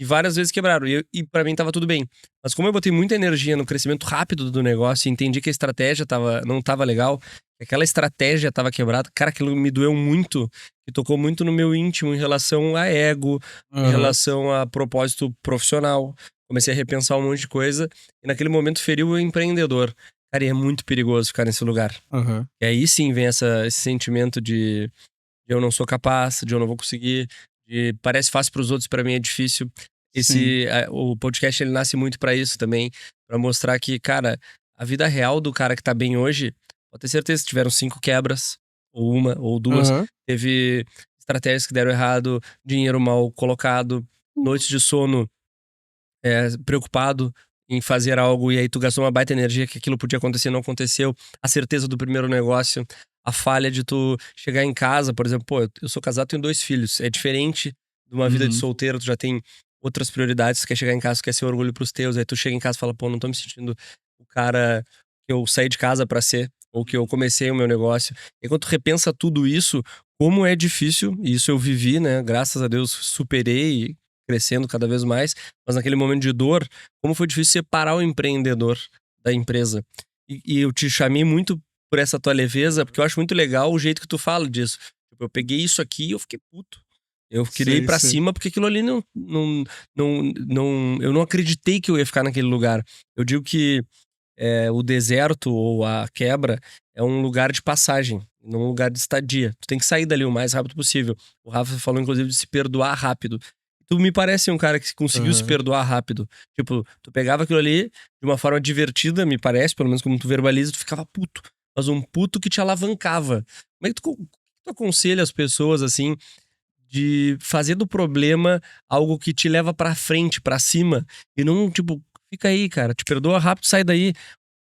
e várias vezes quebraram, e pra mim tava tudo bem. Mas como eu botei muita energia no crescimento rápido do negócio e entendi que a estratégia não tava legal, que aquela estratégia tava quebrada, cara, aquilo me doeu muito, e tocou muito no meu íntimo em relação a ego, em relação a propósito profissional. Comecei a repensar um monte de coisa, e naquele momento feriu o empreendedor. Cara, e é muito perigoso ficar nesse lugar. E aí sim vem esse sentimento de eu não sou capaz, de eu não vou conseguir, de parece fácil pros outros, pra mim é difícil. O podcast, ele nasce muito pra isso também, pra mostrar que, cara, a vida real do cara que tá bem hoje, pode ter certeza que tiveram 5 quebras, ou uma, ou 2, teve estratégias que deram errado, dinheiro mal colocado, noites de sono preocupado em fazer algo e aí tu gastou uma baita energia que aquilo podia acontecer e não aconteceu, a certeza do primeiro negócio, a falha de tu chegar em casa, por exemplo, pô, eu sou casado, tenho 2 filhos, é diferente de uma vida de solteiro, tu já tem outras prioridades, tu quer chegar em casa, tu quer ser orgulho pros teus, aí tu chega em casa e fala, pô, não tô me sentindo o cara que eu saí de casa pra ser, ou que eu comecei o meu negócio. E quando tu repensa tudo isso, como é difícil, e isso eu vivi, né, graças a Deus superei, crescendo cada vez mais, mas naquele momento de dor, como foi difícil separar o empreendedor da empresa. E eu te chamei muito por essa tua leveza, porque eu acho muito legal o jeito que tu fala disso. Tipo, eu peguei isso aqui e eu fiquei puto. Eu queria ir pra cima porque aquilo ali eu não acreditei que eu ia ficar naquele lugar. Eu digo que o deserto ou a quebra é um lugar de passagem, não um lugar de estadia. Tu tem que sair dali o mais rápido possível. O Rafa falou, inclusive, de se perdoar rápido. Tu me parece um cara que conseguiu se perdoar rápido. Tipo, tu pegava aquilo ali de uma forma divertida, me parece, pelo menos como tu verbaliza, tu ficava puto. Mas um puto que te alavancava. Como é que tu aconselha as pessoas, assim, de fazer do problema algo que te leva pra frente, pra cima, e não, tipo, fica aí, cara, te perdoa rápido, sai daí.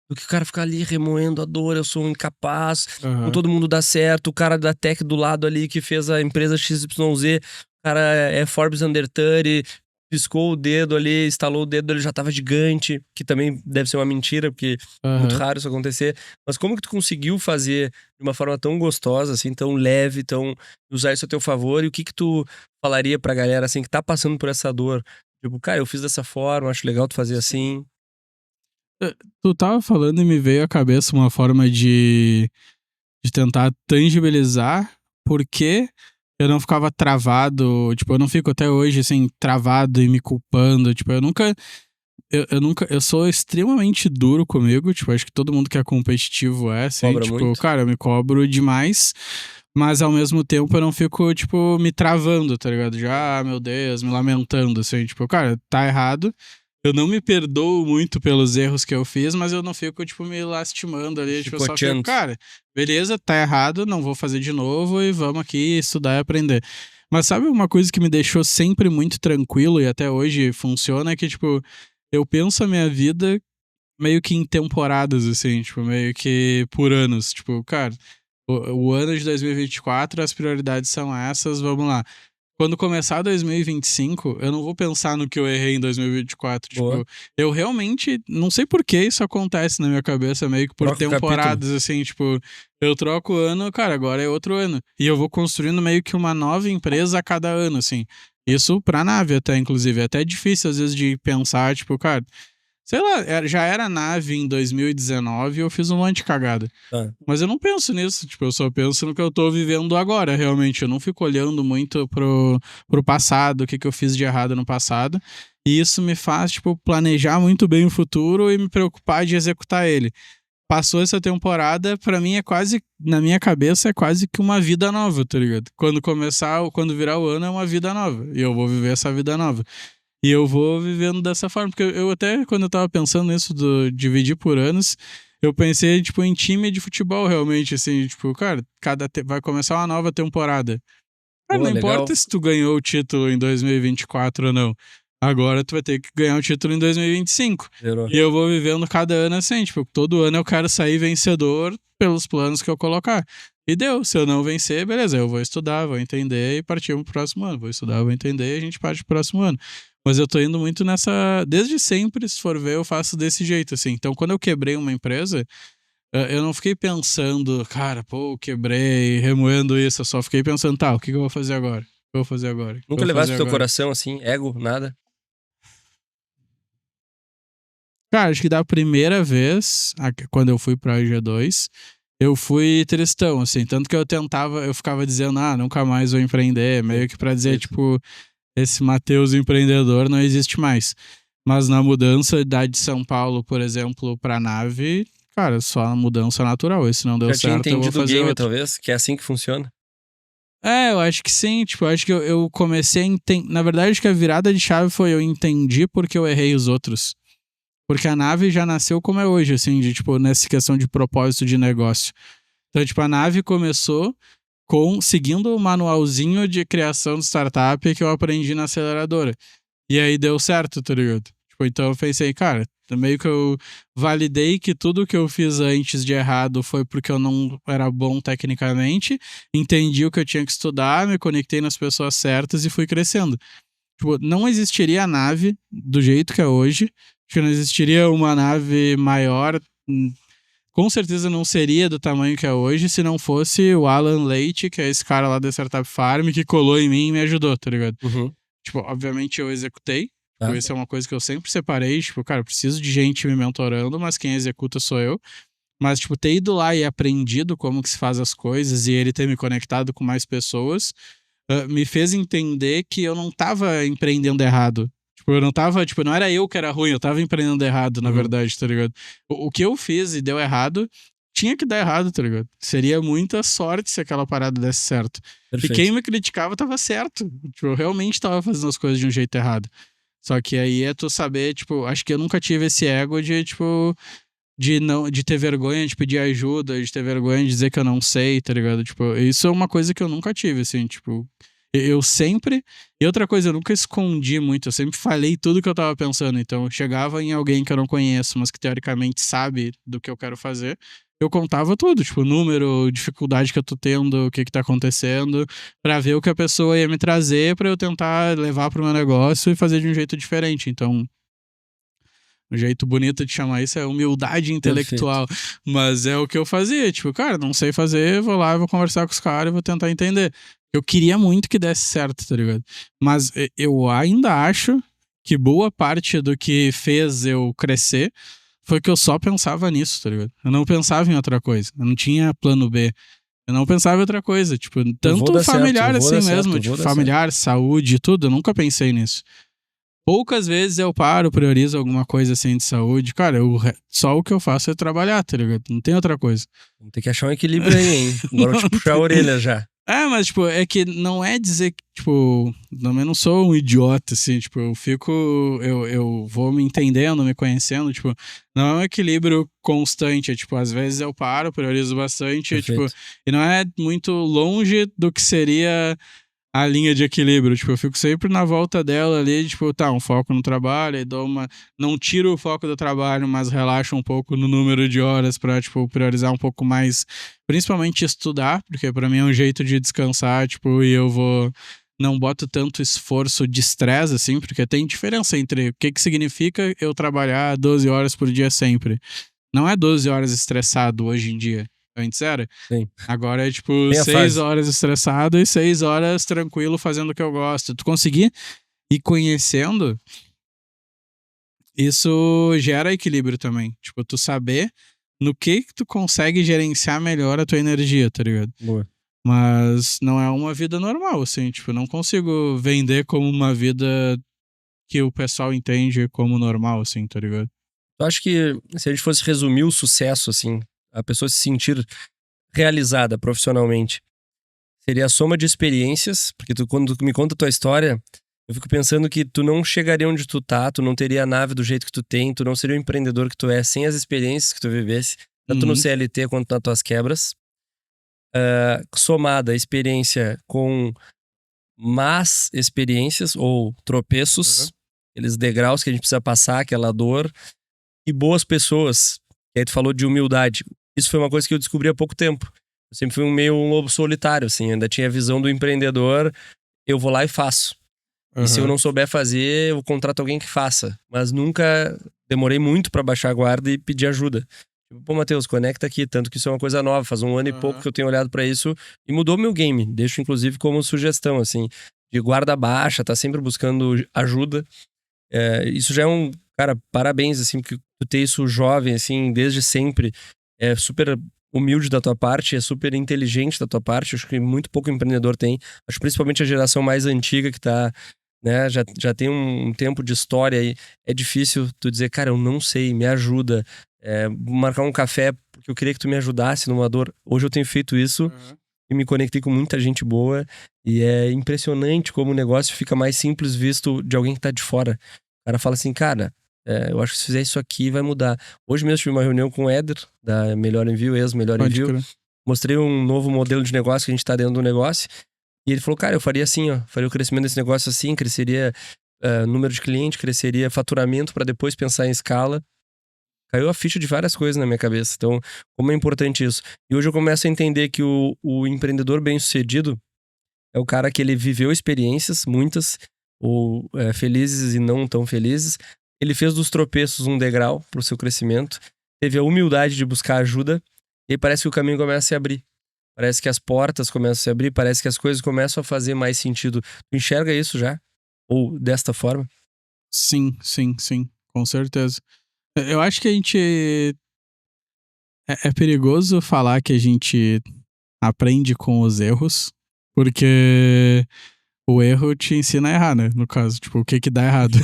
Do que o cara ficar ali remoendo a dor, eu sou um incapaz, com todo mundo dá certo, o cara da tech do lado ali que fez a empresa XYZ, o cara é Forbes Under 30, piscou o dedo ali, instalou o dedo, ele já tava gigante, que também deve ser uma mentira, porque é muito raro isso acontecer. Mas como que tu conseguiu fazer de uma forma tão gostosa, assim, tão leve, usar isso a teu favor? E o que tu falaria pra galera, assim, que tá passando por essa dor? Tipo, cara, eu fiz dessa forma, acho legal tu fazer assim. Tu tava falando e me veio à cabeça uma forma de tentar tangibilizar porque eu não ficava travado, tipo, eu não fico até hoje, assim, travado e me culpando, tipo, eu sou extremamente duro comigo, tipo, acho que todo mundo que é competitivo assim, Cobra tipo, muito? cara, eu me cobro demais, mas ao mesmo tempo eu não fico, tipo, me travando, tá ligado? Já, meu Deus, me lamentando, assim, tipo, cara, tá errado, Eu não me perdoo muito pelos erros que eu fiz, mas eu não fico, tipo, me lastimando ali. Tipo, eu só fico, cara, beleza, tá errado, não vou fazer de novo e vamos aqui estudar e aprender. Mas sabe uma coisa que me deixou sempre muito tranquilo e até hoje funciona? É que, tipo, eu penso a minha vida meio que em temporadas, assim, tipo, meio que por anos. Tipo, cara, o ano de 2024, as prioridades são essas, vamos lá. Quando começar 2025, eu não vou pensar no que eu errei em 2024. Boa. Tipo, eu realmente não sei por que isso acontece na minha cabeça, meio que por Troca o temporadas, assim, tipo, eu troco o ano, cara, agora é outro ano. E eu vou construindo meio que uma nova empresa a cada ano, assim. Isso pra nave até, inclusive. É até difícil, às vezes, de pensar, tipo, cara, sei lá, já era nave em 2019 e eu fiz um monte de cagada. Mas eu não penso nisso, tipo, eu só penso no que eu tô vivendo agora, realmente. Eu não fico olhando muito pro passado, o que eu fiz de errado no passado. E isso me faz, tipo, planejar muito bem o futuro e me preocupar de executar ele. Passou essa temporada, pra mim é quase, na minha cabeça, é quase que uma vida nova, tá ligado? Quando virar o ano é uma vida nova. E eu vou viver essa vida nova. E eu vou vivendo dessa forma, porque eu até, quando eu tava pensando nisso do dividir por anos, eu pensei, tipo, em time de futebol, realmente, assim, tipo, cara, vai começar uma nova temporada. Cara, Pô, não legal. importa se tu ganhou o título em 2024 ou não. Agora tu vai ter que ganhar o título em 2025. Zerou. E eu vou vivendo cada ano assim, tipo, todo ano eu quero sair vencedor pelos planos que eu colocar. E deu, se eu não vencer, beleza, eu vou estudar, vou entender e partir pro próximo ano. Vou estudar, vou entender e a gente parte pro próximo ano. Mas eu tô indo muito nessa... Desde sempre, se for ver, eu faço desse jeito, assim. Então, quando eu quebrei uma empresa, eu não fiquei pensando, cara, pô, quebrei, remoendo isso. Eu só fiquei pensando, tá, o que eu vou fazer agora? O que eu vou fazer agora? O que Nunca eu vou levasse fazer pro teu agora? coração, assim, ego, nada? Cara, acho que da primeira vez, quando eu fui pra G2, eu fui tristão, assim. Tanto que eu ficava dizendo, nunca mais vou empreender. Meio que pra dizer, tipo, esse Matheus empreendedor não existe mais. Mas na mudança de São Paulo, por exemplo, pra nave, cara, só a mudança natural. E se não deu Já tinha certo, eu vou entendido o fazer game, outro. talvez, que é assim que funciona. É, eu acho que sim. Tipo, eu acho que eu comecei a entender. Na verdade, acho que a virada de chave foi eu entendi porque eu errei os outros. Porque a nave já nasceu como é hoje, assim, de, tipo, nessa questão de propósito de negócio. Então, tipo, a nave começou seguindo o manualzinho de criação de startup que eu aprendi na aceleradora. E aí deu certo, tá ligado? Tipo, então eu pensei, cara, meio que eu validei que tudo que eu fiz antes de errado foi porque eu não era bom tecnicamente, entendi o que eu tinha que estudar, me conectei nas pessoas certas e fui crescendo. Tipo, não existiria a nave do jeito que é hoje, acho que não existiria uma nave maior, com certeza não seria do tamanho que é hoje se não fosse o Alan Leite, que é esse cara lá da Startup Farm, que colou em mim e me ajudou, tá ligado? Uhum. Tipo, obviamente eu executei. Tipo, isso é uma coisa que eu sempre separei. Tipo, cara, eu preciso de gente me mentorando, mas quem executa sou eu. Mas, tipo, ter ido lá e aprendido como que se faz as coisas e ele ter me conectado com mais pessoas me fez entender que eu não tava empreendendo errado. Tipo, eu não tava, tipo, não era eu que era ruim, eu tava empreendendo errado, na verdade, tá ligado? O que eu fiz e deu errado, tinha que dar errado, tá ligado? Seria muita sorte se aquela parada desse certo. Perfeito. E quem me criticava tava certo. Tipo, eu realmente tava fazendo as coisas de um jeito errado. Só que aí é tu saber, tipo, acho que eu nunca tive esse ego de, tipo, de ter vergonha de pedir ajuda, de ter vergonha de dizer que eu não sei, tá ligado? Tipo, isso é uma coisa que eu nunca tive, assim, tipo, eu sempre... E outra coisa, eu nunca escondi muito, eu sempre falei tudo que eu tava pensando, então eu chegava em alguém que eu não conheço, mas que teoricamente sabe do que eu quero fazer, eu contava tudo, tipo, número, dificuldade que eu tô tendo, o que tá acontecendo, pra ver o que a pessoa ia me trazer pra eu tentar levar pro meu negócio e fazer de um jeito diferente, então... Um jeito bonito de chamar isso é humildade intelectual. Perfeito. Mas é o que eu fazia. Tipo, cara, não sei fazer, vou lá, vou conversar com os caras e vou tentar entender. Eu queria muito que desse certo, tá ligado? Mas eu ainda acho que boa parte do que fez eu crescer foi que eu só pensava nisso, tá ligado? Eu não pensava em outra coisa. Eu não tinha plano B. Eu não pensava em outra coisa. Tipo, tanto familiar assim mesmo. Tipo, familiar, saúde, tudo. Eu nunca pensei nisso. Poucas vezes eu priorizo alguma coisa assim de saúde. Cara, só o que eu faço é trabalhar, tá ligado? Não tem outra coisa. Vamos ter que achar um equilíbrio aí, hein? Agora eu te puxar a orelha já. Mas, tipo, é que não é dizer que, tipo, também não sou um idiota, assim, tipo, eu vou me entendendo, me conhecendo, tipo, não é um equilíbrio constante, é, tipo, às vezes eu paro, priorizo bastante, é, tipo, Perfeito. e não é muito longe do que seria a linha de equilíbrio, tipo, eu fico sempre na volta dela ali, tipo, tá, um foco no trabalho, aí dou uma... Não tiro o foco do trabalho, mas relaxo um pouco no número de horas pra, tipo, priorizar um pouco mais, principalmente estudar, porque pra mim é um jeito de descansar, tipo, e eu vou... Não boto tanto esforço de estresse, assim, porque tem diferença entre o que significa eu trabalhar 12 horas por dia sempre. Não é 12 horas estressado hoje em dia. Antes era. Sim. Agora é tipo Tem a 6 fase. horas estressado e 6 horas tranquilo fazendo o que eu gosto. Tu conseguir ir conhecendo, isso gera equilíbrio também. Tipo, tu saber no que tu consegue gerenciar melhor a tua energia, tá ligado? Boa. Mas não é uma vida normal, assim. Tipo, não consigo vender como uma vida que o pessoal entende como normal, assim, tá ligado? Eu acho que se a gente fosse resumir o sucesso, assim, a pessoa se sentir realizada profissionalmente, seria a soma de experiências, porque quando tu me conta a tua história, eu fico pensando que tu não chegaria onde tu tá, tu não teria a nave do jeito que tu tem, tu não seria o empreendedor que tu é sem as experiências que tu vivesse, tanto no Uhum. CLT quanto nas tuas quebras. Somada a experiência com más experiências ou tropeços, aqueles degraus que a gente precisa passar, aquela dor, e boas pessoas. E aí tu falou de humildade. Isso foi uma coisa que eu descobri há pouco tempo. Eu sempre fui um lobo solitário, assim, ainda tinha a visão do empreendedor, eu vou lá e faço. E se eu não souber fazer, eu contrato alguém que faça. Mas nunca demorei muito pra baixar a guarda e pedir ajuda. Tipo, pô, Matheus, conecta aqui. Tanto que isso é uma coisa nova. Faz um ano e pouco que eu tenho olhado pra isso e mudou meu game. Deixo, inclusive, como sugestão, assim, de guarda baixa, tá sempre buscando ajuda. Isso já é um... Cara, parabéns, assim, porque tu ter isso jovem, assim, desde sempre. É super humilde da tua parte, é super inteligente da tua parte. Acho que muito pouco empreendedor tem. Acho que principalmente a geração mais antiga que tá, né, já tem um tempo de história aí. É difícil tu dizer, cara, eu não sei, me ajuda. Marcar um café porque eu queria que tu me ajudasse numa dor. Hoje eu tenho feito isso e me conectei com muita gente boa. E é impressionante como o negócio fica mais simples visto de alguém que tá de fora. O cara fala assim, cara, eu acho que se fizer isso aqui vai mudar. Hoje mesmo tive uma reunião com o Éder, da Melhor Envio, ex-Melhor Pode Envio. crer. Mostrei um novo modelo de negócio que a gente tá dentro do negócio. E ele falou, cara, eu faria assim, ó. Faria o crescimento desse negócio assim, cresceria número de cliente, cresceria faturamento para depois pensar em escala. Caiu a ficha de várias coisas na minha cabeça. Então, como é importante isso. E hoje eu começo a entender que o empreendedor bem-sucedido é o cara que ele viveu experiências, muitas, ou felizes e não tão felizes. Ele fez dos tropeços um degrau pro seu crescimento. Teve a humildade de buscar ajuda. E aí parece que o caminho começa a se abrir. Parece que as portas começam a se abrir. Parece que as coisas começam a fazer mais sentido. Tu enxerga isso já? Ou desta forma? Sim, sim, sim, com certeza. Eu acho que a gente. É perigoso falar que a gente aprende com os erros, porque o erro te ensina a errar, né? No caso, tipo, o que que dá errado.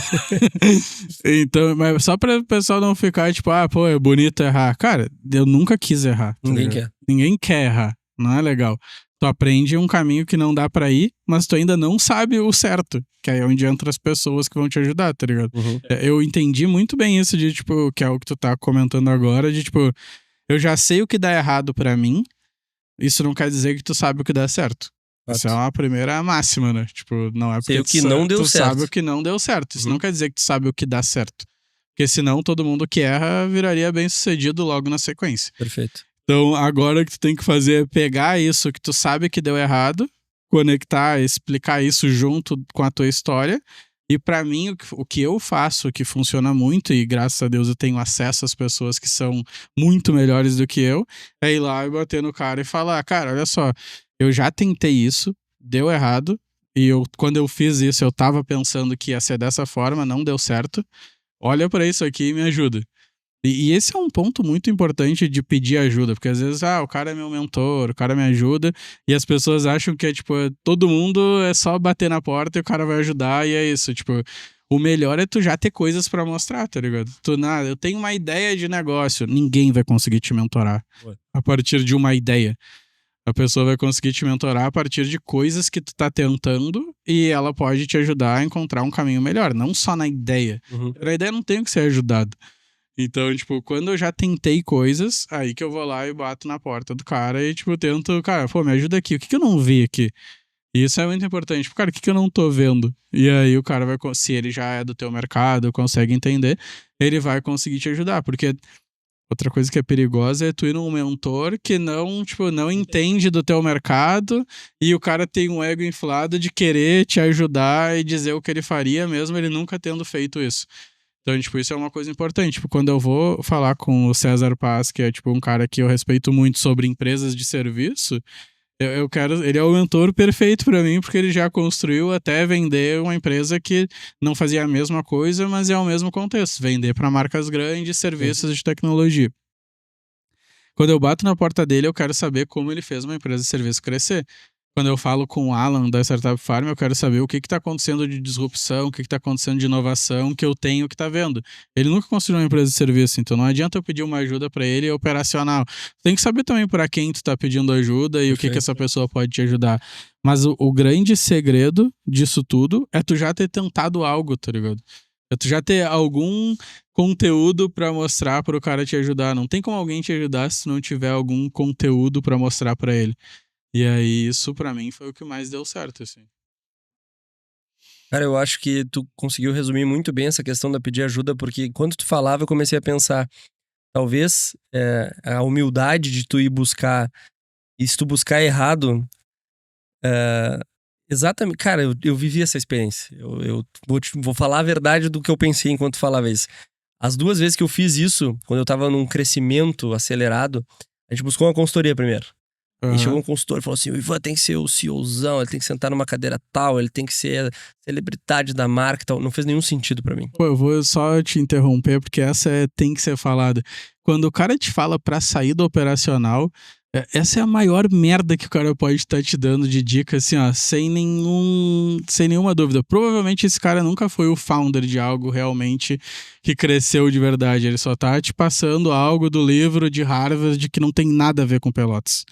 Então, mas só pra o pessoal não ficar, tipo, pô, é bonito errar. Cara, eu nunca quis errar. Tá Ninguém ligado? quer. Ninguém quer errar. Não é legal. Tu aprende um caminho que não dá pra ir, mas tu ainda não sabe o certo. Que aí é onde entra as pessoas que vão te ajudar, tá ligado? Uhum. Eu entendi muito bem isso de, tipo, que é o que tu tá comentando agora, de, tipo, eu já sei o que dá errado pra mim, isso não quer dizer que tu sabe o que dá certo. Isso é uma primeira máxima, né? Tipo, não é Sei porque o que não deu tu certo. sabe o que não deu certo. Isso Uhum. não quer dizer que tu sabe o que dá certo. Porque senão todo mundo que erra viraria bem sucedido logo na sequência. Perfeito. Então agora o que tu tem que fazer é pegar isso que tu sabe que deu errado, conectar, explicar isso junto com a tua história. E pra mim, o que eu faço, que funciona muito, e graças a Deus eu tenho acesso às pessoas que são muito melhores do que eu, é ir lá e bater no cara e falar, cara, olha só, eu já tentei isso, deu errado, e quando eu fiz isso eu tava pensando que ia ser dessa forma, não deu certo, olha pra isso aqui e me ajuda. E esse é um ponto muito importante de pedir ajuda, porque às vezes, o cara é meu mentor, o cara me ajuda, e as pessoas acham que é tipo, todo mundo é só bater na porta e o cara vai ajudar, e é isso, tipo, o melhor é tu já ter coisas pra mostrar, tá ligado? Eu tenho uma ideia de negócio, ninguém vai conseguir te mentorar Ué. a partir de uma ideia. A pessoa vai conseguir te mentorar a partir de coisas que tu tá tentando e ela pode te ajudar a encontrar um caminho melhor, não só na ideia. Uhum. Na ideia não tem que ser ajudado. Então, tipo, quando eu já tentei coisas, aí que eu vou lá e bato na porta do cara e, tipo, tento, cara, pô, me ajuda aqui. O que que eu não vi aqui? E isso é muito importante. Tipo, cara, o que que eu não tô vendo? E aí o cara vai, se ele já é do teu mercado, consegue entender, ele vai conseguir te ajudar. Porque outra coisa que é perigosa é tu ir num mentor que não, tipo, não entende do teu mercado e o cara tem um ego inflado de querer te ajudar e dizer o que ele faria, mesmo ele nunca tendo feito isso. Então, tipo, isso é uma coisa importante. Tipo, quando eu vou falar com o César Paz, que é, tipo, um cara que eu respeito muito sobre empresas de serviço, eu quero... Ele é o mentor perfeito pra mim, porque ele já construiu até vender uma empresa que não fazia a mesma coisa, mas é o mesmo contexto. Vender pra marcas grandes, serviços de tecnologia. Quando eu bato na porta dele, eu quero saber como ele fez uma empresa de serviço crescer. Quando eu falo com o Alan da Startup Farm, eu quero saber o que está acontecendo de disrupção, o que está acontecendo de inovação que eu tenho que tá vendo. Ele nunca construiu uma empresa de serviço, então não adianta eu pedir uma ajuda para ele operacional. Tem que saber também para quem tu tá pedindo ajuda e o que essa pessoa pode te ajudar. Mas o grande segredo disso tudo é tu já ter tentado algo, tá ligado? É tu já ter algum conteúdo para mostrar para o cara te ajudar. Não tem como alguém te ajudar se não tiver algum conteúdo para mostrar para ele. E aí, isso pra mim foi o que mais deu certo, assim. Cara, eu acho que tu conseguiu resumir muito bem essa questão da pedir ajuda, porque quando tu falava, eu comecei a pensar, talvez a humildade de tu ir buscar, e se tu buscar errado, exatamente, cara, eu vivi essa experiência. Eu vou falar a verdade do que eu pensei enquanto tu falava isso. As 2 vezes que eu fiz isso, quando eu tava num crescimento acelerado, a gente buscou uma consultoria primeiro. E chegou um consultor e falou assim: o Ivan tem que ser o CEOzão, ele tem que sentar numa cadeira tal, ele tem que ser a celebridade da marca e tal. Não fez nenhum sentido pra mim. Pô, eu vou só te interromper, porque essa tem que ser falada. Quando o cara te fala pra sair do operacional, essa é a maior merda que o cara pode estar te dando de dica, assim, ó, sem nenhuma dúvida. Provavelmente esse cara nunca foi o founder de algo realmente que cresceu de verdade. Ele só tá te passando algo do livro de Harvard que não tem nada a ver com Pelotas.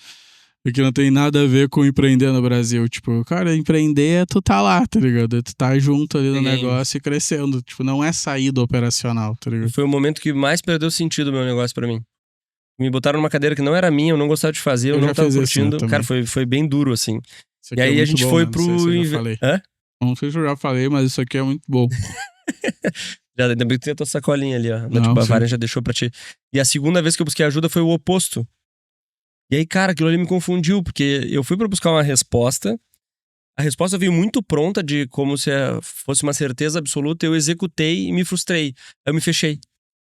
Porque não tem nada a ver com empreender no Brasil. Tipo, cara, empreender é tu tá lá, tá ligado? É tu tá junto ali no negócio e crescendo. Tipo, não é sair do operacional, tá ligado? Foi o momento que mais perdeu sentido o meu negócio pra mim. Me botaram numa cadeira que não era minha, eu não gostava de fazer, eu não tava curtindo. Cara, foi bem duro, assim. Isso aqui E aí é a gente bom, foi né? pro... Não sei se eu já falei. Hã? Não sei se eu já falei, mas isso aqui é muito bom. Já, ainda bem que tem a tua sacolinha ali, ó. Não, Tipo, a sim. Varen já deixou pra ti. E a segunda vez que eu busquei ajuda foi o oposto. E aí, cara, aquilo ali me confundiu, porque eu fui pra buscar uma resposta. A resposta veio muito pronta, de como se fosse uma certeza absoluta. Eu executei e me frustrei. Aí eu me fechei.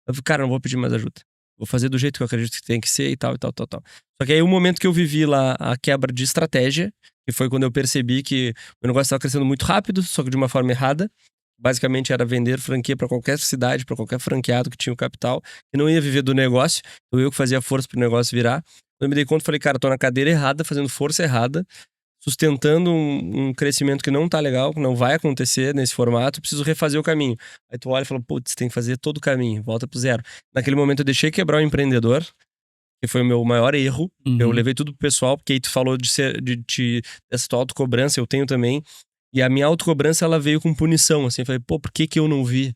Eu falei, cara, não vou pedir mais ajuda. Vou fazer do jeito que eu acredito que tem que ser e tal, e tal, tal, tal. Só que aí o momento que eu vivi lá a quebra de estratégia, que foi quando eu percebi que o negócio estava crescendo muito rápido, só que de uma forma errada. Basicamente era vender franquia para qualquer cidade, para qualquer franqueado que tinha o capital, e não ia viver do negócio. Eu que fazia força pro negócio virar. Quando eu me dei conta, falei, cara, tô na cadeira errada, fazendo força errada, sustentando um crescimento que não tá legal, que não vai acontecer nesse formato, preciso refazer o caminho. Aí tu olha e fala, putz, tem que fazer todo o caminho, volta pro zero. Naquele momento eu deixei quebrar o empreendedor, que foi o meu maior erro. Eu levei tudo pro pessoal, porque aí tu falou dessa tua autocobrança, eu tenho também. E a minha autocobrança, ela veio com punição, assim. Eu falei, pô, por que eu não vi?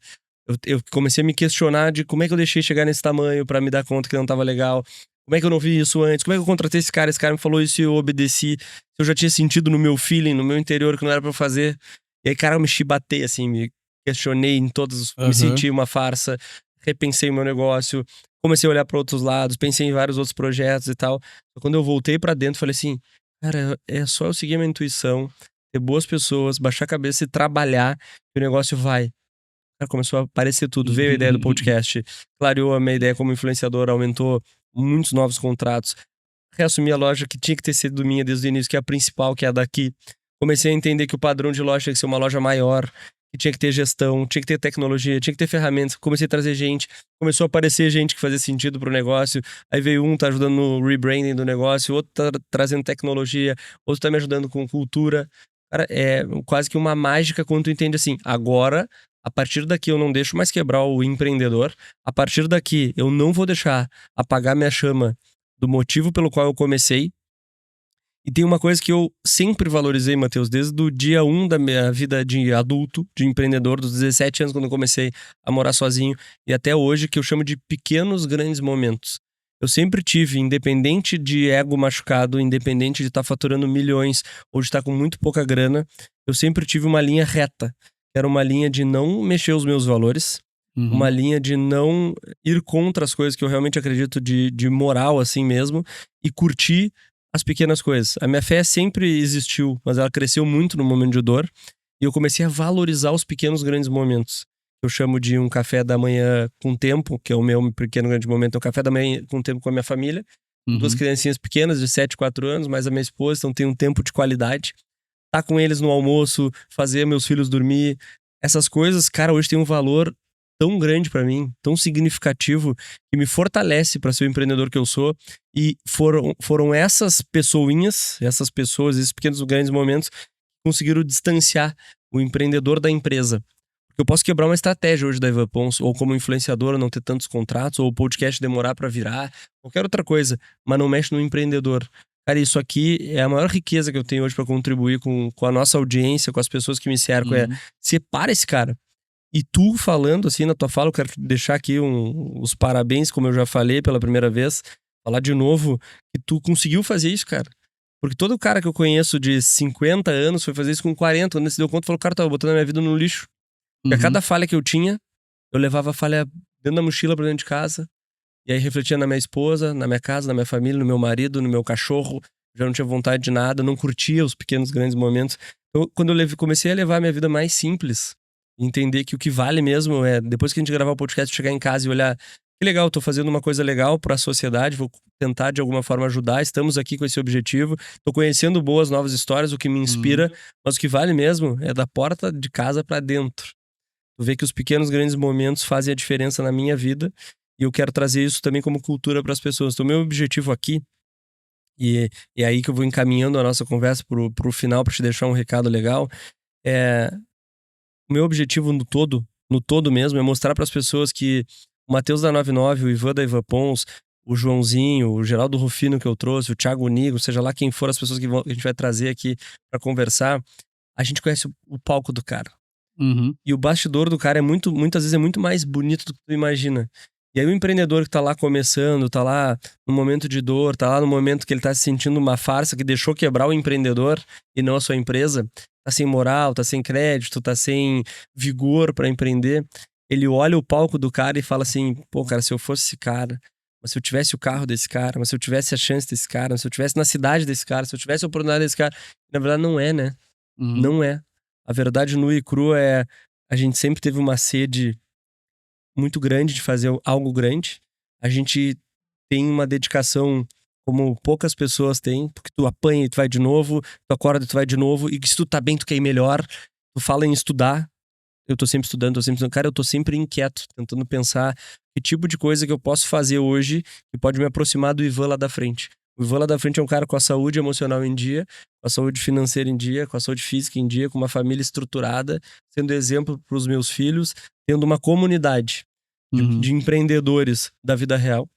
Eu comecei a me questionar de como é que eu deixei chegar nesse tamanho pra me dar conta que não tava legal. Como é que eu não vi isso antes? Como é que eu contratei esse cara me falou isso e eu obedeci? Eu já tinha sentido no meu feeling, no meu interior, que não era pra eu fazer. E aí, cara, eu me chibatei, assim, me questionei em todos, me senti uma farsa, repensei o meu negócio, comecei a olhar pra outros lados, pensei em vários outros projetos e tal. Quando eu voltei pra dentro, falei assim, cara, é só eu seguir a minha intuição, ter boas pessoas, baixar a cabeça e trabalhar, que o negócio vai. Cara, começou a aparecer tudo. Veio a ideia do podcast, clareou a minha ideia como influenciador, aumentou muitos novos contratos. Reassumi a loja que tinha que ter sido minha desde o início, que é a principal, que é a daqui. Comecei a entender que o padrão de loja tinha que ser uma loja maior, que tinha que ter gestão, tinha que ter tecnologia, tinha que ter ferramentas. Comecei a trazer gente, começou a aparecer gente que fazia sentido pro negócio. Aí veio um, tá ajudando no rebranding do negócio, outro tá trazendo tecnologia, outro tá me ajudando com cultura. Cara, é quase que uma mágica quando tu entende assim, agora, a partir daqui eu não deixo mais quebrar o empreendedor, a partir daqui eu não vou deixar apagar minha chama do motivo pelo qual eu comecei, E tem uma coisa que eu sempre valorizei, Matheus, desde o dia 1 da minha vida de adulto, de empreendedor, dos 17 anos, quando eu comecei a morar sozinho, e até hoje, que eu chamo de pequenos grandes momentos. Eu sempre tive, independente de ego machucado, independente de estar faturando milhões ou de estar com muito pouca grana, eu sempre tive uma linha reta. Era uma linha de não mexer os meus valores, uma linha de não ir contra as coisas que eu realmente acredito de moral, assim mesmo, e curtir as pequenas coisas. A minha fé sempre existiu, mas ela cresceu muito no momento de dor, e eu comecei a valorizar os pequenos grandes momentos. Eu chamo de um café da manhã com tempo, que é o meu pequeno grande momento, é um café da manhã com tempo com a minha família, duas criancinhas pequenas de 7 e 4 anos, mais a minha esposa, então tem um tempo de qualidade. Tá com eles no almoço, fazer meus filhos dormir, essas coisas, cara, hoje tem um valor tão grande pra mim, tão significativo, que me fortalece pra ser o empreendedor que eu sou. E foram essas pessoinhas, essas pessoas, esses pequenos grandes momentos, que conseguiram distanciar o empreendedor da empresa. Porque eu posso quebrar uma estratégia hoje da Ivan Pons, ou como influenciador não ter tantos contratos, ou o podcast demorar pra virar, qualquer outra coisa, mas não mexe no empreendedor. Cara, isso aqui é a maior riqueza que eu tenho hoje pra contribuir com a nossa audiência, com as pessoas que me cercam. Separa esse cara. E tu falando assim na tua fala, eu quero deixar aqui os parabéns, como eu já falei pela primeira vez, falar de novo, que tu conseguiu fazer isso, cara. Porque todo cara que eu conheço de 50 anos foi fazer isso com 40, quando ele se deu conta, falou, cara, tava botando a minha vida no lixo. E a cada falha que eu tinha, eu levava a falha dentro da mochila pra dentro de casa, e aí refletia na minha esposa, na minha casa, na minha família, no meu marido, no meu cachorro, já não tinha vontade de nada, não curtia os pequenos grandes momentos. Então, quando eu comecei a levar a minha vida mais simples, entender que o que vale mesmo é, depois que a gente gravar o podcast, chegar em casa e olhar, que legal, tô fazendo uma coisa legal pra sociedade, vou tentar de alguma forma ajudar, estamos aqui com esse objetivo, tô conhecendo boas novas histórias, o que me inspira, mas o que vale mesmo é da porta de casa pra dentro. Tu vê que os pequenos grandes momentos fazem a diferença na minha vida, e eu quero trazer isso também como cultura pras pessoas. Então, meu objetivo aqui, e é aí que eu vou encaminhando a nossa conversa pro final, pra te deixar um recado legal, é... O meu objetivo no todo mesmo, é mostrar para as pessoas que o Matheus da 99, o Ivan da Ivan Pons, o Joãozinho, o Geraldo Rufino que eu trouxe, o Thiago Nigro, seja lá quem for as pessoas que a gente vai trazer aqui para conversar, a gente conhece o palco do cara. E o bastidor do cara muitas vezes é muito mais bonito do que tu imagina. E aí o empreendedor que tá lá começando, tá lá no momento de dor, tá lá no momento que ele tá se sentindo uma farsa que deixou quebrar o empreendedor e não a sua empresa, tá sem moral, tá sem crédito, tá sem vigor pra empreender, ele olha o palco do cara e fala assim, pô, cara, se eu fosse esse cara, mas se eu tivesse o carro desse cara, mas se eu tivesse a chance desse cara, mas se eu tivesse na cidade desse cara, se eu tivesse a oportunidade desse cara, na verdade não é, né? Não é. A verdade nua e crua é, a gente sempre teve uma sede muito grande de fazer algo grande. A gente tem uma dedicação como poucas pessoas têm, porque tu apanha e tu vai de novo, tu acorda e tu vai de novo, e que se tu tá bem, tu quer ir melhor. Tu fala em estudar, eu tô sempre estudando, cara, eu tô sempre inquieto, tentando pensar que tipo de coisa que eu posso fazer hoje que pode me aproximar do Ivan lá da frente. O Ivan lá da frente é um cara com a saúde emocional em dia, com a saúde financeira em dia, com a saúde física em dia, com uma família estruturada, sendo exemplo pros meus filhos, tendo uma comunidade de empreendedores da vida real.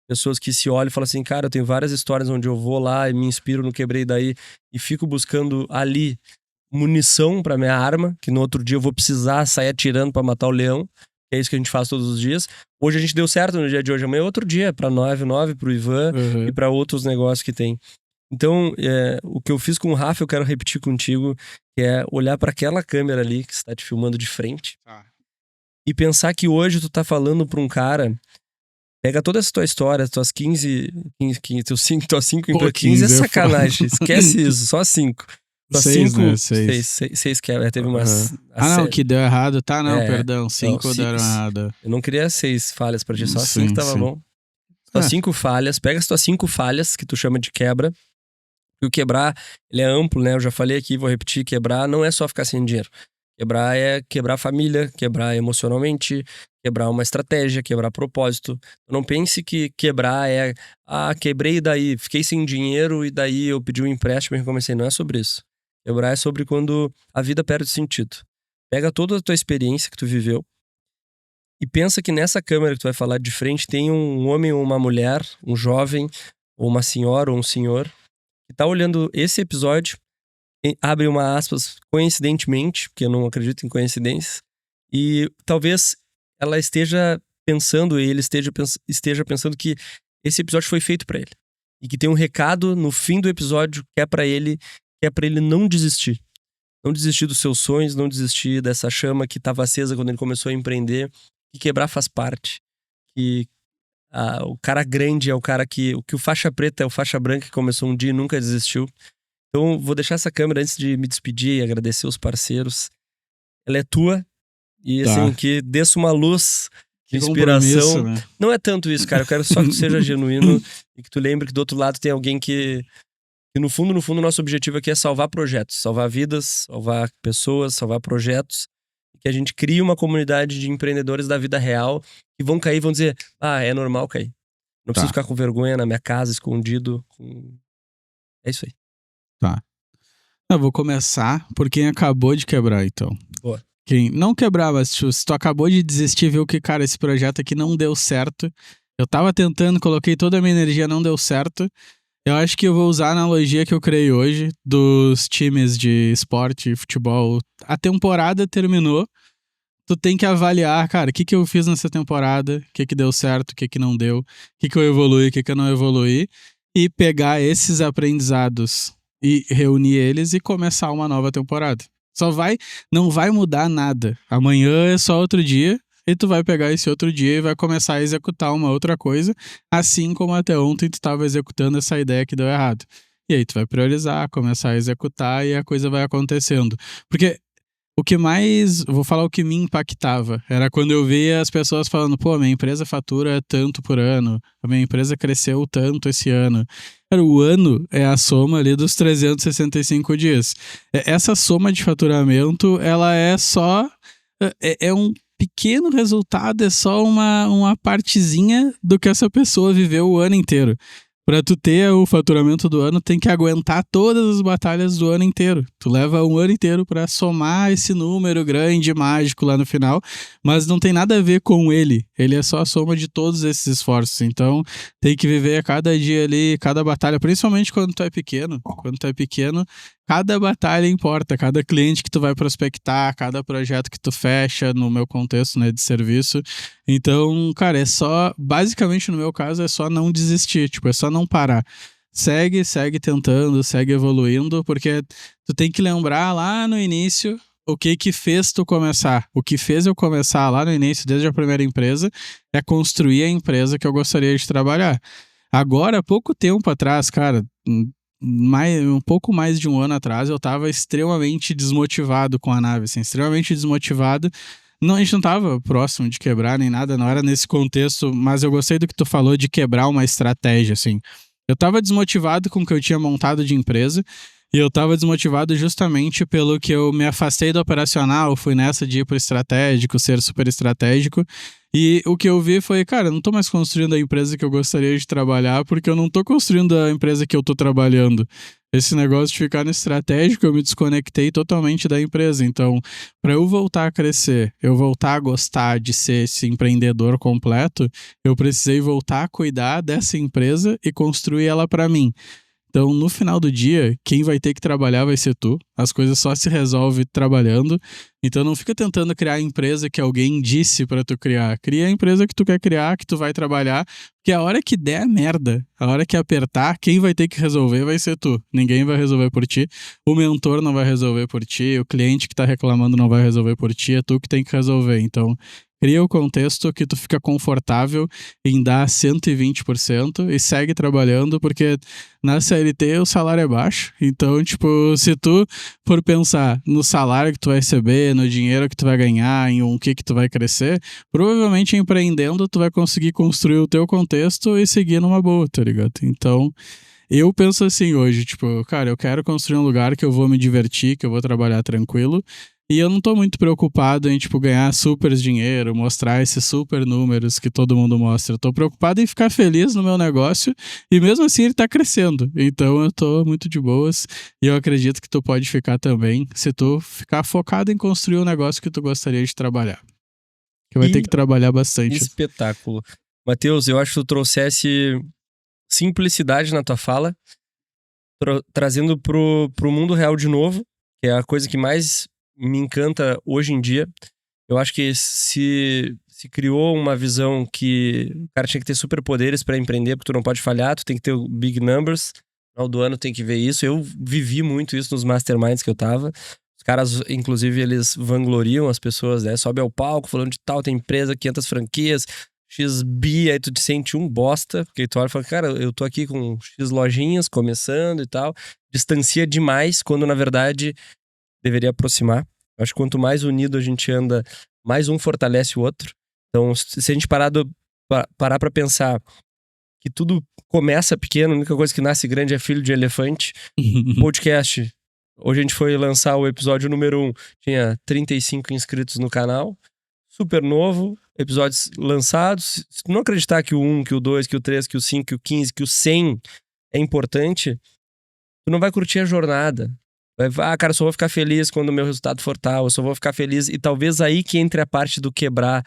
Pessoas que se olham e falam assim, cara, eu tenho várias histórias onde eu vou lá e me inspiro no Quebrei Daí e fico buscando ali munição pra minha arma, que no outro dia eu vou precisar sair atirando pra matar o leão, que é isso que a gente faz todos os dias. Hoje a gente deu certo no dia de hoje, amanhã é outro dia, pra 99, pro Ivan e pra outros negócios que tem. Então, o que eu fiz com o Rafa, eu quero repetir contigo, que é olhar pra aquela câmera ali que está te filmando de frente e pensar que hoje tu tá falando pra um cara. Pega toda essa tua história, tuas 15 tuas 5 Pô, 15 é 15 sacanagem. Esquece isso, só 5. Tuas 6, 5. né? 6. 6 que teve umas. Não, que deu errado. Tá, não, perdão. 5 não, deram errado. Eu não queria 6 falhas pra ti, só 5 tava bom. Tuas 5 falhas, pega as tuas 5 falhas, que tu chama de quebra. E o quebrar, ele é amplo, né? Eu já falei aqui, vou repetir: quebrar não é só ficar sem dinheiro. Quebrar é quebrar a família, quebrar emocionalmente, quebrar uma estratégia, quebrar propósito. Não pense que quebrar é, quebrei e daí, fiquei sem dinheiro e daí eu pedi um empréstimo e recomecei. Não é sobre isso. Quebrar é sobre quando a vida perde sentido. Pega toda a tua experiência que tu viveu e pensa que nessa câmera que tu vai falar de frente tem um homem ou uma mulher, um jovem, ou uma senhora ou um senhor, que que tá olhando esse episódio, abre uma aspas, coincidentemente, porque eu não acredito em coincidências, e talvez ela esteja pensando, e ele esteja pensando que esse episódio foi feito pra ele. E que tem um recado no fim do episódio que é pra ele não desistir. Não desistir dos seus sonhos, não desistir dessa chama que estava acesa quando ele começou a empreender. Que quebrar faz parte. Que o cara grande é o cara que o faixa preta é o faixa branca que começou um dia e nunca desistiu. Então vou deixar essa câmera antes de me despedir e agradecer os parceiros. Ela é tua e assim, que desça uma luz de inspiração. Né? Não é tanto isso, cara. Eu quero só que tu seja genuíno e que tu lembre que do outro lado tem alguém que no fundo, o nosso objetivo aqui é salvar projetos, salvar vidas, salvar pessoas, salvar projetos. Que a gente crie uma comunidade de empreendedores da vida real que vão cair e vão dizer, é normal cair. Não preciso ficar com vergonha na minha casa, escondido. É isso aí. Tá. Eu vou começar por quem acabou de quebrar, então. Boa. Quem não quebrar, mas se tu acabou de desistir, viu que, cara, esse projeto aqui não deu certo. Eu tava tentando, coloquei toda a minha energia, não deu certo. Eu acho que eu vou usar a analogia que eu criei hoje dos times de esporte, futebol. A temporada terminou. Tu tem que avaliar, cara, o que eu fiz nessa temporada, o que deu certo, o que não deu, o que eu evoluí, o que eu não evoluí, e pegar esses aprendizados e reunir eles e começar uma nova temporada. Não vai mudar nada. Amanhã é só outro dia, e tu vai pegar esse outro dia e vai começar a executar uma outra coisa, assim como até ontem tu estava executando essa ideia que deu errado. E aí tu vai priorizar, começar a executar e a coisa vai acontecendo. Porque vou falar o que me impactava, era quando eu via as pessoas falando, pô, minha empresa fatura tanto por ano, a minha empresa cresceu tanto esse ano. O ano é a soma ali dos 365 dias. Essa soma de faturamento, ela é só... É um pequeno resultado, é só uma partezinha do que essa pessoa viveu o ano inteiro. Pra tu ter o faturamento do ano, tem que aguentar todas as batalhas do ano inteiro. Tu leva um ano inteiro pra somar esse número grande, mágico lá no final, mas não tem nada a ver com ele. Ele é só a soma de todos esses esforços. Então, tem que viver cada dia ali, cada batalha, principalmente quando tu é pequeno. Quando tu é pequeno, cada batalha importa, cada cliente que tu vai prospectar, cada projeto que tu fecha, no meu contexto, né, de serviço. Então, cara, basicamente no meu caso, é só não desistir, é só não parar. Segue tentando, segue evoluindo, porque tu tem que lembrar lá no início o que fez tu começar. O que fez eu começar lá no início, desde a primeira empresa, é construir a empresa que eu gostaria de trabalhar. Agora, pouco tempo atrás, cara... um pouco mais de um ano atrás, eu tava extremamente desmotivado com a nave, assim, extremamente desmotivado. Não, a gente não tava próximo de quebrar nem nada, não era nesse contexto, mas eu gostei do que tu falou de quebrar uma estratégia, assim. Eu tava desmotivado com o que eu tinha montado de empresa, e eu tava desmotivado justamente pelo que eu me afastei do operacional, fui nessa de ir pro estratégico, ser super estratégico. E o que eu vi foi, cara, eu não tô mais construindo a empresa que eu gostaria de trabalhar, porque eu não tô construindo a empresa que eu tô trabalhando. Esse negócio de ficar no estratégico, eu me desconectei totalmente da empresa. Então, para eu voltar a crescer, eu voltar a gostar de ser esse empreendedor completo, eu precisei voltar a cuidar dessa empresa e construir ela para mim. Então, no final do dia, quem vai ter que trabalhar vai ser tu. As coisas só se resolvem trabalhando. Então, não fica tentando criar a empresa que alguém disse pra tu criar. Cria a empresa que tu quer criar, que tu vai trabalhar. Porque a hora que der merda, a hora que apertar, quem vai ter que resolver vai ser tu. Ninguém vai resolver por ti. O mentor não vai resolver por ti. O cliente que tá reclamando não vai resolver por ti. É tu que tem que resolver. Então, cria o contexto que tu fica confortável em dar 120% e segue trabalhando, porque na CLT o salário é baixo. Então, se tu for pensar no salário que tu vai receber, no dinheiro que tu vai ganhar, em o que tu vai crescer, provavelmente empreendendo tu vai conseguir construir o teu contexto e seguir numa boa, tá ligado? Então, eu penso assim hoje, cara, eu quero construir um lugar que eu vou me divertir, que eu vou trabalhar tranquilo. E eu não tô muito preocupado em, ganhar super dinheiro, mostrar esses super números que todo mundo mostra. Eu tô preocupado em ficar feliz no meu negócio e mesmo assim ele tá crescendo. Então eu tô muito de boas e eu acredito que tu pode ficar também se tu ficar focado em construir um negócio que tu gostaria de trabalhar. Que vai ter que trabalhar bastante. trazendo pro mundo real de novo, que é a coisa que mais me encanta hoje em dia. Eu acho que se criou uma visão que o cara tinha que ter superpoderes pra empreender, porque tu não pode falhar, tu tem que ter o big numbers. No final do ano tem que ver isso. Eu vivi muito isso nos masterminds que eu tava. Os caras, inclusive, eles vangloriam as pessoas, né? Sobe ao palco falando de tal, tem empresa, 500 franquias, X bi, aí tu te sente um bosta, porque tu olha e fala, cara, eu tô aqui com X lojinhas, começando e tal. Distancia demais, quando na verdade deveria aproximar. Acho que quanto mais unido a gente anda, mais um fortalece o outro. Então, se a gente parar pra pensar que tudo começa pequeno, a única coisa que nasce grande é filho de elefante. Podcast. Hoje a gente foi lançar o episódio número 1. Tinha 35 inscritos no canal. Super novo. Episódios lançados. Se tu não acreditar que o 1, que o 2, que o 3, que o 5, que o 15, que o 100 é importante, tu não vai curtir a jornada. Cara, eu só vou ficar feliz quando o meu resultado for tal. Eu só vou ficar feliz. E talvez aí que entre a parte do quebrar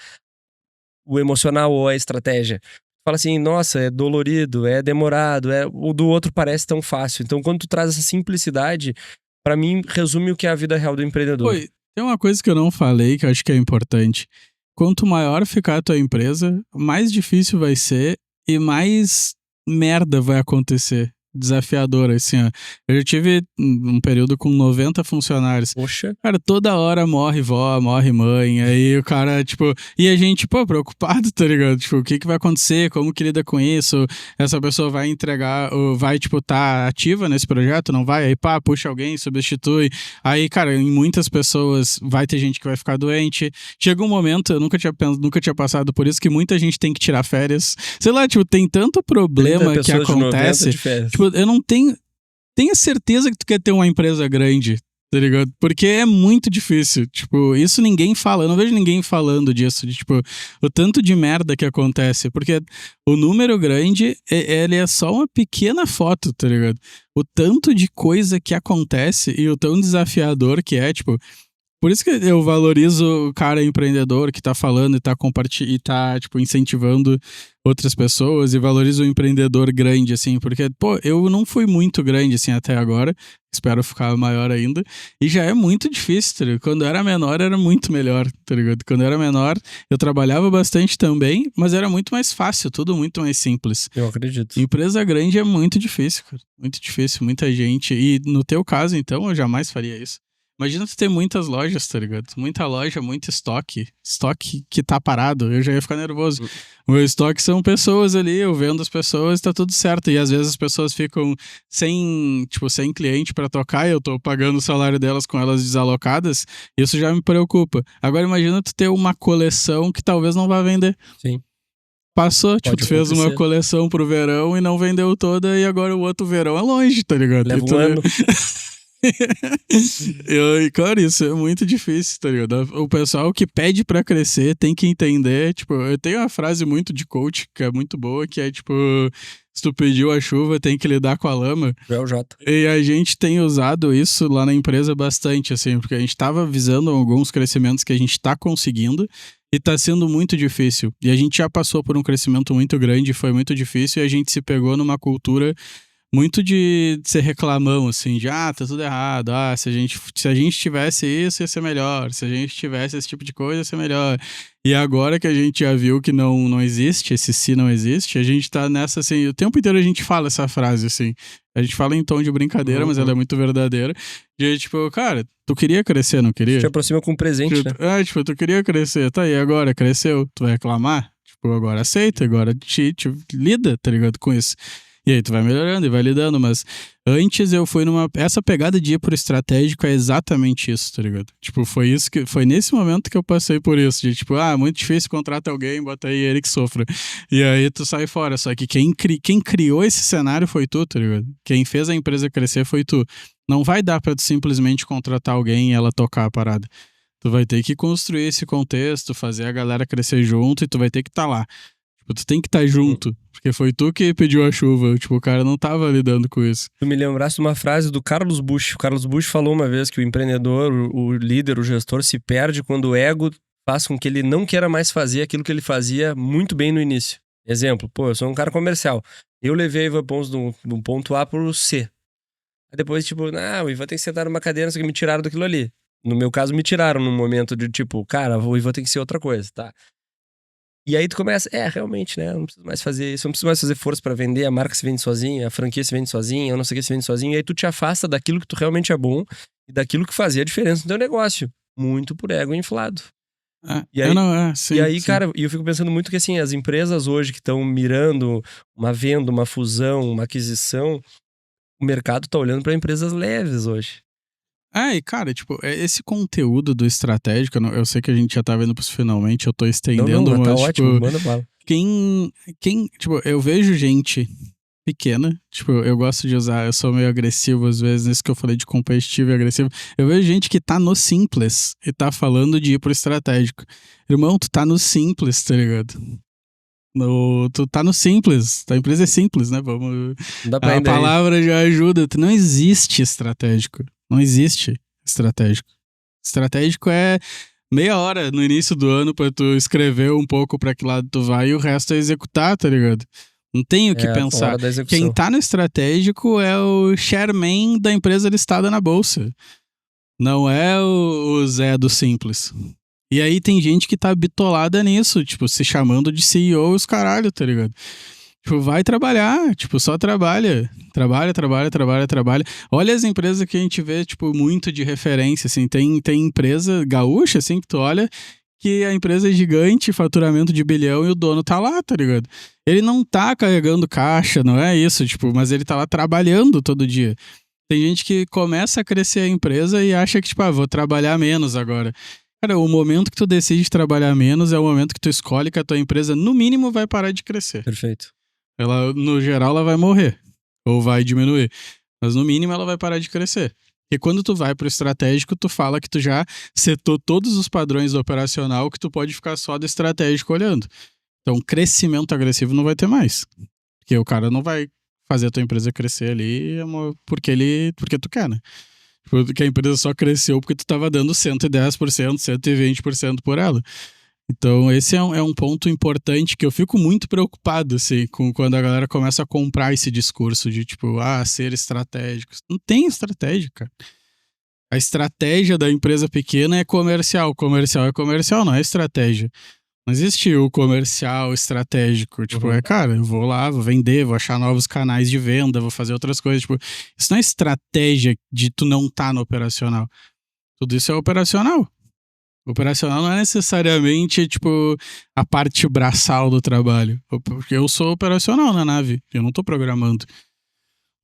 o emocional ou a estratégia. Fala assim, nossa, é dolorido, é demorado, o do outro parece tão fácil. Então, quando tu traz essa simplicidade, pra mim, resume o que é a vida real do empreendedor. Oi, tem uma coisa que eu não falei, que eu acho que é importante. Quanto maior ficar a tua empresa, mais difícil vai ser e mais merda vai acontecer. Desafiador, assim, ó. Eu já tive um período com 90 funcionários. Poxa. Cara, toda hora morre vó, morre mãe, aí o cara, tipo... E a gente, pô, preocupado, tá ligado? Tipo, o que vai acontecer? Como que lida com isso? Essa pessoa vai entregar, ou vai, tipo, tá ativa nesse projeto? Não vai? Aí, pá, puxa alguém, substitui. Aí, cara, em muitas pessoas vai ter gente que vai ficar doente. Chega um momento, eu nunca tinha passado por isso, que muita gente tem que tirar férias. Sei lá, tipo, tem tanto problema que acontece. Tipo, eu não tenho certeza que tu quer ter uma empresa grande, tá ligado? Porque é muito difícil. Tipo, isso ninguém fala. Eu não vejo ninguém falando disso. De, tipo, o tanto de merda que acontece. Porque o número grande, ele é só uma pequena foto, tá ligado? O tanto de coisa que acontece e o tão desafiador que é, tipo... Por isso que eu valorizo o cara empreendedor que tá falando e tá compartilhando e tá, tipo, incentivando outras pessoas, e valorizo o empreendedor grande, assim, porque, pô, eu não fui muito grande, assim, até agora, espero ficar maior ainda, e já é muito difícil, tá ligado? Quando eu era menor, era muito melhor, tá ligado? Quando eu era menor, eu trabalhava bastante também, mas era muito mais fácil, tudo muito mais simples. Eu acredito. Empresa grande é muito difícil, cara, muito difícil, muita gente, e no teu caso, então, eu jamais faria isso. Imagina tu ter muitas lojas, tá ligado? Muita loja, muito estoque. Estoque que tá parado, eu já ia ficar nervoso. O meu estoque são pessoas ali, eu vendo as pessoas, tá tudo certo. E às vezes as pessoas ficam sem cliente pra tocar e eu tô pagando o salário delas com elas desalocadas. Isso já me preocupa. Agora imagina tu ter uma coleção que talvez não vá vender. Sim. Passou, tipo, tu fez uma coleção pro verão e não vendeu toda, e agora o outro verão é longe, tá ligado? Leva um ano. Cara, isso é muito difícil, tá ligado? O pessoal que pede pra crescer tem que entender, tipo, eu tenho uma frase muito de coach que é muito boa, que é tipo, se tu pediu a chuva, tem que lidar com a lama. É o Jota. E a gente tem usado isso lá na empresa bastante, assim, porque a gente tava visando alguns crescimentos que a gente tá conseguindo e tá sendo muito difícil. E a gente já passou por um crescimento muito grande, foi muito difícil, e a gente se pegou numa cultura muito de ser reclamão, assim, de tá tudo errado, se a gente tivesse isso, ia ser melhor, se a gente tivesse esse tipo de coisa, ia ser melhor. E agora que a gente já viu que não existe, esse se não existe, a gente tá nessa, assim, o tempo inteiro a gente fala essa frase, assim, a gente fala em tom de brincadeira, mas ela é muito verdadeira, de tipo, cara, tu queria crescer, não queria? Te aproxima com um presente, tipo, né? Tipo, tu queria crescer, tá aí, agora cresceu, tu vai reclamar? Tipo, agora aceita, agora te lida, tá ligado, com isso. E aí tu vai melhorando e vai lidando, mas antes eu fui essa pegada de ir pro estratégico é exatamente isso, tá ligado? Tipo, foi nesse momento que eu passei por isso, de tipo, muito difícil, contrata alguém, bota aí ele que sofra. E aí tu sai fora, só que quem criou esse cenário foi tu, tá ligado? Quem fez a empresa crescer foi tu. Não vai dar pra tu simplesmente contratar alguém e ela tocar a parada. Tu vai ter que construir esse contexto, fazer a galera crescer junto, e tu vai ter que estar lá. Tipo, tu tem que estar junto, porque foi tu que pediu a chuva. Tipo, o cara não tava lidando com isso. Tu me lembraste de uma frase do Carlos Bush. O Carlos Bush falou uma vez que o empreendedor, o líder, o gestor se perde quando o ego faz com que ele não queira mais fazer aquilo que ele fazia muito bem no início. Exemplo, eu sou um cara comercial. Eu levei a Ivan Pons do ponto A pro C. Aí depois, tipo, o Ivan tem que sentar numa cadeira, não sei o que, me tiraram daquilo ali. No meu caso, me tiraram num momento de tipo, cara, o Ivan tem que ser outra coisa, tá? E aí tu começa, realmente, né? Eu não preciso mais fazer isso, eu não preciso mais fazer força pra vender, a marca se vende sozinha, a franquia se vende sozinha, eu não sei o que se vende sozinho. E aí tu te afasta daquilo que tu realmente é bom e daquilo que fazia a diferença no teu negócio. Muito por ego inflado. E aí, sim. cara, eu fico pensando muito que assim, as empresas hoje que estão mirando uma venda, uma fusão, uma aquisição, o mercado tá olhando pra empresas leves hoje. E cara, tipo, esse conteúdo do estratégico, eu sei que a gente já tá vendo pros finalmente, eu tô estendendo, Não, mas, tá tipo, ótimo, manda bala. Tipo, eu vejo gente pequena, tipo, eu gosto de usar, eu sou meio agressivo às vezes, nesse que eu falei de competitivo e agressivo, eu vejo gente que tá no simples e tá falando de ir pro estratégico. Irmão, tu tá no simples, tá ligado? Tu tá no simples, a empresa é simples, né? Não dá pra A ainda palavra já ajuda, não existe estratégico, não existe estratégico. Estratégico é meia hora no início do ano pra tu escrever um pouco pra que lado tu vai e o resto é executar, tá ligado? Não tem o que a pensar. hora da execução. Quem tá no estratégico é o chairman da empresa listada na bolsa. Não é o Zé do Simples. E aí tem gente que tá bitolada nisso, tipo, se chamando de CEO e os caralho, tá ligado? Tipo, vai trabalhar, tipo, só trabalha. Trabalha. Olha as empresas que a gente vê, tipo, muito de referência, assim. Tem empresa gaúcha, assim, que tu olha que a empresa é gigante, faturamento de bilhão e o dono tá lá, tá ligado? Ele não tá carregando caixa, não é isso, tipo, mas ele tá lá trabalhando todo dia. Tem gente que começa a crescer a empresa e acha que, tipo, vou trabalhar menos agora. Cara, o momento que tu decide trabalhar menos é o momento que tu escolhe que a tua empresa, no mínimo, vai parar de crescer. Perfeito. Ela, no geral, ela vai morrer. Ou vai diminuir. Mas, no mínimo, ela vai parar de crescer. E quando tu vai pro estratégico, tu fala que tu já setou todos os padrões do operacional que tu pode ficar só do estratégico olhando. Então, crescimento agressivo não vai ter mais. Porque o cara não vai fazer a tua empresa crescer ali porque tu quer, né? Porque a empresa só cresceu porque tu tava dando 110%, 120% por ela. Então, esse é um ponto importante que eu fico muito preocupado, assim, com quando a galera começa a comprar esse discurso de, tipo, ser estratégico. Não tem estratégia, cara. A estratégia da empresa pequena é comercial. Comercial é comercial, não é estratégia. Não existe o comercial estratégico. Tipo, cara, eu vou lá, vou vender, vou achar novos canais de venda, vou fazer outras coisas. Tipo, isso não é estratégia de tu não tá no operacional. Tudo isso é operacional. Operacional não é necessariamente, tipo, a parte braçal do trabalho. Porque eu sou operacional na nave. Eu não tô programando.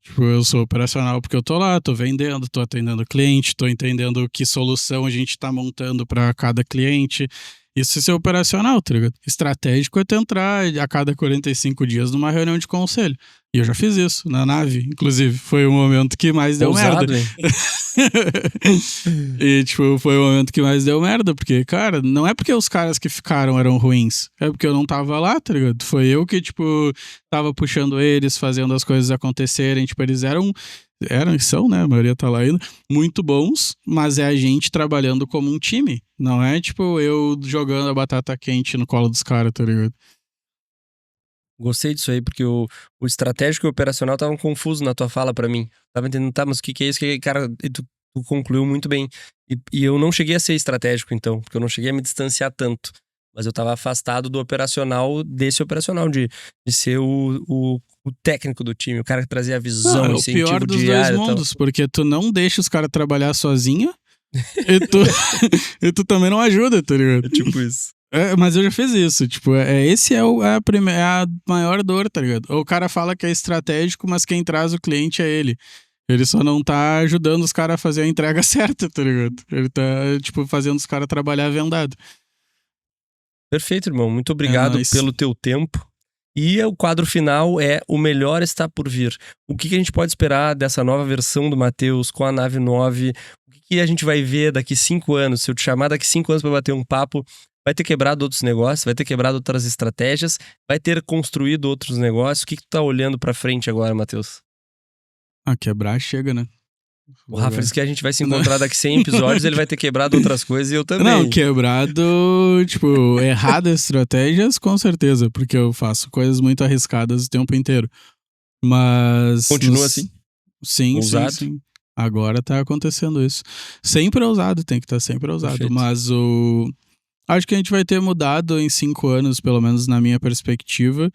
Tipo, eu sou operacional porque eu tô lá, tô vendendo, tô atendendo cliente, tô entendendo que solução a gente tá montando para cada cliente. Isso é ser operacional, tá ligado? Estratégico é tu entrar a cada 45 dias numa reunião de conselho. E eu já fiz isso, na nave, inclusive. Foi o momento que mais deu merda. Hein? E, tipo, foi o momento que mais deu merda. Porque, cara, não é porque os caras que ficaram eram ruins. É porque eu não tava lá, tá ligado? Foi eu que, tipo, tava puxando eles, fazendo as coisas acontecerem. Tipo, eles eram e são, né? A maioria tá lá ainda. Muito bons, mas é a gente trabalhando como um time. Não é, tipo, eu jogando a batata quente no colo dos caras, tá ligado? Gostei disso aí, porque o estratégico e o operacional estavam confusos na tua fala pra mim. Tava entendendo, tá, mas o que é isso? Cara, tu concluiu muito bem. E eu não cheguei a ser estratégico, então, porque eu não cheguei a me distanciar tanto. Mas eu tava afastado do operacional, desse operacional, de ser o técnico do time, o cara que trazia a visão, é o incentivo pior dos diário dois e tal. mundos, porque tu não deixa os caras trabalhar sozinho e tu também não ajuda, tá ligado? É tipo isso. Mas eu já fiz isso, tipo, esse é a maior dor, tá ligado? O cara fala que é estratégico, mas quem traz o cliente é ele. Ele só não tá ajudando os caras a fazer a entrega certa, tá ligado? Ele tá, tipo, fazendo os caras trabalhar vendado. Perfeito, irmão. Muito obrigado pelo teu tempo. E o quadro final é O Melhor Está Por Vir. O que a gente pode esperar dessa nova versão do Matheus com a Nave 9? O que a gente vai ver daqui 5 anos? Se eu te chamar daqui 5 anos para bater um papo, vai ter quebrado outros negócios, vai ter quebrado outras estratégias, vai ter construído outros negócios. O que tu tá olhando pra frente agora, Matheus? Quebrar chega, né? O Rafa disse que a gente vai se encontrar daqui 100 episódios, ele vai ter quebrado outras coisas e eu também. Não, quebrado, tipo, erradas estratégias, com certeza, porque eu faço coisas muito arriscadas o tempo inteiro. Mas... Continua assim? Sim, Ousado. sim. Agora tá acontecendo isso. Sempre ousado, tem que estar sempre ousado. Perfeito. Mas acho que a gente vai ter mudado em 5 anos, pelo menos na minha perspectiva,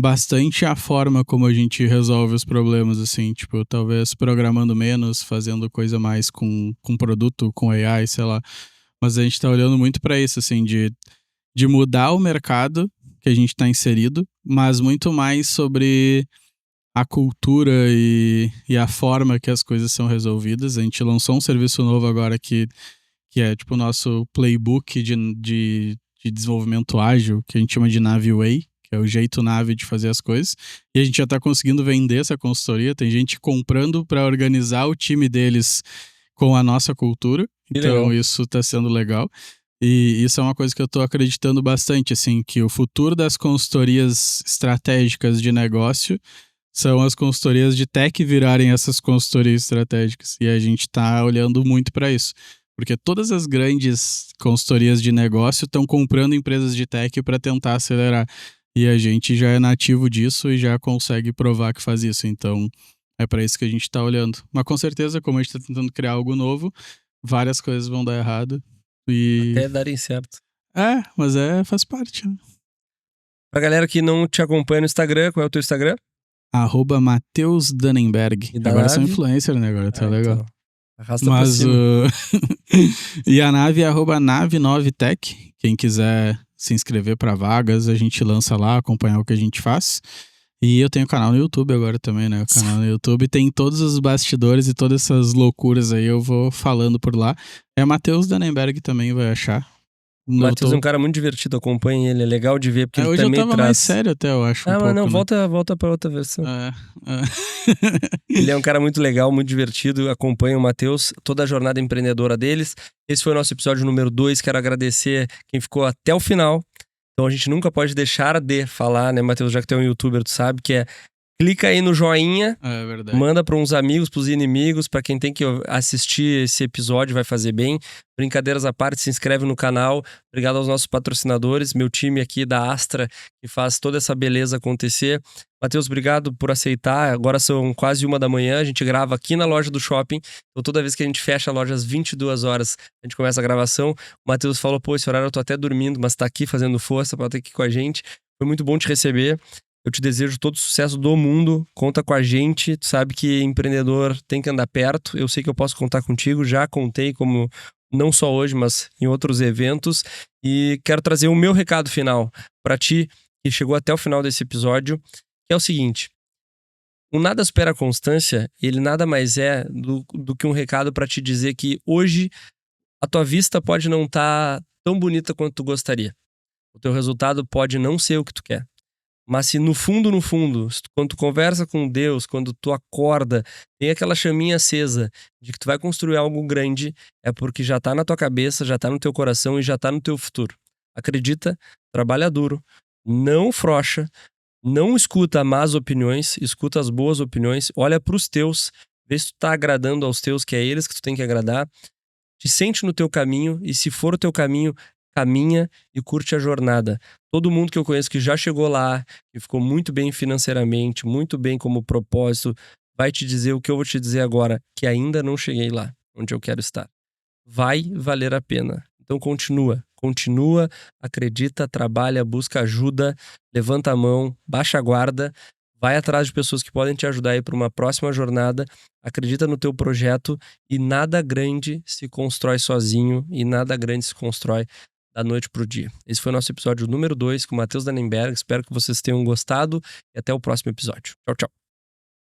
bastante a forma como a gente resolve os problemas, assim, tipo, talvez programando menos, fazendo coisa mais com produto, com AI, sei lá. Mas a gente tá olhando muito pra isso, assim, de mudar o mercado que a gente tá inserido, mas muito mais sobre a cultura e a forma que as coisas são resolvidas. A gente lançou um serviço novo agora que é tipo o nosso playbook de desenvolvimento ágil, que a gente chama de Naveway, que é o jeito Nave de fazer as coisas. E a gente já está conseguindo vender essa consultoria. Tem gente comprando para organizar o time deles com a nossa cultura. Então isso está sendo legal. E isso é uma coisa que eu estou acreditando bastante, assim, que o futuro das consultorias estratégicas de negócio são as consultorias de tech virarem essas consultorias estratégicas. E a gente está olhando muito para isso. Porque todas as grandes consultorias de negócio estão comprando empresas de tech para tentar acelerar. E a gente já é nativo disso e já consegue provar que faz isso. Então, é para isso que a gente está olhando. Mas com certeza, como a gente está tentando criar algo novo, várias coisas vão dar errado. Até darem certo. Mas faz parte, né? Pra galera que não te acompanha no Instagram, qual é o teu Instagram? @Matheus Dannenberg. E da Agora sou nave? influencer, né? Agora tá legal. Então, arrasta Mas pra cima. e a nave é @nave9tech. Quem quiser se inscrever para vagas, a gente lança lá, acompanhar o que a gente faz. E eu tenho canal no YouTube agora também, né? O canal no YouTube tem todos os bastidores e todas essas loucuras aí, eu vou falando por lá. É Matheus Dannenberg também, vai achar. O Matheus é um cara muito divertido, acompanha ele, é legal de ver, porque ele hoje também eu tava mais sério até, eu acho, mas pouco, não, né? volta pra outra versão. É. Ele é um cara muito legal, muito divertido, acompanha o Matheus, toda a jornada empreendedora deles. Esse foi o nosso episódio número 2, quero agradecer quem ficou até o final. Então a gente nunca pode deixar de falar, né, Matheus, já que tu é um youtuber, tu sabe que clica aí no joinha, É verdade. manda para uns amigos, pros inimigos, para quem tem que assistir esse episódio, vai fazer bem. Brincadeiras à parte, se inscreve no canal. Obrigado aos nossos patrocinadores, meu time aqui da Astra, que faz toda essa beleza acontecer. Matheus, obrigado por aceitar. Agora são quase 1 da manhã, a gente grava aqui na loja do shopping. Então toda vez que a gente fecha a loja às 22 horas, a gente começa a gravação. O Matheus falou, pô, esse horário eu tô até dormindo, mas tá aqui fazendo força pra estar aqui com a gente. Foi muito bom te receber. Eu te desejo todo o sucesso do mundo, conta com a gente, tu sabe que empreendedor tem que andar perto, eu sei que eu posso contar contigo, já contei como, não só hoje, mas em outros eventos, e quero trazer o meu recado final para ti, que chegou até o final desse episódio, que é o seguinte: o Nada Supera a Constância, ele nada mais é do que um recado para te dizer que hoje a tua vista pode não estar tão bonita quanto tu gostaria, o teu resultado pode não ser o que tu quer. Mas se no fundo, quando tu conversa com Deus, quando tu acorda, tem aquela chaminha acesa de que tu vai construir algo grande, é porque já tá na tua cabeça, já tá no teu coração e já tá no teu futuro. Acredita, trabalha duro, não frouxa, não escuta más opiniões, escuta as boas opiniões, olha pros teus, vê se tu tá agradando aos teus, que é eles que tu tem que agradar, te sente no teu caminho e se for o teu caminho, caminha e curte a jornada. Todo mundo que eu conheço que já chegou lá, que ficou muito bem financeiramente, muito bem como propósito, vai te dizer o que eu vou te dizer agora, que ainda não cheguei lá, onde eu quero estar. Vai valer a pena. Então continua, acredita, trabalha, busca ajuda, levanta a mão, baixa a guarda, vai atrás de pessoas que podem te ajudar aí para uma próxima jornada, acredita no teu projeto e nada grande se constrói sozinho e nada grande se constrói da noite pro dia. Esse foi o nosso episódio número 2 com o Matheus Dannenberg. Espero que vocês tenham gostado e até o próximo episódio. Tchau, tchau.